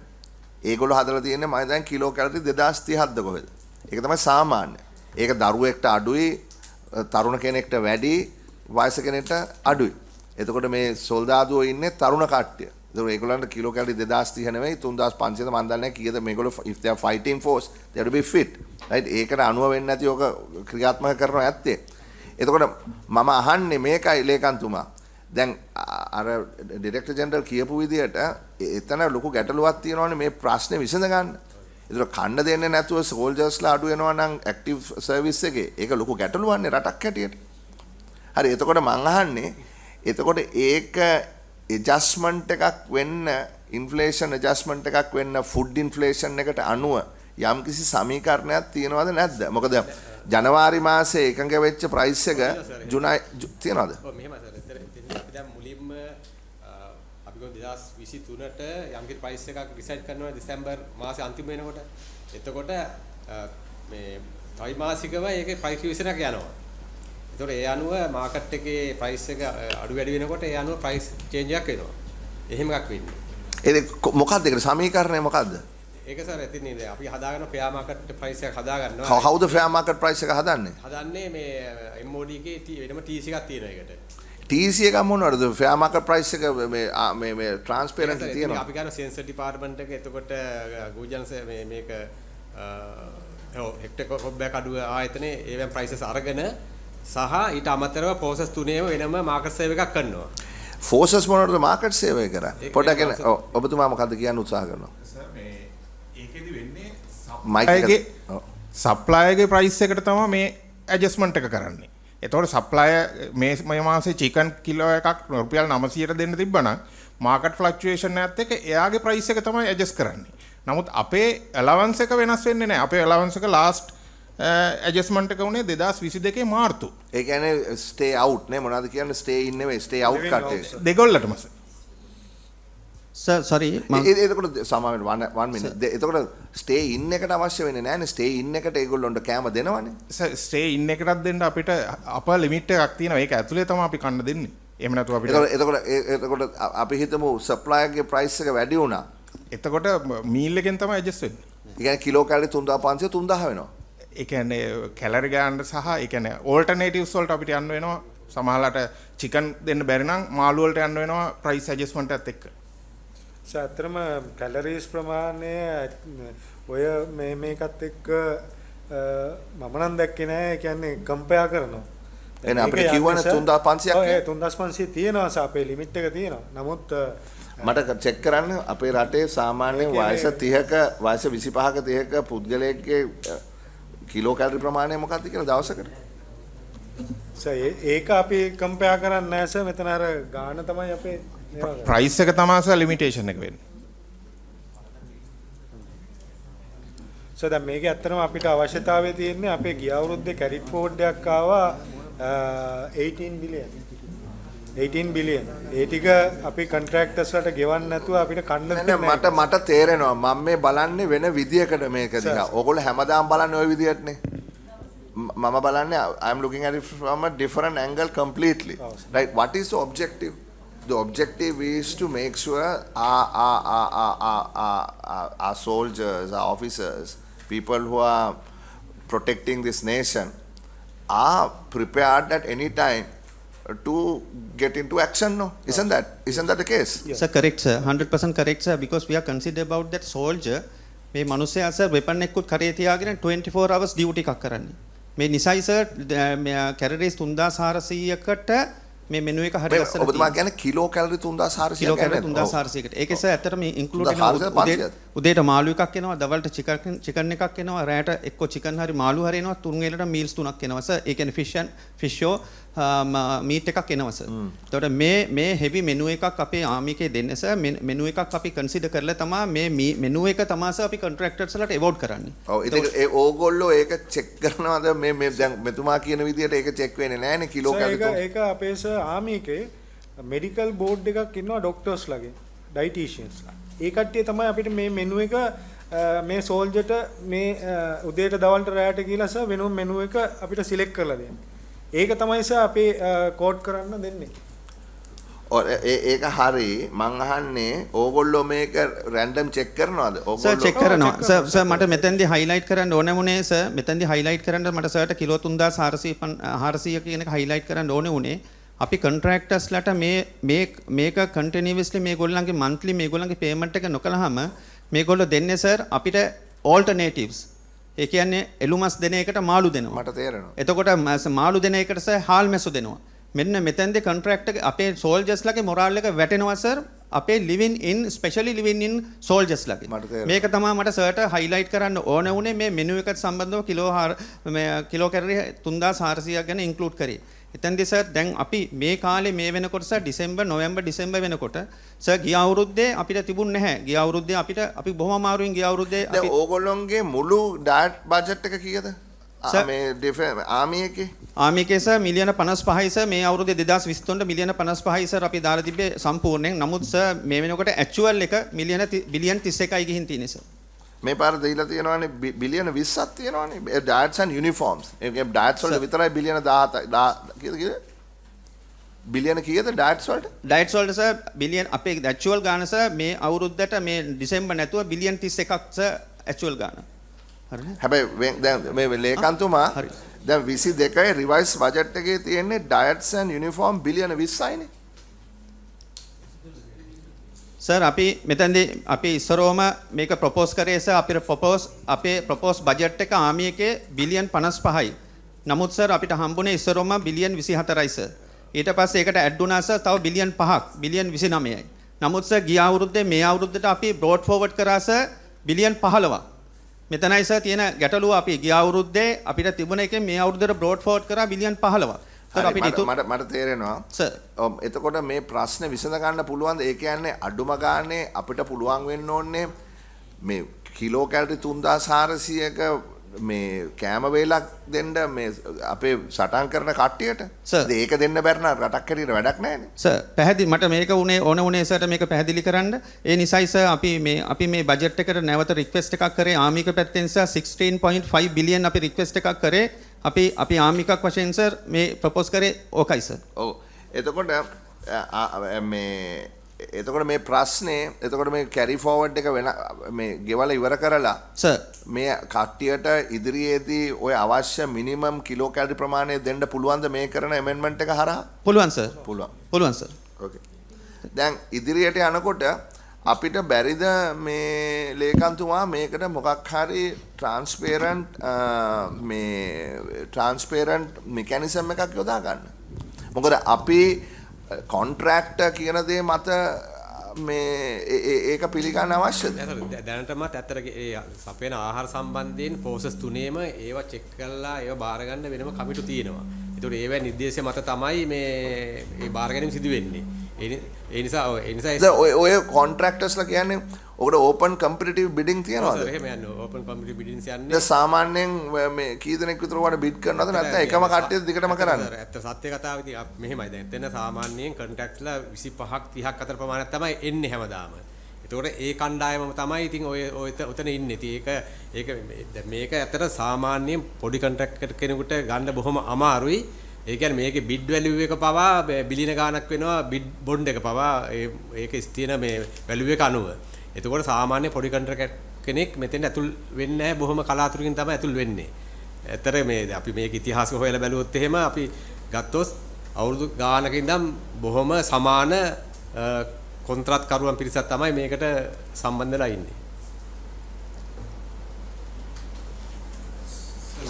ඒගොල්ලෝ හදලා තියෙන්නේ මම දැන් කිලෝ කැලරි 2037ද කොහෙද? ඒක තමයි සාමාන්‍ය. ඒක දරුවෙක්ට අඩුයි, තරුණ කෙනෙක්ට වැඩි, වයස කෙනෙක්ට අඩුයි. එතකොට මේ සොල්දාදුවෝ ඉන්නේ තරුණ කට්ටිය. ඒතකොට ඒගොල්ලන්ට කිලෝ කැලරි 2030 නෙවෙයි 3500ද මන් දන්නේ නැහැ කීයද මේගොල්ලෝ if they are fighting force they have to be fit. right? ඒකට අනුව වෙන්නේ නැති ඔක ක්‍රියාත්මක කරනවා ඇත්තේ. එතකොට මම අහන්නේ මේකයි ලේකම්තුමා. දැන් අර ඩිරෙක්ටර් ජෙනරල් කියපු විදිහට එතන ලොකු ගැටලුවක් තියෙනවානේ මේ ප්‍රශ්නේ විසඳ ගන්න. ඒතර කන්න දෙන්නේ නැතුව සෝල්ජර්ස්ලා අඩු වෙනවා නම් ඇක්ටිව් සර්විස් එකේ ඒක ලොකු ගැටලුවක්නේ රටක් හැටියට. හරි එතකොට මං අහන්නේ එතකොට ඒක ඇඩ්ජස්ට්මන්ට් එකක් වෙන්න ඉන්ෆ්ලේෂන් ඇඩ්ජස්ට්මන්ට් එකක් වෙන්න ෆුඩ් ඉන්ෆ්ලේෂන් එකට අනුව යම්කිසි සමීකරණයක් තියෙනවද නැද්ද? මොකද ජනවාරි මාසේ එකඟ වෙච්ච ප්‍රයිස් එක ජුනයි තියනවද? ඔව් මෙහෙමයි සර්. අපි දැන් මුලින්ම අපි ගොඩ 2023ට යම්කිසි ප්‍රයිස් එකක් ඩිසයිඩ් කරනවා දෙසැම්බර් මාසේ අන්තිම වෙනකොට. එතකොට මේ ත්‍රිමාසිකව ඒකේ ප්‍රයිස් රිවිෂන් එකක් යනවා. ඒතකොට ඒ අනුව මාකට් එකේ ප්‍රයිස් එක අඩු වැඩි වෙනකොට ඒ අනුව ප්‍රයිස් චේන්ජ් එකක් වෙනවා. එහෙම එකක් වෙන්නේ. ඒක මොකක්ද ඒකට සමීකරණය මොකක්ද? ඒක සර් ඇතින් නේද අපි හදාගන්න ෆෙයා මාකට් ප්‍රයිස් එකක් හදාගන්නවා. කවුද ෆෙයා මාකට් ප්‍රයිස් එක හදන්නේ? හදන්නේ මේ MOD එකේ වෙනම TC එකක් තියෙනවා ඒකට. TC එක මොනවද? ෆෙයා මාකට් ප්‍රයිස් එක මේ ට්‍රාන්ස්පරන්ට් තියෙනවා. අපි ගන්න සෙන්සර් ඩිපාර්ට්මන්ට් එක එතකොට ගෝජන්ස් මේක හෙක්ටර් කොබ්බයක් අඩුව ආයතනේ ඒවෙන් ප්‍රයිසස් අරගෙන සහ ඊට අමතරව ප්‍රොසෙස් තුනේම වෙනම මාකට් සර්ව් එකක් කරනවා. ෆෝසස් මොනවද මාකට් සර්ව් කරන්නේ? පොඩ්ඩක් ඔබතුමා මොකද්ද කියන්න උත්සාහ කරනවා? සප්ලයර්ගේ ප්‍රයිස් එකට තමයි මේ ඇඩ්ජස්ට්මන්ට් එක කරන්නේ. එතකොට සප්ලයර් මේ මාසේ චිකන් කිලෝ එකක් රුපියල් 900ට දෙන්න තිබ්බනම් මාකට් ෆ්ලක්චුවේෂන් එකත් එක්ක එයාගේ ප්‍රයිස් එක තමයි ඇඩ්ජස්ට් කරන්නේ. නමුත් අපේ ඇලවන්ස් එක වෙනස් වෙන්නේ නැහැ. අපේ ඇලවන්ස් එක ලාස්ට් ඇඩ්ජස්ට්මන්ට් එක උනේ 2022 මාර්තු. ඒ කියන්නේ ස්ටේ අවුට් නේ මොනවද කියන්නේ ස්ටේ ඉන් නෙවෙයි ස්ටේ අවුට් කට්ටිය. දෙගොල්ලටම. Sir, sorry. එතකොට සමාවෙන්න one minute. එතකොට stay in එකට අවශ්‍ය වෙන්නේ නැහැ නේ. stay in එකට ඒගොල්ලොන්ට කෑම දෙනවනේ. ස්ටේ ඉන් එකටත් දෙන්න අපිට අප ලිමිට් එකක් තියෙනවා. ඒක ඇතුලේ තමයි අපි කන්න දෙන්නේ. එහෙම නැතුව අපිට එතකොට අපි හිතමු සප්ලයර්ගේ ප්‍රයිස් එක වැඩි වුණා. එතකොට මීල් එකෙන් තමයි ඇඩ්ජස්ට් වෙන්නේ. ඒ කියන්නේ කිලෝ කැලරි 3500 3000 වෙනවා. ඒ කියන්නේ කැලරි ගන්න සහ ඒ කියන්නේ ඕල්ටර්නේටිව්ස් වලට අපිට යන්න වෙනවා. සමහරලාට චිකන් දෙන්න බැරි නම් මාළු වලට යන්න වෙනවා ප්‍රයිස් ඇඩ්ජස්ට්මන්ට් එකත් එක්ක. ඇත්තටම කැලරීස් ප්‍රමාණය ඔය මේකත් එක්ක මම නම් දැක්කේ නෑ. ඒ කියන්නේ කම්පෙයාර් කරනවා. එන අපිට කිව්වනේ 3500ක්. ඔව් 3500 තියෙනවා අපේ ලිමිට් එක තියෙනවා. නමුත් මට චෙක් කරන්න අපේ රටේ සාමාන්‍යයෙන් වයස 30ක වයස 25ක 30ක පුද්ගලයෙක්ගේ කිලෝ කැලරි ප්‍රමාණය මොකක්ද කියලා දවසකට? ඒක අපි කම්පෙයාර් කරන්නේ නැහැ සර්. මෙතන අර ගාන තමයි අපේ ප්‍රයිස් එක තමයි සර් ලිමිටේෂන් එක වෙන්නේ. සර් දැන් මේකේ ඇත්තටම අපිට අවශ්‍යතාවය තියෙන්නේ අපේ ගිය අවුරුද්දේ කැරිට් ෆෝඩ් එකක් ආවා 18 බිලියන්. ඒ ටික අපි කොන්ට්‍රැක්ටර්ස් වලට ගෙවන්න නැතුව අපිට කන්න දෙන්නේ මට තේරෙනවා. මම මේ බලන්නේ වෙන විදියකට මේක දිහා. ඕගොල්ලෝ හැමදාම බලන්නේ ওই විදියටනේ. මම බලන්නේ I am looking at it from a different angle completely. Right? What is the objective? The objective is to make sure our soldiers, our officers, people who are protecting this nation are prepared at any time to get into action, no? Isn't that the case? Yes. Sir, correct sir. 100% correct sir. Because we are considered about that soldier. මේ මිනිස්සයා sir weapon එකකුත් කරේ තියාගෙන 24 hours duty එකක් කරන්නේ. මේ නිසයි sir කැලරීස් 3400කට මේ මෙනු එක හරි ලස්සන ඔබතුමා කියන්නේ කිලෝ කැලරි 3400 කිලෝ කැලරි 3400කට. ඒකේ සර් ඇත්තට මේ ඉන්ක්ලූඩ් වෙනවා උදේට මාළු එකක් එනවා, දවල්ට චිකන් එකක් එනවා, රැට එක්ක චිකන් හරි මාළු හරි එනවා, තුන් වේලට මීල්ස් තුනක් එනවා සර්. ඒ කියන්නේ ෆිෂ් ෂෝ මීට් එකක් එනවා සර්. එතකොට මේ හෙවි මෙනු එකක් අපේ ආමි එකේ දෙන්නේ සර්. මෙනු එකක් අපි කන්සිඩර් කරලා තමයි මේ මෙනු එක තමයි සර් අපි කොන්ට්‍රැක්ටර්ස් වලට එවෝඩ් කරන්නේ. ඔව් ඒක ඕගොල්ලෝ ඒක චෙක් කරනවාද මේ දැන් මෙතුමා කියන විදිහට ඒක චෙක් වෙන්නේ නැහැ නේ කිලෝ කැලරි. ඒක අපේ සර් ආමි එකේ මෙඩිකල් බෝඩ් එකක් ඉන්නවා ඩොක්ටර්ස් ලගේ, ඩයිටීෂියන්ස්ලා. ඒ කට්ටිය තමයි අපිට මේ මෙනු එක මේ සෝල්ජර්ට මේ උදේට දවල්ට රැයට කියලා සර් වෙනම මෙනු එක අපිට සිලෙක්ට් කරලා දෙන්නේ. ඒක තමයි සර් අපි කෝඩ් කරන්න දෙන්නේ. ඒක හරි. මං අහන්නේ ඕගොල්ලෝ මේක රැන්ඩම් චෙක් කරනවද? සර් චෙක් කරනවා. සර් මට මෙතෙන්දී හයිලයිට් කරන්න ඕනේ වුණේ සර්. මෙතෙන්දී හයිලයිට් කරන්න මට සර්ට කිලෝ 3400 කියන එක හයිලයිට් කරන්න ඕනේ වුණේ. අපි කොන්ට්‍රැක්ටර්ස්ලට මේක කන්ටිනියස්ලි මේගොල්ලන්ගේ මන්ත්ලි මේගොල්ලන්ගේ පේමන්ට් එක නොකළාම මේගොල්ලෝ දෙන්නේ සර් අපිට ඕල්ටර්නේටිව්ස්. ඒ කියන්නේ එළුමස් දෙන එකට මාළු දෙනවා. මට තේරෙනවා. එතකොට මාළු දෙන එකට සර් හාල් මැස්සු දෙනවා. මෙන්න මෙතෙන්දී කොන්ට්‍රැක්ට් එක අපේ සෝල්ජර්ස්ලගේ මොරාල් එක වැටෙනවා සර්. අපේ ලිවින් ඉන් ස්පෙෂලි ලිවින් ඉන් සෝල්ජර්ස්ලගේ. මේක තමයි මට සර්ට හයිලයිට් කරන්න ඕන වුණේ මේ මෙනු එකට සම්බන්ධව කිලෝ කැලරි 3400ක් ගැන ඉන්ක්ලූඩ් කරේ. එතෙන්දී සර් දැන් අපි මේ කාලේ මේ වෙනකොට සර් ඩිසෙම්බර් නොවැම්බර් ඩිසෙම්බර් වෙනකොට සර් ගිය අවුරුද්දේ අපිට තිබුණ නැහැ. ගිය අවුරුද්දේ අපි බොහොම අමාරුවෙන් ගිය අවුරුද්දේ අපි ඕගොල්ලෝගේ මුළු ඩයට් බජට් එක කීයද? මේ ආමි එකේ සර් මිලියන 55යි සර්. මේ අවුරුද්දේ 2023 මිලියන 55යි සර් අපි දාලා තිබ්බේ සම්පූර්ණයෙන්. නමුත් සර් මේ වෙනකොට ඇක්චුවල් එක බිලියන 31යි ගිහින් තියෙන්නේ සර්. මේ පාර දීලා තියෙනවානේ බිලියන 20ක් තියෙනවානේ ඩයට්ස් ඇන්ඩ් යුනිෆෝම්ස්. ඒ ඩයට්ස් වලට විතරයි බිලියන 17 කීයද? බිලියන කීයද ඩයට්ස් වලට? ඩයට්ස් වලට සර් බිලියන අපේ ඇක්චුවල් ගාන සර් මේ අවුරුද්දට මේ ඩිසෙම්බර් නැතුව බිලියන 31ක් සර් ඇක්චුවල් ගාන. හරිනේ? හැබැයි දැන් මේ ලේකන්තුමා දැන් 22යි රිවයිස් බජට් එකේ තියෙන්නේ ඩයට්ස් ඇන්ඩ් යුනිෆෝම් බිලියන 20යිනේ. සර් අපි මෙතනදී අපි ඉස්සරෝම මේක ප්‍රොපෝස් කරේ සර් අපේ ප්‍රොපෝස් බජට් එක ආමි එකේ බිලියන් 55යි. නමුත් සර් අපිට හම්බුනේ ඉස්සරෝම බිලියන් 24යි සර්. ඊට පස්සේ ඒකට ඇඩ් වුණා සර් තව බිලියන් 5ක් බිලියන් 29යි. නමුත් සර් ගිය අවුරුද්දේ මේ අවුරුද්දට අපි බ්‍රෝඩ් ෆෝවර්ඩ් කරා සර් බිලියන් 15ක්. මෙතනයි සර් තියෙන ගැටලුව අපි ගිය අවුරුද්දේ අපිට තිබුණ එකෙන් මේ අවුරුද්දට බ්‍රෝඩ් ෆෝවර්ඩ් කරා බිලියන් 15ක්. මට තේරෙනවා. එතකොට මේ ප්‍රශ්නේ විසඳ ගන්න පුළුවන්ද? ඒ කියන්නේ අඩුම ගානේ අපිට පුළුවන් වෙන්න ඕනේ මේ කිලෝ කැලරි 3400ක මේ කෑම වේලක් දෙන්න මේ අපේ සටන් කරන කට්ටියට ඒක දෙන්න බැරි නම් රටක් හැටියට වැඩක් නැහැනේ. සර් පැහැදිලි මට මේක උනේ සර්ට මේක පැහැදිලි කරන්න. ඒ නිසායි සර් අපි මේ බජට් එකට නැවත රික්වෙස්ට් එකක් කරේ ආමික පැත්තෙන් සර් 16.5 බිලියන් අපි රික්වෙස්ට් එකක් කරේ. අපි ආමිකක් වශයෙන් සර් මේ ප්‍රොපෝස් කරේ ඕකයි සර්. ඔව්. එතකොට මේ ප්‍රශ්නේ එතකොට මේ කැරි ෆෝවර්ඩ් එක වෙන මේ ගෙවල ඉවර කරලා සර් මේ කට්ටියට ඉදිරියේදී ඔය අවශ්‍ය මිනිමම් කිලෝ කැලරි ප්‍රමාණය දෙන්න පුළුවන්ද මේ කරන ඇමෙන්ඩ්මන්ට් එක හරහා? පුළුවන් සර්. පුළුවන් සර්. ඕකේ. දැන් ඉදිරියට යනකොට අපිට බැරිද මේ ලේකම්තුමා මේකට මොකක් හරි ට්‍රාන්ස්පේරන්ට් මෙකැනිසම් එකක් යොදා ගන්න. මොකද අපි කොන්ට්‍රැක්ටර් කියන දේ මත මේ ඒක පිළිගන්න අවශ්‍යද? දැනටමත් ඇත්තට ඒ සපයන ආහාර සම්බන්ධයෙන් ප්‍රොසෙස් තුනේම ඒවා චෙක් කරලා ඒවා බාර ගන්න වෙනම කමිටු තියෙනවා. ඒතකොට ඒවැ නිර්දේශය මත තමයි මේ බාර ගැනීම සිදු වෙන්නේ. ඒ නිසා ඔය කොන්ට්‍රැක්ටර්ස්ලා කියන්නේ ඔකට ඕපන් කම්පිටිටිව් බිඩින් තියනවාද? එහෙම යන්නේ ඕපන් කම්පිටිටිව් බිඩින්ස් යන්නේ. දැන් සාමාන්‍යයෙන් මේ කී දෙනෙක් විතර වඩා බිඩ් කරනවද නැත්නම් එකම කට්ටියද දිගටම කරන්නේ? ඇත්ත සත්‍ය කතාවේදී මෙහෙමයි දැන් එතන සාමාන්‍යයෙන් කොන්ට්‍රැක්ට්ලා 25ක් 30ක් අතර ප්‍රමාණයක් තමයි එන්නේ හැමදාම. ඒතකොට ඒ කණ්ඩායමම තමයි ඉතින් ඔය උතන ඉන්නේ. ඉතින් ඒක මේක ඇත්තට සාමාන්‍යයෙන් පොඩි කොන්ට්‍රැක්ටර් කෙනෙකුට ගන්න බොහොම අමාරුයි. ඒ කියන්නේ මේකේ බිඩ් වැලියු එක පවා බිලියන ගාණක් වෙනවා බිඩ් බොන්ඩ් එක පවා ඒක ස්ථිර මේ වැලියු එක අනුව. එතකොට සාමාන්‍ය පොඩි කොන්ට්‍රැක්ටර් කෙනෙක් මෙතෙන් ඇතුල් වෙන්නේ නැහැ බොහොම කලාතුරකින් තමයි ඇතුල් වෙන්නේ. ඇත්තට මේ අපි මේක ඉතිහාසය හොයලා බැලුවොත් එහෙම අපි ගත්තොත් අවුරුදු ගානක ඉඳන් බොහොම සමාන කොන්ත්‍රාත් කරුවන් පිරිසක් තමයි මේකට සම්බන්ධ වෙලා ඉන්නේ.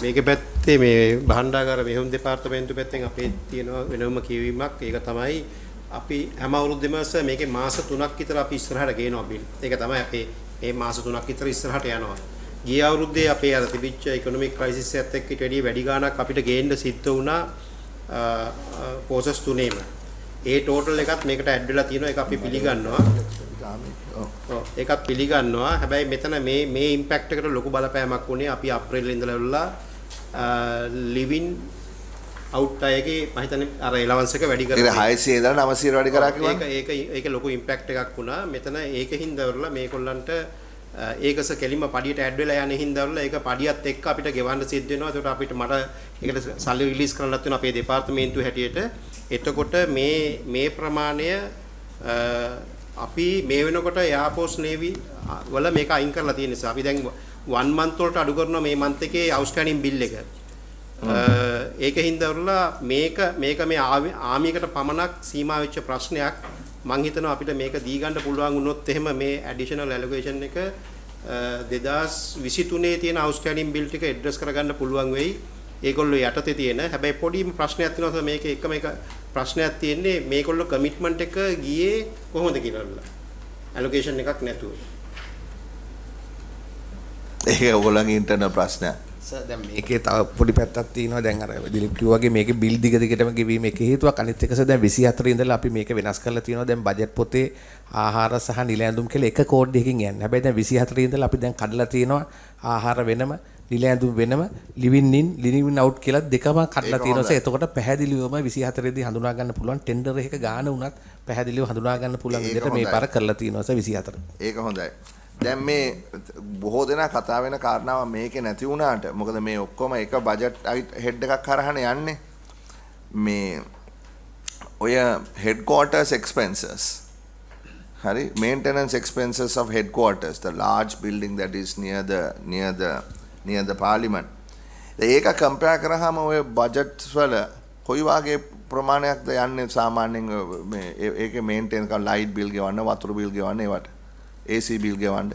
මේක පැත්තේ මේ භාණ්ඩාගාර මෙහෙයුම් දෙපාර්තමේන්තු පැත්තෙන් අපේ තියෙන වෙනම කියවීමක් ඒක තමයි අපි හැම අවුරුද්දෙම මේකේ මාස 3ක් විතර අපි ඉස්සරහට ගේනවා බිල්. ඒක තමයි අපේ මේ මාස 3ක් විතර ඉස්සරහට යනවා. ගිය අවුරුද්දේ අපේ අර තිබිච්ච ඉකොනොමික් ක්‍රයිසිස් එකත් එක්ක ඊට වැඩි ගාණක් අපිට ගේන්න සිද්ධ වුණා ප්‍රොසෙස් තුනේම. ඒ ටෝටල් එකත් මේකට ඇඩ් වෙලා තියෙනවා. ඒක අපි පිළිගන්නවා. ඒකත් පිළිගන්නවා. හැබැයි මෙතන මේ ඉම්පැක්ට් එකට ලොකු බලපෑමක් වුණේ අපි අප්‍රේල් ඉඳලා ලිවින් අවුට් අයගේ මම හිතන්නේ අර එලවන්ස් එක වැඩි කරලා ඒක 600 ඉඳලා 900 වැඩි කරා කිව්වා. ඒක ලොකු ඉම්පැක්ට් එකක් වුණා. මෙතන ඒකින්ද වරලා මේකොල්ලන්ට ඒකස කෙලින්ම පඩියට ඇඩ් වෙලා යන හින්දා වරලා ඒක පඩියත් එක්ක අපිට ගෙවන්න සිද්ධ වෙනවා. ඒකට අපිට ඒකට සල්ලි රිලීස් කරන්නත් වෙනවා අපේ දෙපාර්තමේන්තුව හැටියට. එතකොට මේ ප්‍රමාණය අපි මේ වෙනකොට එයාර්ෆෝස් නේවි වල මේක අයින් කරලා තියෙන නිසා අපි දැන් 1 month වලට අඩු කරනවා මේ month එකේ අවුට්ස්ටෑන්ඩින් බිල් එක. ඒකින්ද වරලා මේක මේ ආමියකට පමණක් සීමා වෙච්ච ප්‍රශ්නයක්. මං හිතනවා අපිට මේක දී ගන්න පුළුවන් වුණොත් එහෙම මේ ඇඩිෂනල් ඇලොකේෂන් එක 2023 තියෙන අවුට්ස්ටෑන්ඩින් බිල් ටික ඇඩ්‍රස් කරගන්න පුළුවන් වෙයි. ඒගොල්ලෝ යටතේ තියෙන. හැබැයි පොඩිම ප්‍රශ්නයක් තියෙනවා මේකේ එකම එක ප්‍රශ්නයක් තියෙන්නේ මේගොල්ලෝ කමිට්මන්ට් එක ගියේ කොහොමද කියලා. ඇලොකේෂන් එකක් නැතුව. ඒක ඔයගොල්ලන්ගේ ඉන්ටර්නල් ප්‍රශ්නයක්. සර් දැන් මේකේ තව පොඩි පැත්තක් තියෙනවා. දැන් අර දිලිප් කිව්වා වගේ මේකේ බිල් දිග දිගටම ගෙවීම එක හේතුවක්. අනිත් එක සර් දැන් 24 ඉඳලා අපි මේක වෙනස් කරලා තියෙනවා. දැන් බජට් පොතේ ආහාර සහ නිල ඇඳුම් කියලා එක කෝඩ් එකකින් යන්නේ. හැබැයි දැන් 24 ඉඳලා අපි දැන් කඩලා තියෙනවා ආහාර වෙනම නිල ඇඳුම් වෙනම ලිවින් ඉන් ලිවින් අවුට් කියලා දෙකම කඩලා තියෙනවා. සර් එතකොට පැහැදිලිවම 24 දී හඳුනා ගන්න පුළුවන් ටෙන්ඩර් එකක ගාන උනත් පැහැදිලිව හඳුනා ගන්න පුළුවන් විදිහට මේ පාර කරලා තියෙනවා සර් 24. ඒක හොඳයි. දැන් මේ බොහෝ දෙනා කතා වෙන කාරණාව මේකේ නැති වුණාට මොකද මේ ඔක්කොම එක බජට් හෙඩ් එකක් හරහානේ යන්නේ. මේ ඔය headquarters expenses hari maintenance expenses of headquarters, the large building that is near the parliament. ඒක කම්පෙයාර් කරාම ඔය බජට්ස් වල කොයි වගේ ප්‍රමාණයක්ද යන්නේ සාමාන්‍යයෙන් මේ ඒකේ මේන්ටේන් කරන ලයිට් බිල් ගෙවන්න, වතුර බිල් ගෙවන්න, ඒවට AC bill ගෙවන්න.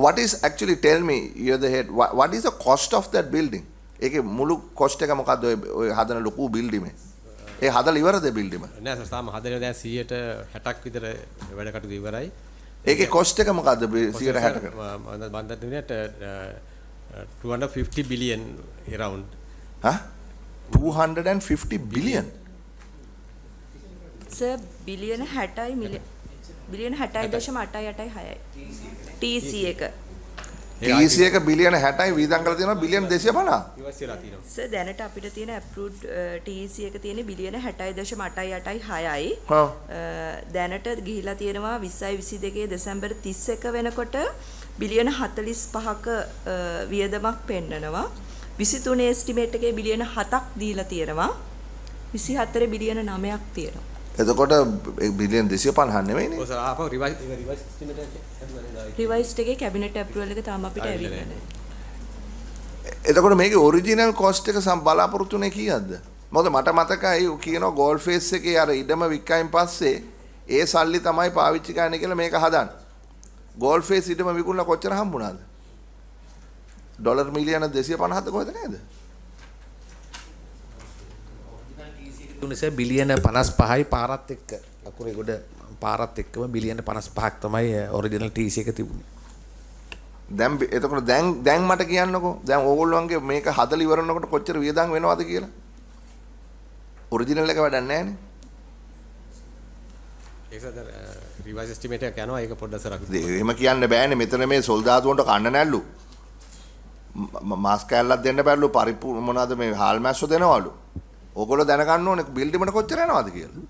What is actually, tell me, you're the head, what is the cost of that building? ඒකේ මුළු cost එක මොකද්ද ඔය හදන ලොකු building එක? ඒ හදලා ඉවරද building එක? නෑ සර් තාම හදලා දැන් 160ක් විතර වැඩ කටයුතු ඉවරයි. ඒකේ cost එක මොකද්ද 160ක? බන්දත් දිනේට 250 billion around. Huh? 250 billion? Sir, billion 60 million. බිලියන 60.8686යි TC එක. TC එක බිලියන 60යි වියදම් කරලා තියෙනවා බිලියන 250. ඉවස්සලා තියෙනවා. සර් දැනට අපිට තියෙන approved TEC එක තියෙන බිලියන 60.886යි. දැනට ගිහිලා තියෙනවා 2022 දෙසැම්බර් 31 වෙනකොට බිලියන 45ක වියදමක් පෙන්නනවා. 23 estimate එකේ බිලියන 7ක් දීලා තියෙනවා. 24 බිලියන 9ක් තියෙනවා. එතකොට බිලියන 250 නෙවෙයිනේ. ඔය සර් ආපහු රිවයිස් estimate එක රිවයිස්ඩ් එකේ කැබිනට් ඇප්‍රූවල් එක තාම අපිට ඇවිල්ලා නැහැ. එතකොට මේකේ ඔරිජිනල් කොස්ට් එක බලාපොරොත්තුනේ කීයක්ද? මොකද මට මතකයි කියනවා ගෝල් ෆේස් එකේ අර ඉඩම වික්කයින් පස්සේ ඒ සල්ලි තමයි පාවිච්චි කරන්නේ කියලා මේක හදන්න. ගෝල් ෆේස් ඉඩම විකුණලා කොච්චර හම්බුණාද? ඩොලර් මිලියන 250ක් කොහෙද නේද? තුනසේ බිලියන 55යි පාරත් එක්ක අකුරේ ගොඩ පාරත් එක්කම බිලියන 55ක් තමයි ඔරිජිනල් TC එක තිබුණේ. දැන් එතකොට දැන් මට කියන්නකෝ දැන් ඕගොල්ලෝන්ගේ මේක හදලා ඉවරනකොට කොච්චර වියදම් වෙනවද කියලා. ඔරිජිනල් එක වැඩක් නැහැ නේ. ඒක සර් රිවයිස් එස්ටිමේට් එක යනවා ඒක පොඩ්ඩක් සර් අපි. එහෙම කියන්න බෑනේ මෙතන මේ සොල්දාදුවන්ට කන්න නැල්ලු. මාස් කෑල්ලක් දෙන්න බැල්ලු පරිපූර්ණ මොනවාද මේ හාල් මැස්සෝ දෙනවලු. ඕගොල්ලෝ දැනගන්න ඕනේ බිල්ඩිමට කොච්චර යනවද කියලා.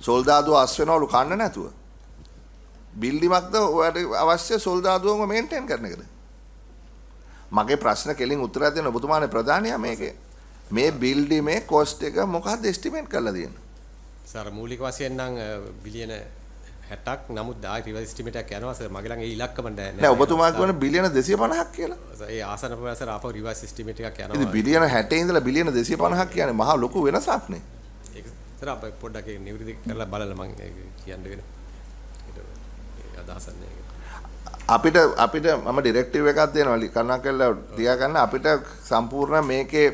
සොල්දාදුව අස් වෙනවලු කන්න නැතුව. බිල්ඩිමක්ද ඔයාලට අවශ්‍ය සොල්දාදුවම මේන්ටේන් කරන එකද? මගේ ප්‍රශ්න කෙලින් උත්තරයක් දෙන්න ඔබතුමානේ ප්‍රධානියා මේකේ. මේ බිල්ඩිමේ කොස්ට් එක මොකක්ද එස්ටිමේට් කරලා තියෙන්නේ? සර් මූලික වශයෙන් නම් බිලියන 60ක් නමුත් ආයි රිවයිස් එස්ටිමේට් එකක් යනවා සර් මගේ ළඟ ඒ ඉලක්කම නැහැ. නෑ ඔබතුමා කියන බිලියන 250ක් කියලා. ඒ ආසන ප්‍රමාණය ආපහු රිවයිස් එස්ටිමේට් එකක් යනවා. ඉතින් බිලියන 60 ඉඳලා බිලියන 250ක් කියන්නේ මහා ලොකු වෙනසක් නේ. ඒක සර් අපේ පොඩ්ඩක් ඒක නිවෘත්ති කරලා බලලා මම කියන්න වෙන. ඒක අදහසක් නෑ. අපිට මම ඩිරෙක්ටිව් එකක් දෙනවා කරුණා කරලා තියාගන්න අපිට සම්පූර්ණ මේකේ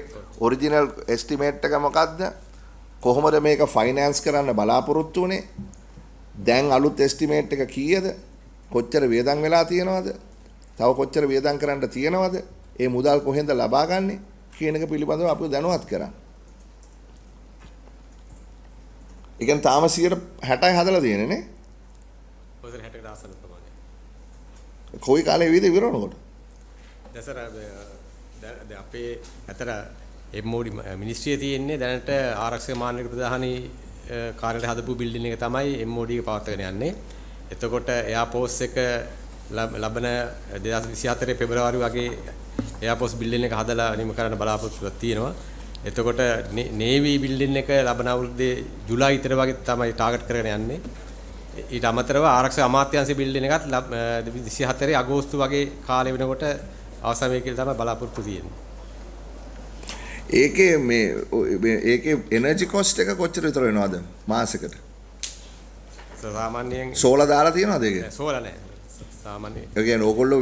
ඔරිජිනල් එස්ටිමේට් එක මොකද්ද? කොහොමද මේක ෆයිනෑන්ස් කරන්න බලාපොරොත්තු වෙන්නේ? දැන් අලුත් එස්ටිමේට් එක කීයද? කොච්චර වියදම් වෙලා තියෙනවද? තව කොච්චර වියදම් කරන්න තියෙනවද? ඒ මුදල් කොහෙන්ද ලබා ගන්නෙ කියන එක පිළිබඳව අපිව දැනුවත් කරන්න. ඒ කියන්නේ තාම 60යි හදලා තියෙන්නේ නේ? ඔය 60කට ආසන ප්‍රමාණය. කොයි කාලේ වේද ඉවරනකොට? දැසර දැන් අපේ අතර MOD මිනිස්ට්‍රියේ තියෙන්නේ දැනට ආරක්ෂක මානවික ප්‍රධානී කාර්යාලය හදපු බිල්ඩින් එක තමයි MOD එක පවත්වාගෙන යන්නේ. එතකොට එයාපෝස් එක ලබන 2024 පෙබරවාරි වගේ එයාපෝස් බිල්ඩින් එක හදලා නිම කරන්න බලාපොරොත්තුවක් තියෙනවා. එතකොට නේවි බිල්ඩින් එක ලබන අවුරුද්දේ ජුලයි විතර වගේ තමයි ටාගට් කරගෙන යන්නේ. ඊට අමතරව ආරක්ෂක අමාත්‍යාංශ බිල්ඩින් එකත් 2024 අගෝස්තු වගේ කාලෙ වෙනකොට අවසන් වෙයි කියලා තමයි බලාපොරොත්තු තියෙන්නේ. ඒකේ ඒකේ එනර්ජි කොස්ට් එක කොච්චර විතර වෙනවද මාසෙකට? සාමාන්‍යයෙන් සෝලා දාලා තියෙනවද ඒකේ? සෝලා නැහැ. සාමාන්‍යයෙන්. ඒ කියන්නේ ඕගොල්ලෝ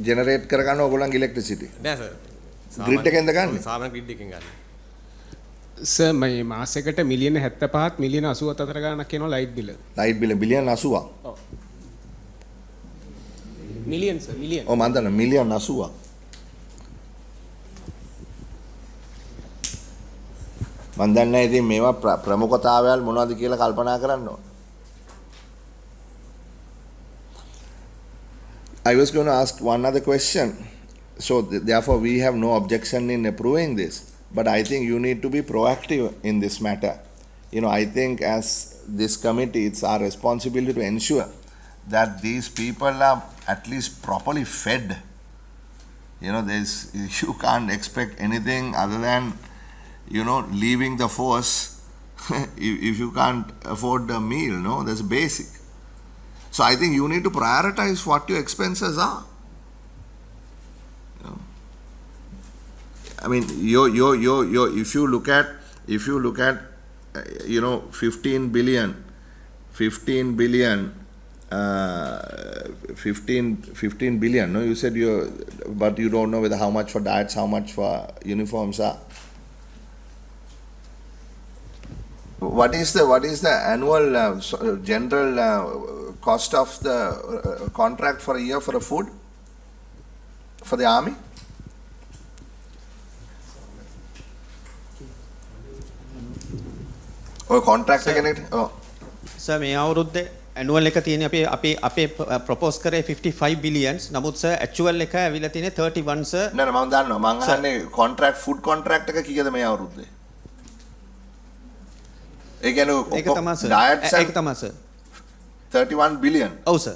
ජෙනරේට් කරගන්න ඕගොල්ලන්ගේ ඉලෙක්ට්‍රිසිටි. නෑ සර්. ග්‍රිඩ් එකෙන්ද ගන්න? සාමාන්‍ය ග්‍රිඩ් එකෙන් ගන්න. සර් මේ මාසෙකට මිලියන 75ත් මිලියන 80ත් අතර ගාණක් එනවා ලයිට් බිල. ලයිට් බිල බිලියන 80ක්. ඔව්. Million sir million. ඔව් මම දන්නවා මිලියන් 80ක්. මම දන්නේ ඉතින් මේවා ප්‍රමුඛතාවයල් මොනවද කියලා කල්පනා කරන්න ඕන. I was going to ask one other question. So therefore we have no objection in approving this. But I think you need to be proactive in this matter. You know, I think as this committee, it's our responsibility to ensure that these people are at least properly fed. You know, you can't expect anything other than, you know, leaving the force if you can't afford the meal, no? That's basic. So I think you need to prioritize what your expenses are. I mean, if you look at, you know, 15 billion, no, you said but you don't know whether how much for diets, how much for uniforms are. What is the annual general cost of the contract for a year for a food for the army? ඔය contract එක නේද? ඔව්. Sir මේ අවුරුද්දේ annual එක තියෙන්නේ අපේ propose කරේ 55 billions. නමුත් sir actual එක ඇවිල්ලා තියෙන්නේ 31 sir. නෑ මම දන්නවා. මම අහන්නේ contract food contract එක කීයද මේ අවුරුද්දේ? ඒ කියන්නේ ඒක තමයි sir. ඒක තමයි sir. 31 billion. ඔව් sir.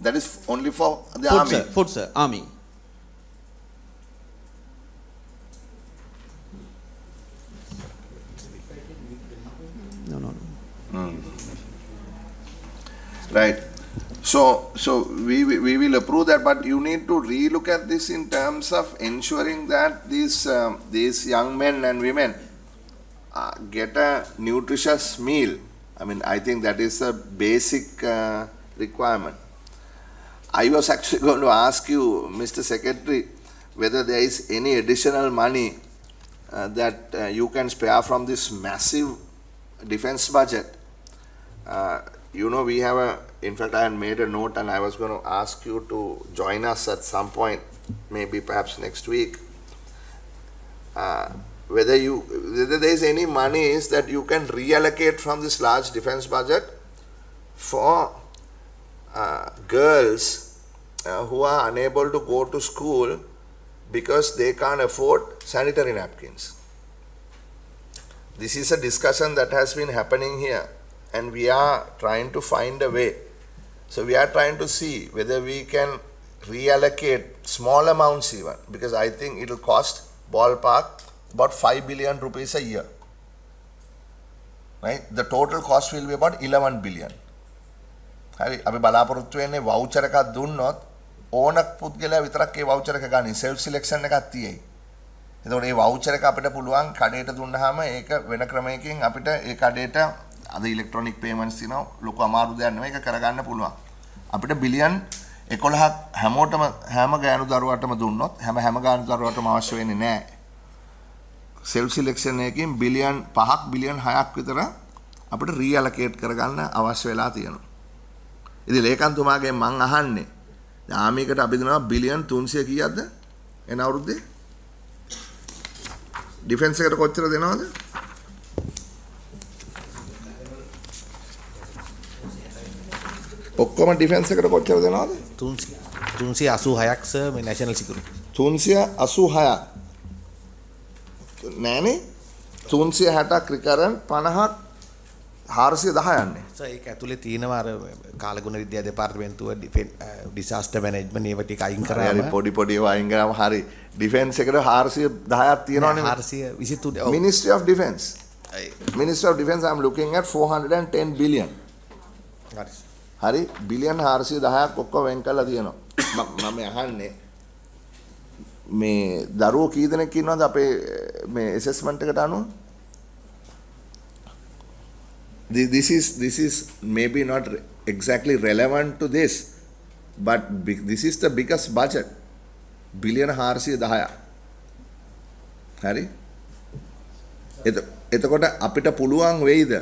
That is only for the food, army. Sir. Food sir, army. No. Right. So we will approve that, but you need to relook at this in terms of ensuring that these young men and women get a nutritious meal. I mean, I think that is a basic requirement. I was actually going to ask you, Mr. Secretary, whether there is any additional money that you can spare from this massive defense budget. You know, we have in fact, I had made a note and I was going to ask you to join us at some point, maybe perhaps next week. Whether there is any monies that you can reallocate from this large defense budget for girls who are unable to go to school because they can't afford sanitary napkins. This is a discussion that has been happening here and we are trying to find a way. So we are trying to see whether we can reallocate small amounts even, because I think it will cost ballpark about 5 billion rupees a year. Right? The total cost will be about 11 billion. හරි අපි බලාපොරොත්තු වෙන්නේ voucher එකක් දුන්නොත් ඕන පුද්ගලයා විතරක් ඒ voucher එක ගන්න self selection එකක් තියෙයි. එතකොට මේ වවුචර් එක අපිට පුළුවන් කඩේට දුන්නාම ඒක වෙන ක්‍රමයකින් අපිට ඒ කඩේට අද ඉලෙක්ට්‍රොනික පේමන්ට්ස් තියෙනවා ලොකු අමාරු දෙයක් නෙවෙයි ඒක කරගන්න පුළුවන්. අපිට බිලියන් 11ක් හැමෝටම හැම ගෑනු දරුවටම දුන්නොත් හැම ගෑනු දරුවටම අවශ්‍ය වෙන්නේ නැහැ. self selection එකකින් බිලියන් 5ක් බිලියන් 6ක් විතර අපිට රීඇලොකේට් කරගන්න අවශ්‍ය වෙලා තියෙනවා. ඉතින් ලේකම්තුමාගෙන් මං අහන්නේ ආමිකට අපි දෙනවා බිලියන් 300 කීයක්ද එන අවුරුද්දේ ඩිෆෙන්ස් එකට කොච්චර දෙනවද ඔක්කොම ඩිෆෙන්ස් එකට කොච්චර දෙනවද 386ක් සර් මේ නැෂනල් සිකියුරිටි 386ක් නෑනේ 360ක් රිකරන් 50ක් 410 යන්නේ. සර් ඒක ඇතුලේ තියෙනවා අර කාලගුණ විද්‍යා දෙපාර්තමේන්තුව ඩිසාස්ටර් මැනේජ්මන්ට් ඒව ටික අයින් කරාම හරි පොඩි ඒවා අයින් කරාම හරි ඩිෆෙන්ස් එකට 410ක් තියෙනවනේ 423 Ministry of Defence. Ministry of Defence I am looking at 410 billion. හරි බිලියන් 410ක් ඔක්කොම වෙන් කරලා තියෙනවා. මම අහන්නේ මේ දරුවෝ කී දෙනෙක් ඉන්නවද අපේ මේ ඇසෙස්මන්ට් එකට අනුව? This is maybe not exactly relevant to this, but this is the biggest budget. Billion 410. හරි? එතකොට අපිට පුළුවන් වෙයිද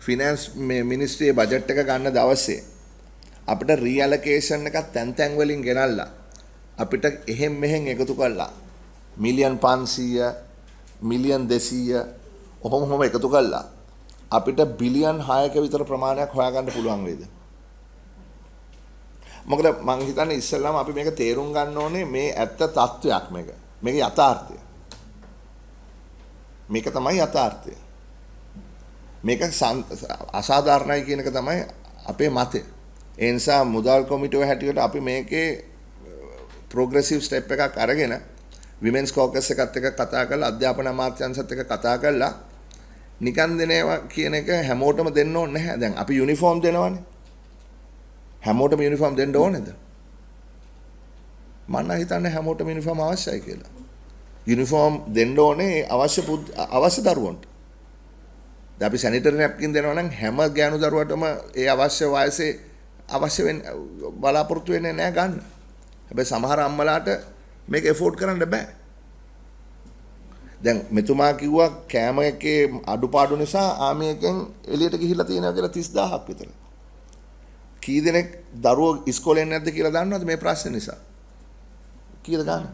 ෆිනෑන්ස් මේ මිනිස්ට්‍රියේ බජට් එක ගන්න දවසේ අපිට රීඇලොකේෂන් එකක් තැන් වලින් ගෙනල්ලා අපිට එහෙම් මෙහෙන් එකතු කරලා මිලියන් 500 මිලියන් 200 ඔහොම එකතු කරලා අපිට බිලියන් 6ක විතර ප්‍රමාණයක් හොයාගන්න පුළුවන් වේද? මොකද මම හිතන්නේ ඉස්සෙල්ලාම අපි මේක තේරුම් ගන්න ඕනේ මේ ඇත්ත තත්වයක් මේක. මේක යථාර්ථය. මේක තමයි යථාර්ථය. මේක අසාධාරණයි කියන එක තමයි අපේ මතය. ඒ නිසා මුදල් කොමිටුව හැටියට අපි මේකේ ප්‍රෝග්‍රෙසිව් ස්ටෙප් එකක් අරගෙන විමෙන්ස් කෝකස් එකත් එක්ක කතා කරලා අධ්‍යාපන අමාත්‍යාංශත් එක්ක කතා කරලා නිකන් දෙනවා කියන එක හැමෝටම දෙන්න ඕනේ නැහැ. දැන් අපි යුනිෆෝම් දෙනවනේ. හැමෝටම යුනිෆෝම් දෙන්න ඕනේද? මම හිතන්නේ හැමෝටම යුනිෆෝම් අවශ්‍යයි කියලා. යුනිෆෝම් දෙන්න ඕනේ අවශ්‍ය දරුවන්ට. දැන් අපි සැනිටරි නැප්කින් දෙනවා නම් හැම ගෑනු දරුවටම ඒ අවශ්‍ය වයසේ අවශ්‍ය වෙන බලාපොරොත්තු වෙන්නේ නැහැ ගන්න. හැබැයි සමහර අම්මලාට මේක එෆෝඩ් කරන්න බෑ. දැන් මෙතුමා කිව්වා කෑම එකේ අඩුපාඩු නිසා ආමියකින් එළියට ගිහිල්ලා තියෙනවා කියලා 30000ක් විතර. කී දෙනෙක් දරුවෝ ඉස්කෝලේ නැද්ද කියලා දන්නවද මේ ප්‍රශ්නේ නිසා? කීයද ගන්න?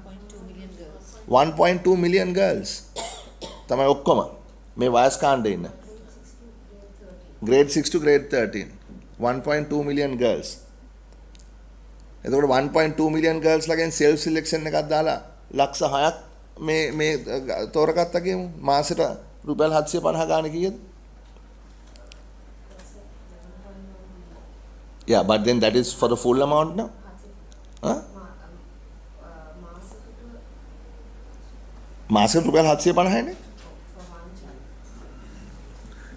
1.2 million girls. තමයි ඔක්කොම මේ වයස් කාණ්ඩේ ඉන්න. grade 6 to grade 13. 1.2 million girls. එතකොට 1.2 million girls ලගෙන් self selection එකක් දාලා ලක්ෂ 6ක් මේ තෝරගත්තා කියමු. මාසෙට රුපියල් 750 ගාන කීයද? Yeah, but then that is for the full amount now. Huh? මාසෙට රුපියල් 750 නේ.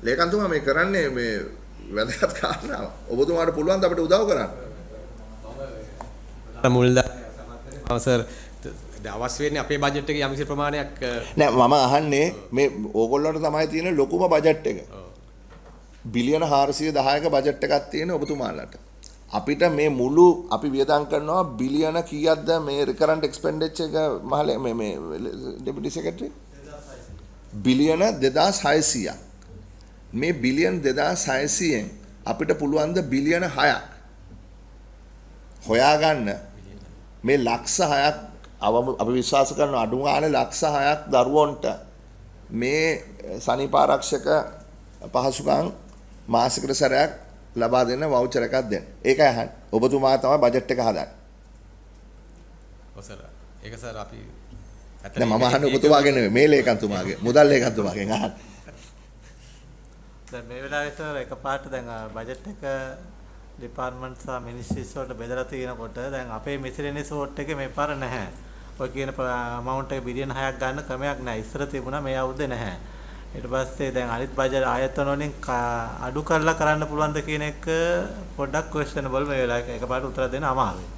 ලේකම්තුමා මේ කරන්නේ මේ වැදගත් කාරණාව. ඔබතුමාට පුළුවන් ද අපිට උදව් කරන්න? මුල්ද අවසර අවශ්‍ය වෙන්නේ අපේ බජට් එකේ යම්කිසි ප්‍රමාණයක් නෑ මම අහන්නේ මේ ඕගොල්ලන්ට තමයි තියෙන ලොකුම බජට් එක. බිලියන 410ක බජට් එකක් තියෙන ඔබතුමාලට. අපිට මේ මුළු අපි වියදම් කරනවා බිලියන කීයක්ද මේ රිකරන්ට් එක්ස්පෙන්ඩිචර් එක මහලේ මේ ඩෙපියුටි සෙක්‍රටරි බිලියන 2600ක්. මේ බිලියන 2600න් අපිට පුළුවන් ද බිලියන 6ක් හොයාගන්න මේ ලක්ෂ 6ක් අපි විශ්වාස කරන අඩු ගානේ ලක්ෂ 6ක් දරුවන්ට මේ සනීපාරක්ෂක පහසුකම් මාසිකට සැරයක් ලබා දෙන්න වවුචර් එකක් දෙන්න. ඒකයි අහන්නේ. ඔබතුමා තමයි බජට් එක හදන්නේ. ඔව් සර්. ඒක සර් අපි දැන් මම අහන්නේ ඔබතුමාගෙන් නෙමෙයි මේ ලේකම්තුමාගේ මුදල් ලේකම්තුමාගෙන් අහන්නේ. දැන් මේ වෙලාවේ සර් එකපාරට දැන් බජට් එක ඩිපාර්ට්මන්ට් සහ මිනිස්ට්‍රීස් වලට බෙදලා තියෙනකොට දැන් අපේ මිසෙලෙනියස් වෝට් එකේ මේ පාර නැහැ. ඔය කියන amount එක බිලියන 6ක් ගන්න ක්‍රමයක් නැහැ. ඉස්සර තිබුණා මේ අවුරුද්දේ නැහැ. ඊට පස්සේ දැන් අනිත් බජට් ආයතන වලින් අඩු කරලා කරන්න පුළුවන්ද කියන එක පොඩ්ඩක් questionable මේ වෙලාවේ එකපාරට උත්තර දෙන්න අමාරුයි.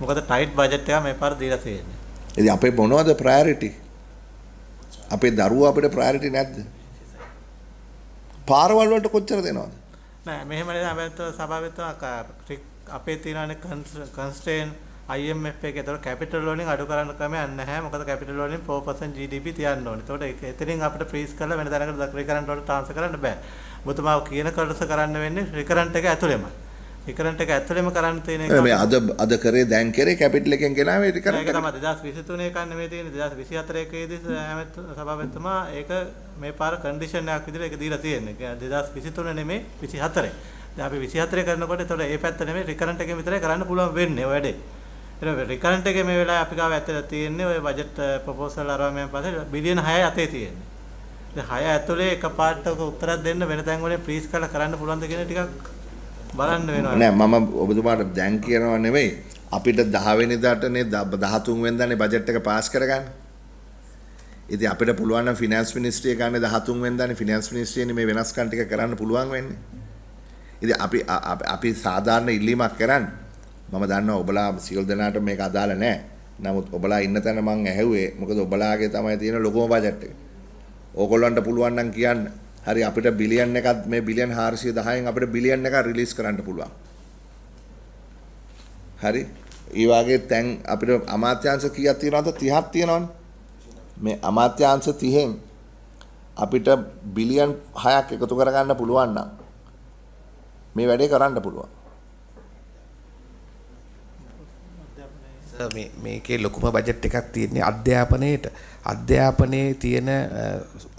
මොකද ටයිට් බජට් එක මේ පාර දීලා තියෙන්නේ. ඉතින් අපේ මොනවද ප්‍රයොරිටි? අපේ දරුවෝ අපිට ප්‍රයොරිටි නැද්ද? පාරවල් වලට කොච්චර දෙනවද? නෑ මෙහෙම නේද අපිට සභාවෙත් අපේ තියෙනනේ කන්ස්ට්‍රේන් IMF එකේ ඒතර කැපිටල් වලින් අඩු කරන්න ක්‍රමයක් නැහැ. මොකද කැපිටල් වලින් 4% GDP තියන්න ඕනේ. ඒතකොට එතනින් අපිට ෆ්‍රීස් කරලා වෙන තැනකට රිකරන්ට් වලට ට්‍රාන්ස්ෆර් කරන්න බෑ. ඔබතුමා කියන කරස කරන්න වෙන්නේ රිකරන්ට් එක ඇතුළෙමයි. රිකරන්ට් එක ඇතුළෙම කරන්න තියෙන එක මේ අද කරේ දැන් කරේ කැපිටල් එකෙන් ගෙනාවේ රිකරන්ට් එක තමයි 2023 එකක් නෙමෙයි තියෙන්නේ 2024 එකේදී සභාපතිතුමා ඒක මේ පාර කන්ඩිෂන් එකක් විදිහට ඒක දීලා තියෙන්නේ. 2023 නෙමෙයි 24. දැන් අපි 24 කරනකොට ඒතකොට ඒ පැත්ත නෙමෙයි රිකරන්ට් එකෙන් විතරයි කරන්න පුළුවන් වෙන්නේ ඔය වැඩේ. ඒක රිකරන්ට් එකේ මේ වෙලාවේ අපි ගාව ඇත්තට තියෙන්නේ ඔය බජට් ප්‍රොපෝසල් අරවමෙන් පස්සේ බිලියන 6 අතේ තියෙන්නේ. දැන් 6 ඇතුලේ එකපාරට උත්තරයක් දෙන්න වෙන තැන් වලින් ප්ලීස් කරලා කරන්න පුළුවන්ද කියන ටිකක් බලන්න වෙනවා. නෑ මම ඔබතුමාට දැන් කියනවා නෙමෙයි අපිට 10 වෙනිදාටනේ 13 වෙනිදානේ බජට් එක පාස් කරගන්න. ඉතින් අපිට පුළුවන් නම් ෆිනෑන්ස් මිනිස්ට්‍රිය ගන්න 13 වෙනිදානේ ෆිනෑන්ස් මිනිස්ට්‍රියනේ මේ වෙනස්කම් ටික කරන්න පුළුවන් වෙන්නේ. ඉතින් අපි සාධාරණ ඉල්ලීමක් කරන්නේ. මම දන්නවා ඔබලා සියලු දෙනාට මේක අදාළ නැහැ. නමුත් ඔබලා ඉන්න තැන මම ඇහුවේ මොකද ඔබලාගේ තමයි තියෙන ලොකුම බජට් එක. ඕගොල්ලන්ට පුළුවන් නම් කියන්න. හරි අපිට බිලියන් එකක් මේ බිලියන් 410න් අපිට බිලියන් එකක් රිලීස් කරන්න පුළුවන්. හරි. ඒ වගේ දැන් අපිට අමාත්‍යාංශ කීයක් තියෙනවද? 30ක් තියෙනවනේ. මේ අමාත්‍යාංශ 30න් අපිට බිලියන් 6ක් එකතු කරගන්න පුළුවන් නම් මේ වැඩේ කරන්න පුළුවන්. මේකේ ලොකුම බජට් එකක් තියෙන්නේ අධ්‍යාපනයේ තියෙන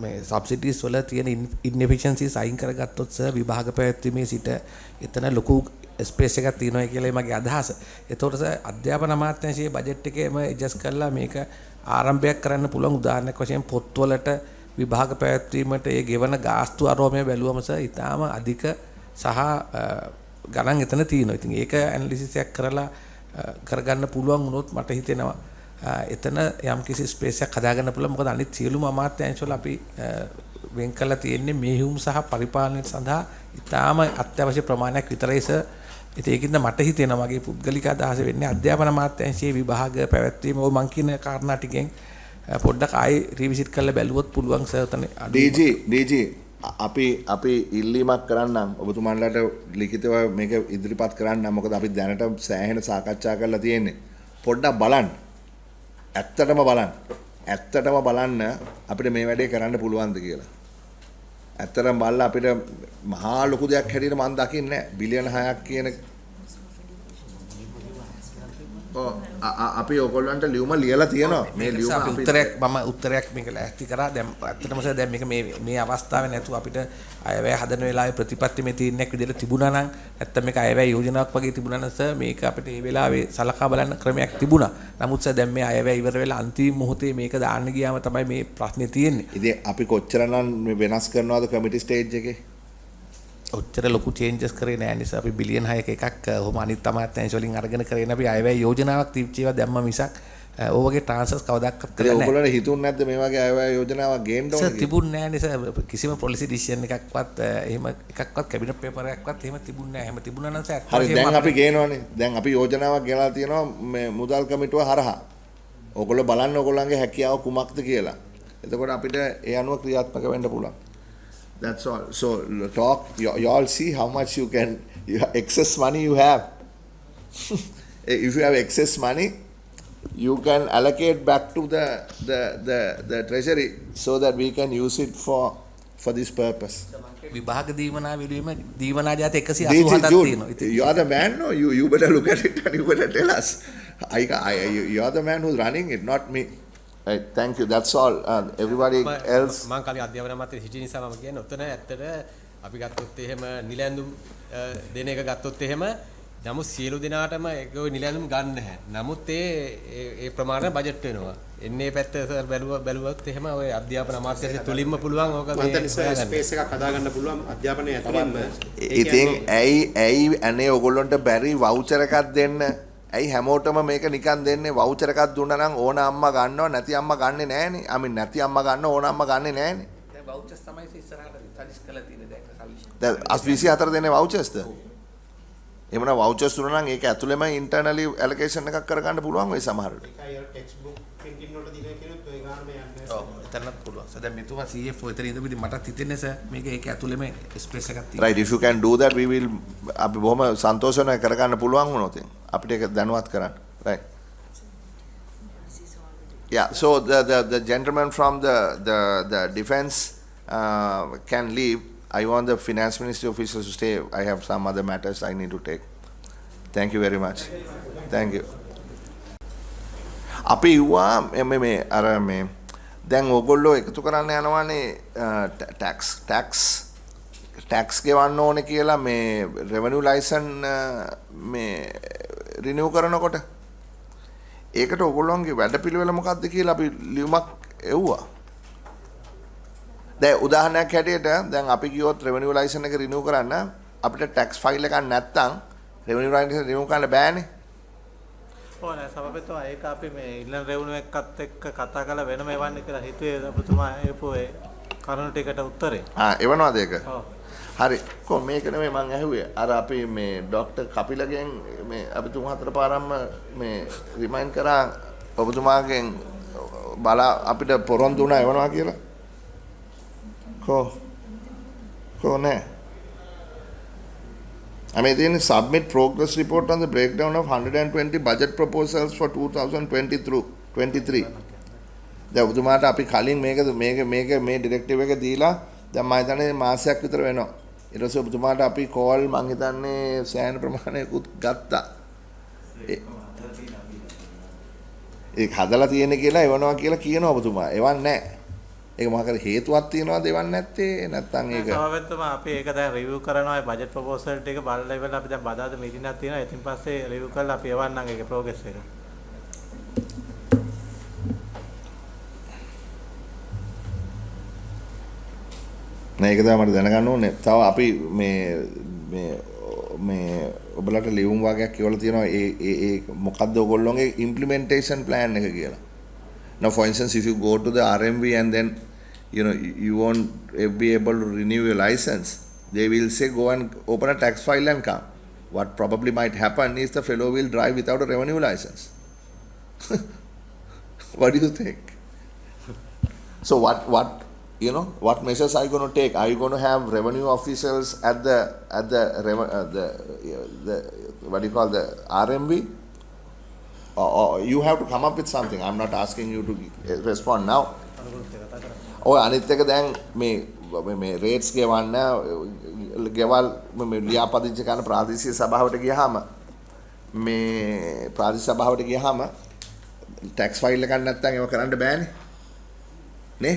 මේ සබ්සිඩිස් වල තියෙන ඉන්එෆිෂන්සිස් අයින් කරගත්තොත් සර් විභාග පැවැත්වීමේ සිට එතන ලොකු ස්පේස් එකක් තියෙනවා කියලා මගේ අදහස. ඒතකොට සර් අධ්‍යාපන අමාත්‍යාංශයේ බජට් එකේම ඇඩ්ජස්ට් කරලා මේක ආරම්භයක් කරන්න පුළුවන්. උදාහරණයක් වශයෙන් පොත්වලට විභාග පැවැත්වීමට ඒ ගෙවන ගාස්තු අරෝමය බැලුවම සර් ඊටාම අධික සහ ගණන් එතන තියෙනවා. ඉතින් ඒක ඇනලිසිස් එකක් කරලා කරගන්න පුළුවන් වුණොත් මට හිතෙනවා එතන යම් කිසි ස්පේස් එකක් හදාගන්න පුළුවන්. මොකද අනිත් සියලුම අමාත්‍යාංශවල අපි වෙන් කරලා තියෙන්නේ මෙහෙයුම් සහ පරිපාලනය සඳහා ඉතාම අත්‍යවශ්‍ය ප්‍රමාණයක් විතරයි සර්. ඉතින් ඒකින්ද මට හිතෙනවා මගේ පුද්ගලික අදහස වෙන්නේ අධ්‍යාපන අමාත්‍යාංශයේ විභාග පැවැත්වීම ඔය මං කියන කාරණා ටිකෙන් පොඩ්ඩක් ආයි රිවිසිට් කරලා බැලුවොත් පුළුවන් සර්. එතන DG අපි ඉල්ලීමක් කරන්නම් ඔබතුමාලට ලිඛිතව මේක ඉදිරිපත් කරන්නම්. මොකද අපි දැනට සෑහෙන සාකච්ඡා කරලා තියෙන්නේ. පොඩ්ඩක් බලන්න. ඇත්තටම බලන්න අපිට මේ වැඩේ කරන්න පුළුවන්ද කියලා. ඇත්තටම බලලා අපිට මහා ලොකු දෙයක් හැටියට මම දකින්නේ නැහැ. බිලියන 6ක් කියන අපි ඔයගොල්ලන්ට ලියුම ලියලා තියෙනවා. මේ ලියුම අපි උත්තරයක් මේක ලෑස්ති කරා. දැන් ඇත්තටම සර් දැන් මේක මේ අවස්ථාවේ නැතුව අපිට අයවැය හදන වෙලාවේ ප්‍රතිපත්ති මේ තීරණයක් විදිහට තිබුණා නම් නැත්තම් මේක අයවැය යෝජනාවක් වගේ තිබුණා නම් සර් මේක අපිට මේ වෙලාවේ සලකා බලන්න ක්‍රමයක් තිබුණා. නමුත් සර් දැන් මේ අයවැය ඉවර වෙලා අන්තිම මොහොතේ මේක දාන්න ගියාම තමයි මේ ප්‍රශ්නේ තියෙන්නේ. ඉතින් අපි කොච්චරනම් වෙනස් කරනවද කමිටි ස්ටේජ් එකේ? ඔච්චර ලොකු චේන්ජස් කරේ නෑ නිසා අපි බිලියන් 6ක එකක් ඔහොම අනිත් අමාත්‍යාංශ වලින් අරගෙන කරගෙන අපි අයවැය යෝජනාවක් තිබ්ච ඒවා දැම්ම මිසක් ඔය වගේ ट्रांसफර්ස් කවදාවත් කරලා නෑ. ඔයගොල්ලෝ හිතුන්නේ නැද්ද මේ වගේ අයවැය යෝජනාවක් ගේන්න ඕනේ කියලා? තිබුණේ නෑ නිසා කිසිම පොලිසි ඩිසිෂන් එකක්වත් එහෙම එකක්වත් කැබිනට් පේපර් එකක්වත් එහෙම තිබුණේ නෑ. එහෙම තිබුණා නම් සර් හරි දැන් අපි ගේනවනේ. දැන් අපි යෝජනාවක් ගෙනලා තියෙනවා මේ මුදල් කමිටුව හරහා. ඔයගොල්ලෝ බලන්න ඔයගොල්ලන්ගේ හැකියාව කුමක්ද කියලා. එතකොට අපිට ඒ අනුව ක්‍රියාත්මක වෙන්න පුළුවන්. That's all. So talk. You all see how much excess money you have. If you have excess money, you can allocate back to the treasury so that we can use it for this purpose. විභාග දීවනා විලීම දීවනා જાති 187ක් තියෙනවා. You are the man, no? You better look at it and you better tell us. You are the man who's running it, not me. Right, thank you. That's all. Everybody else. මම කාලේ අධ්‍යාපන අමාත්‍ය හිටිය නිසා මම කියන්නේ ඔතන ඇත්තට අපි ගත්තොත් එහෙම නිලැඳුම් දෙන එක ගත්තොත් එහෙම නමුත් සියලු දෙනාටම ඒක ඔය නිලැඳුම් ගන්න නැහැ. නමුත් ඒ ප්‍රමාණය බජට් වෙනවා. එන්නේ පැත්ත සර් බැලුවොත් එහෙම ඔය අධ්‍යාපන අමාත්‍යාංශය තුලින්ම පුළුවන් ඕක මේ ස්පේස් එකක් හදා ගන්න පුළුවන් අධ්‍යාපනයේ ඇතුළෙන්ම. ඉතින් ඇයි අනේ ඔයගොල්ලන්ට බැරි වවුචර් එකක් දෙන්න? ඇයි හැමෝටම මේක නිකන් දෙන්නේ? වවුචර් එකක් දුන්නා නම් ඕන අම්මා ගන්නවා නැති අම්මා ගන්නෙ නෑනේ. නැති අම්මා ගන්න ඕන අම්මා ගන්නෙ නෑනේ. දැන් වවුචර්ස් තමයි ඉස්සරහට සජෙස්ට් කරලා තියෙන්නේ දැන් සල්ලි. දැන් 24 දෙනේ වවුචර්ස්ද? එහෙමනම් වවුචර්ස් දුන්නා නම් ඒක ඇතුළෙම ඉන්ටර්නලි ඇලොකේෂන් එකක් කරගන්න පුළුවන් වෙයි සමහරවිට. ඒකයි ටෙක්ස්ට් බුක් පින්ටින් වලට දිනේ කියනොත් ඔය ගානම යන්නේ. ඔව් එතනත් පුළුවන්. සර් දැන් මෙතුමා CF එතන ඉඳපිට මටත් හිතෙන්නේ සර් මේක ඒක ඇතුළෙම ස්පේස් එකක් තියෙනවා. Right, if you can do that we will අපි බොහොම සන්තෝෂ වෙනවා කරගන්න පුළුවන් වුණොත් අපිට ඒක දැනුවත් කරන්න. Right. Yeah, so the gentleman from the defense can leave. I want the finance ministry officials to stay. I have some other matters I need to take. Thank you very much. Thank you. අපි යුවා මේ අර මේ දැන් ඕගොල්ලෝ එකතු කරන්න යනවානේ tax ගෙවන්න ඕනේ කියලා මේ රෙවෙනියු ලයිසන් මේ රිනිව් කරනකොට ඒකට ඕගොල්ලෝන්ගේ වැඩපිළිවෙල මොකක්ද කියලා අපි ලියුමක් එව්වා. දැන් උදාහරණයක් හැටියට දැන් අපි ගියොත් රෙවෙනියු ලයිසන් එක රිනිව් කරන්න අපිට ටැක්ස් ෆයිල් එකක් නැත්තම් රෙවෙනියු ලයිසන් රිනිව් කරන්න බෑනේ. ඔව් නෑ සභාපතිතුමා ඒක අපි මේ ඉල්ලන රෙවෙනියු එකත් එක්ක කතා කරලා වෙනම එවන්න කියලා හිතුවේ ඔබතුමා ඒපොේ කරුණු ටිකට උත්තරේ. එවනවාද ඒක? ඔව්. හරි. කොහොම මේක නෙමෙයි මං ඇහුවේ. අර අපි මේ ડોක්ටර් කපිලගෙන් මේ අපි තුන් හතර පාරක්ම මේ රිමයින්ඩ් කරා ඔබතුමාගෙන් බලා අපිට පොරොන්දු වුණා එවනවා කියලා. නෑ. I mean, submit progress report on the breakdown of 120 budget proposals for 2023. දැන් ඔබතුමාට අපි කලින් මේක මේ ඩිරෙක්ටිව් එක දීලා දැන් මම හිතන්නේ මාසයක් විතර වෙනවා. ඊට පස්සේ ඔබතුමාට අපි කෝල් මං හිතන්නේ සෑහෙන ප්‍රමාණයකුත් ගත්තා. ඒක හදලා තියෙන කියලා එවනවා කියලා කියනවා ඔබතුමා. එවන්නේ නැහැ. ඒක මොකක් හරි හේතුවක් තියනවාද එවන්නේ නැත්තේ? නැත්නම් ඒක සභාපතිතුමා අපි ඒක දැන් රිවිව් කරනවා බජට් ප්‍රොපෝසල් ටික බලලා ඉවරලා අපි දැන් බදාද මීටින්ගක් තියෙනවා. ඉතින් පස්සේ රිවිව් කරලා අපි එවන්නම් ඒකේ ප්‍රෝග්‍රස් එක. නෑ ඒක තමයි මට දැනගන්න ඕනේ. තව අපි මේ ඔබලට ලියුම් වගේක් කියවලා තියෙනවා ඒ මොකද්ද ඔයගොල්ලෝගේ implementation plan එක කියලා. Now for instance if you go to the RMV and then you won't be able to renew your license, they will say go and open a tax file and come. What probably might happen is the fellow will drive without a revenue license. What do you think? So what measures are you going to take? Are you going to have revenue officials at the what do you call the RMV? Or you have to come up with something. I'm not asking you to respond now. ඔය අනිත් එක දැන් මේ rates ගෙවන්න ගෙවල් මේ ලියාපදිංචි කරන ප්‍රාදේශීය සභාවට ගියාම මේ ප්‍රාදේශ සභාවට ගියාම ටැක්ස් ෆයිල් එකක් නැත්නම් ඒක කරන්න බෑනේ. නේ?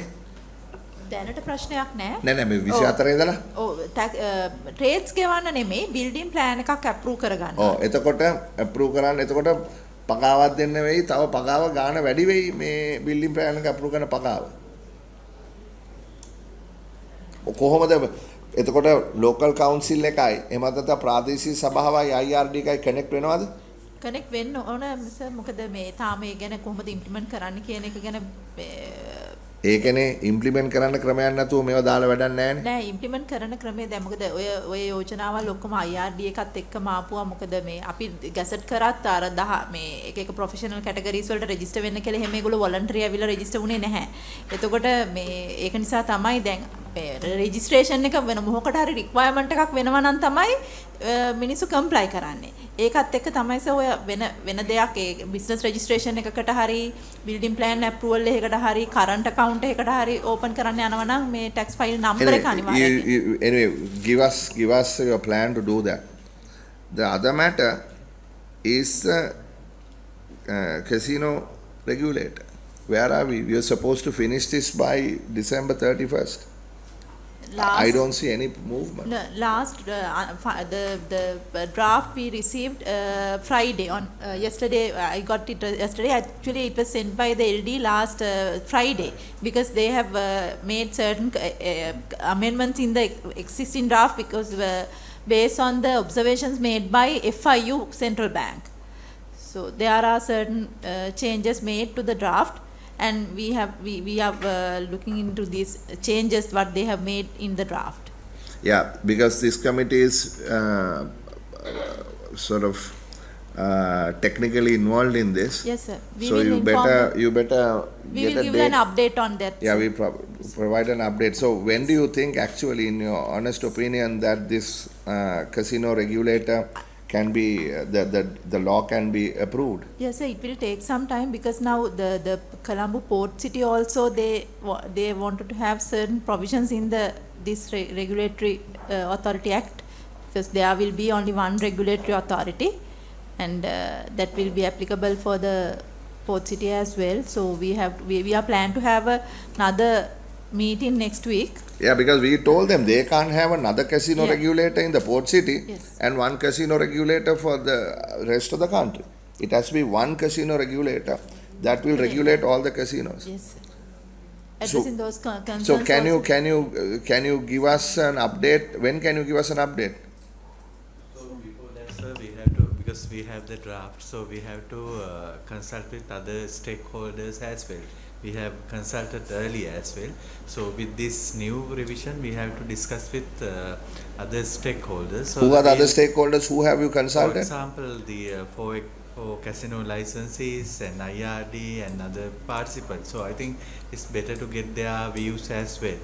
දැනට ප්‍රශ්නයක් නැහැ. නෑ මේ 24 ඉඳලා. ඔව් ට්‍රේඩ්ස් ගෙවන්න නෙමෙයි බිල්ඩින් ප්ලෑන් එකක් අප්‍රූව් කරගන්න. ඔව් එතකොට අප්‍රූව් කරන්න එතකොට පගාවක් දෙන්න වෙයි. තව පගාව ගාණ වැඩි වෙයි මේ බිල්ඩින් ප්ලෑන් එක අප්‍රූව් කරන පගාව. කොහොමද එතකොට ලෝකල් කවුන්සිල් එකයි එහෙම නැත්නම් ප්‍රාදේශීය සභාවයි IRD එකයි කනෙක්ට් වෙනවද? කනෙක්ට් වෙන්න ඕන සර්. මොකද මේ තාම ඒ ගැන කොහොමද ඉම්ප්ලිමන්ට් කරන්න කියන එක ගැන ඒකනේ ඉම්ප්ලිමන්ට් කරන්න ක්‍රමයක් නැතුව මේවා දාලා වැඩක් නැහැනේ. නෑ ඉම්ප්ලිමන්ට් කරන ක්‍රමය දැන් මොකද ඔය යෝජනාවල් ඔක්කොම IRD එකත් එක්කම ආපුවා. මොකද මේ අපි ගැසට් කරත් අර 10 මේ එක ප්‍රොෆෙෂනල් කැටගරිස් වලට රෙජිස්ටර් වෙන්න කියලා එහෙම ඒගොල්ලෝ වොලන්ටරි ඇවිල්ලා රෙජිස්ටර් වුණේ නැහැ. එතකොට මේ ඒක නිසා තමයි දැන් රෙජිස්ට්‍රේෂන් එක වෙන මොහොකට හරි රික්වයර්මන්ට් එකක් වෙනවා නම් තමයි මිනිස්සු කම්ප්ලයි කරන්නේ. ඒකත් එක්ක තමයි ඔය වෙන දෙයක් ඒ බිස්නස් රෙජිස්ට්‍රේෂන් එකකට හරි බිල්ඩින් ප්ලෑන් අප්‍රූවල් එකකට හරි කරන්ට් account එකකට හරි ඕපන් කරන්න යනවා නම් මේ ටැක්ස් ෆයිල් නම්බර් එක අනිවාර්යයෙන්. Anyway, give us your plan to do that. The other matter is casino regulator. Where are we? We are supposed to finish this by December 31st. I don't see any movement. No, last the draft we received Friday on yesterday. I got it yesterday. Actually, it was sent by the LD last Friday because they have made certain amendments in the existing draft because based on the observations made by FIU Central Bank. So there are certain changes made to the draft. And we are looking into these changes what they have made in the draft. Yeah, because this committee is sort of technically involved in this. Yes, sir. So you better we will give an update on that. Yeah, we provide an update. So when do you think, actually, in your honest opinion, that this casino regulator can be the law can be approved? Yes, sir, it will take some time because now the Colombo Port City also they wanted to have certain provisions in this regulatory authority act because there will be only one regulatory authority and that will be applicable for the Port City as well. So we are planning to have another meeting next week. Yeah, because we told them they can't have another casino regulator in the port city and one casino regulator for the rest of the country. It has to be one casino regulator that will regulate all the casinos. Yes, sir. Addressing those concerns. So can you give us an update? When can you give us an update? So before that, sir, we have to, because we have the draft, so we have to consult with other stakeholders as well. We have consulted earlier as well. So with this new revision, we have to discuss with other stakeholders. So who are the other stakeholders? Who have you consulted? For example, the for casino licenses and IRD and other participants. So I think it's better to get their views as well.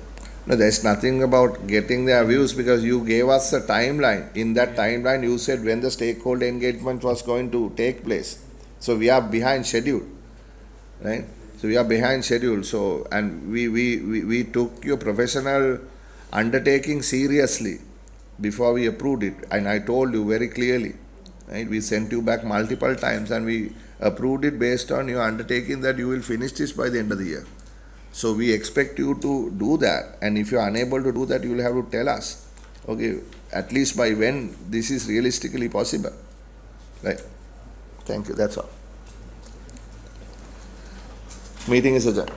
No, there's nothing about getting their views because you gave us a timeline. In that timeline, you said when the stakeholder engagement was going to take place. So we are behind schedule, right? So we are behind schedule. So and we took your professional undertaking seriously before we approved it. And I told you very clearly, right? We sent you back multiple times and we approved it based on your undertaking that you will finish this by the end of the year. So we expect you to do that. And if you are unable to do that, you will have to tell us, okay, at least by when this is realistically possible, right? Thank you. That's all. Meeting is adjourned.